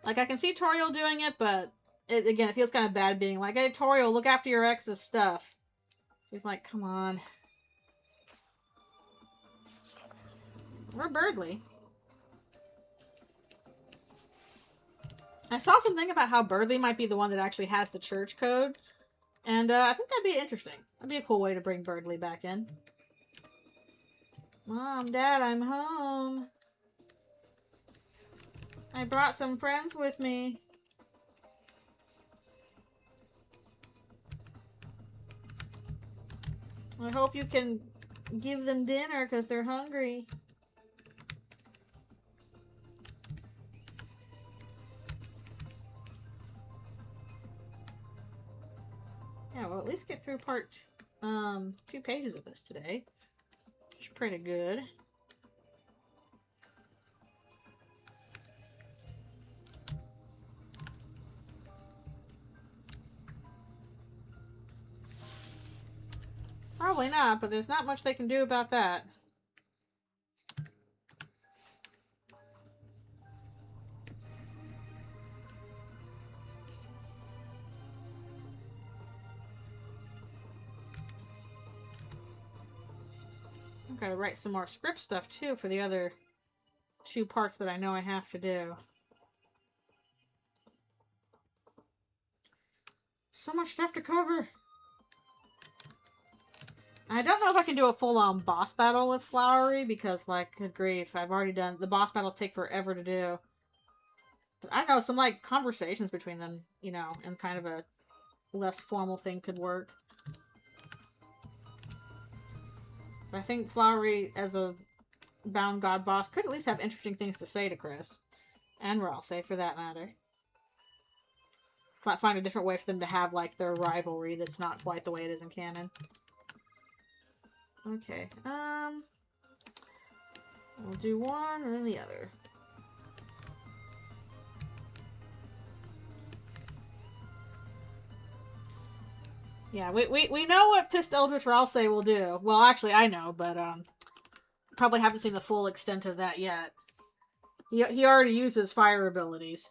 Like, I can see Toriel doing it, but again, it feels kind of bad being like, hey, Toriel, look after your ex's stuff. He's like, come on. We're Birdly. I saw something about how Birdly might be the one that actually has the church code. And I think that'd be interesting. That'd be a cool way to bring Birdly back in. Mom, Dad, I'm home. I brought some friends with me. I hope you can give them dinner because they're hungry. Yeah, we'll at least get through part 2 pages of this today. Which is pretty good. Probably not, but there's not much they can do about that. I've got to write some more script stuff too for the other 2 parts that I know I have to do. So much stuff to cover. I don't know if I can do a full-on boss battle with Flowery because, like, good grief, I've already done... The boss battles take forever to do. But I don't know, some, like, conversations between them, you know, and kind of a less formal thing could work. So I think Flowery, as a bound god boss, could at least have interesting things to say to Chris. And Ralsei, for that matter. Might find a different way for them to have, like, their rivalry that's not quite the way it is in canon. Okay, we'll do one and then the other. Yeah, we know what Pissed Eldritch Ralsei will do. Well, actually, I know, but, probably haven't seen the full extent of that yet. He already uses fire abilities.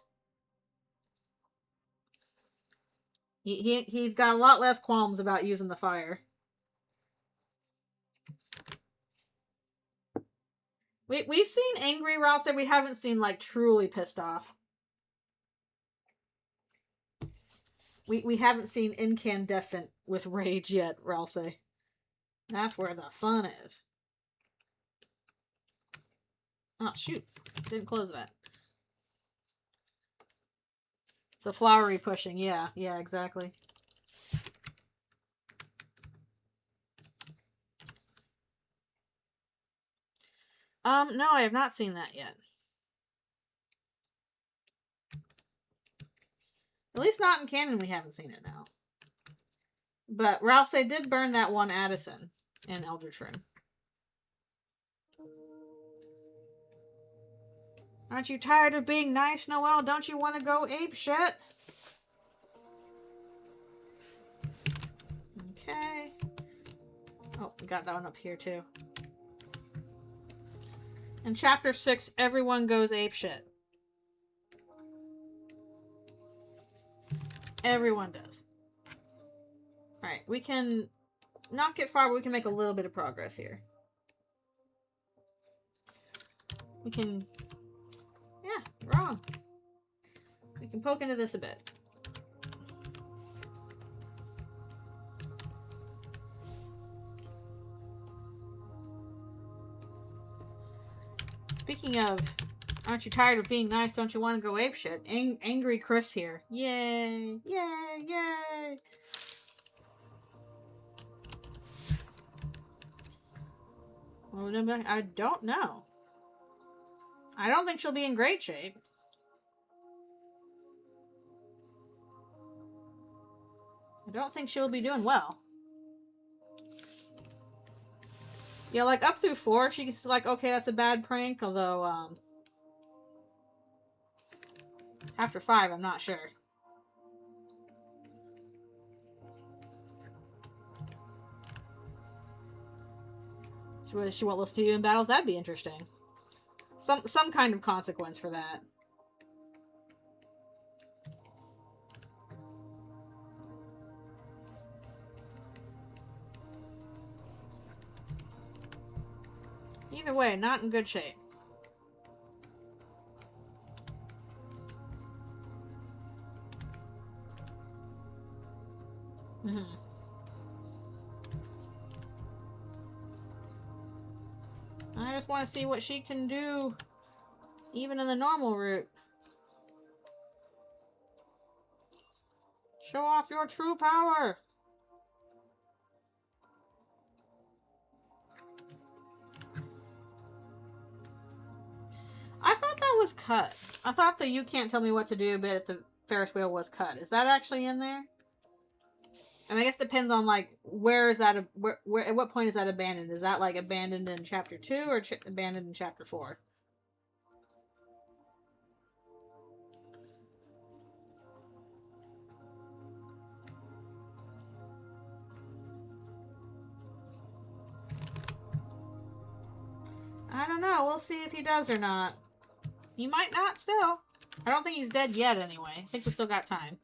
He's got a lot less qualms about using the fire. We've seen angry Ralsei, we haven't seen, like, truly pissed off. We haven't seen incandescent with rage yet, Ralsei. That's where the fun is. Oh, shoot. Didn't close that. So Flowery pushing, yeah, exactly. No, I have not seen that yet. At least not in canon, we haven't seen it now. But Ralsei did burn that one Addison in Eldritchrune. Aren't you tired of being nice, Noelle? Don't you want to go apeshit? Okay. Oh, we got that one up here too. In Chapter 6, everyone goes apeshit. Everyone does. Alright, we can not get far, but we can make a little bit of progress here. We can... Yeah, wrong. We can poke into this a bit. Speaking of, aren't you tired of being nice? Don't you want to go apeshit? Angry Chris here. Yay! Yay! Yay! I don't know. I don't think she'll be in great shape. I don't think she'll be doing well. Yeah, like up through 4, she's like, okay, that's a bad prank, although, after 5, I'm not sure. She won't listen to you in battles? That'd be interesting. Some kind of consequence for that. Either way, not in good shape. I just want to see what she can do, even in the normal route. Show off your true power! I thought that was cut. I thought the "you can't tell me what to do" bit at the Ferris wheel was cut. Is that actually in there? And I guess it depends on, like, where is that, where at what point is that abandoned? Is that, like, abandoned in Chapter 2 or abandoned in Chapter 4? I don't know. We'll see if he does or not. He might not still. I don't think he's dead yet anyway. I think we still got time.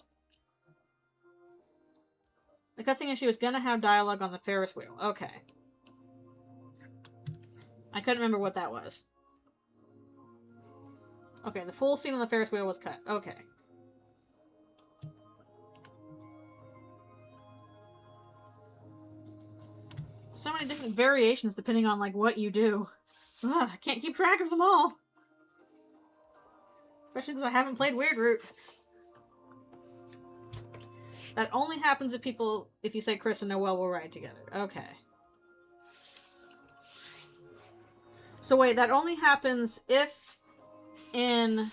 The good thing is she was gonna have dialogue on the Ferris wheel. Okay. I couldn't remember what that was. Okay, the full scene on the Ferris wheel was cut. Okay. So many different variations depending on, like, what you do. Ugh, I can't keep track of them all. Especially because I haven't played Weirdroot. That only happens if you say Chris and Noelle will ride together. Okay. So wait, that only happens if in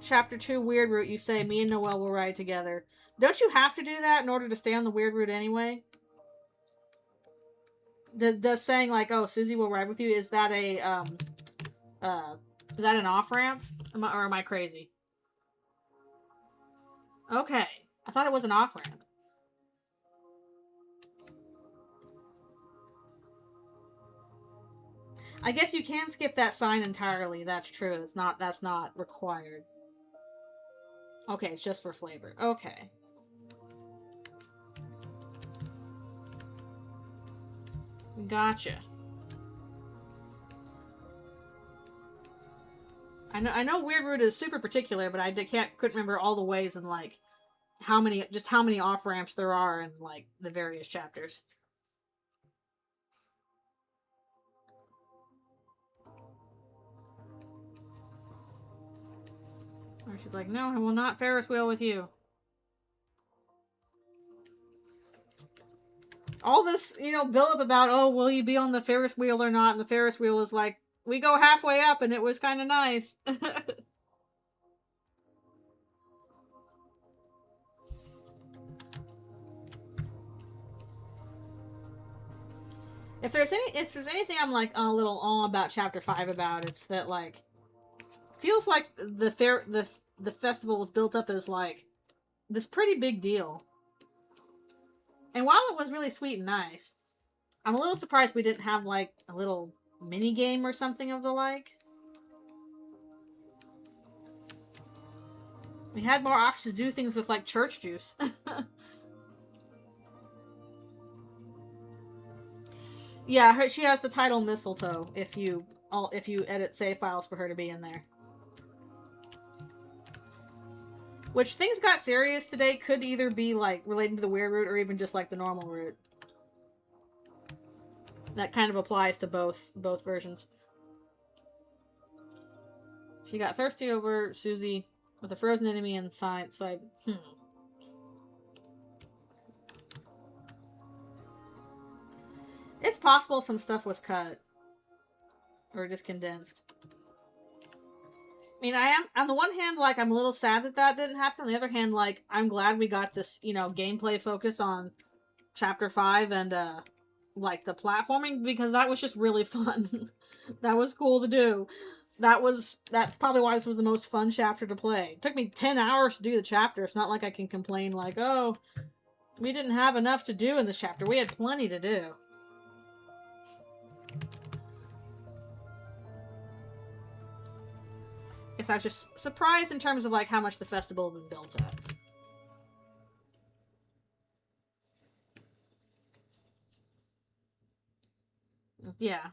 Chapter 2 Weirdroot you say me and Noelle will ride together. Don't you have to do that in order to stay on the Weirdroot anyway? Does saying like, oh, Susie will ride with you, is that an off-ramp? Or am I crazy? Okay. I thought it was an off-ramp. I guess you can skip that sign entirely. That's true. That's not required. Okay, it's just for flavor. Okay. Gotcha. I know Weirdroot is super particular, but I couldn't remember all the ways and like how many off ramps there are in like the various chapters. Or she's like, no, I will not Ferris wheel with you. All this, build up about, oh, will you be on the Ferris wheel or not? And the Ferris wheel is like, we go halfway up and it was kind of nice. If there's anything I'm like a little all about Chapter 5 about, it's that like feels like the festival was built up as like this pretty big deal. And while it was really sweet and nice, I'm a little surprised we didn't have like a little mini game or something of the like. We had more options to do things with like church juice. Yeah, she has the title Mistletoe if you edit save files for her to be in there. Which things got serious today could either be like relating to the Weirdroot or even just like the normal route. That kind of applies to both versions. She got thirsty over Susie with a frozen enemy inside. So It's possible some stuff was cut or just condensed. I mean, on the one hand, like, I'm a little sad that didn't happen. On the other hand, like, I'm glad we got this, gameplay focus on Chapter 5 and, like, the platforming, because that was just really fun. That was cool to do. That's probably why this was the most fun chapter to play. It took me 10 hours to do the chapter. It's not like I can complain, like, oh, we didn't have enough to do in this chapter. We had plenty to do. Guess I was just surprised in terms of like how much the festival had been built up. Yeah.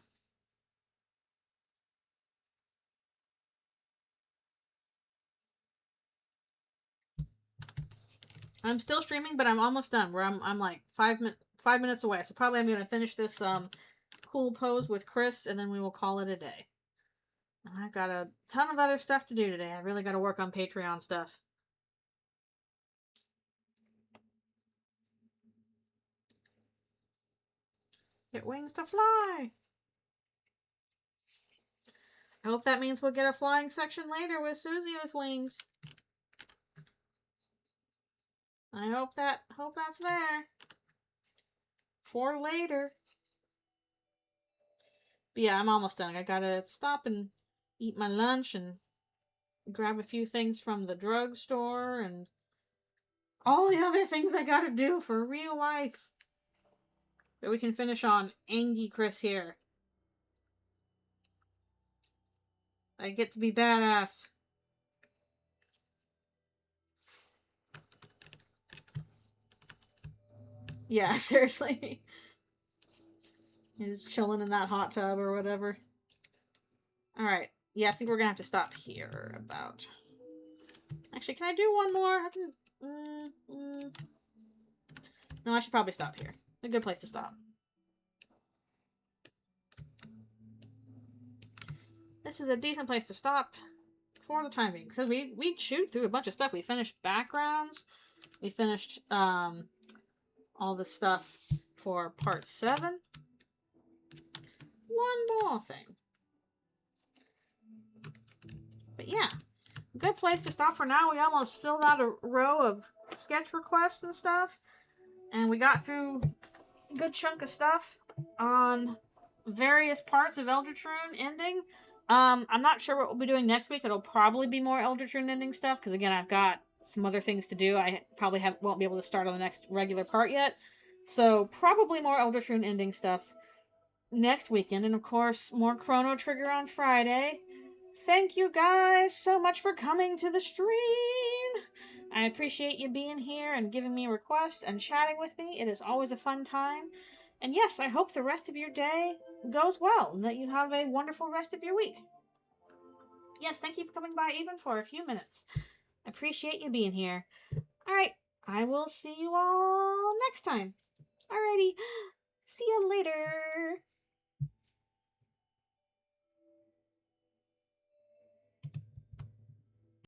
I'm still streaming, but I'm almost done. Where I'm like 5 minutes away. So probably I'm gonna finish this cool pose with Chris, and then we will call it a day. I've got a ton of other stuff to do today. I really got to work on Patreon stuff. Get wings to fly. I hope that means we'll get a flying section later with Susie with wings. I hope that's there for later. But yeah, I'm almost done. I gotta stop and eat my lunch and grab a few things from the drugstore and all the other things I gotta do for real life. But we can finish on Angie Chris here. I get to be badass. Yeah, seriously. He's chilling in that hot tub or whatever. Alright. Yeah, I think we're gonna have to stop here about... Actually, can I do one more? I can... No, I should probably stop here. A good place to stop. This is a decent place to stop for the time being. Because we chewed through a bunch of stuff. We finished backgrounds. We finished all the stuff for part 7. One more thing. But yeah, good place to stop for now. We almost filled out a row of sketch requests and stuff. And we got through a good chunk of stuff on various parts of Eldritchrune ending. I'm not sure what we'll be doing next week. It'll probably be more Eldritchrune ending stuff, because again, I've got some other things to do. I probably won't be able to start on the next regular part yet. So probably more Eldritchrune ending stuff next weekend, and of course, more Chrono Trigger on Friday. Thank you guys so much for coming to the stream! I appreciate you being here and giving me requests and chatting with me. It is always a fun time. And yes, I hope the rest of your day goes well and that you have a wonderful rest of your week. Yes, thank you for coming by even for a few minutes. I appreciate you being here. Alright, I will see you all next time. Alrighty, see you later.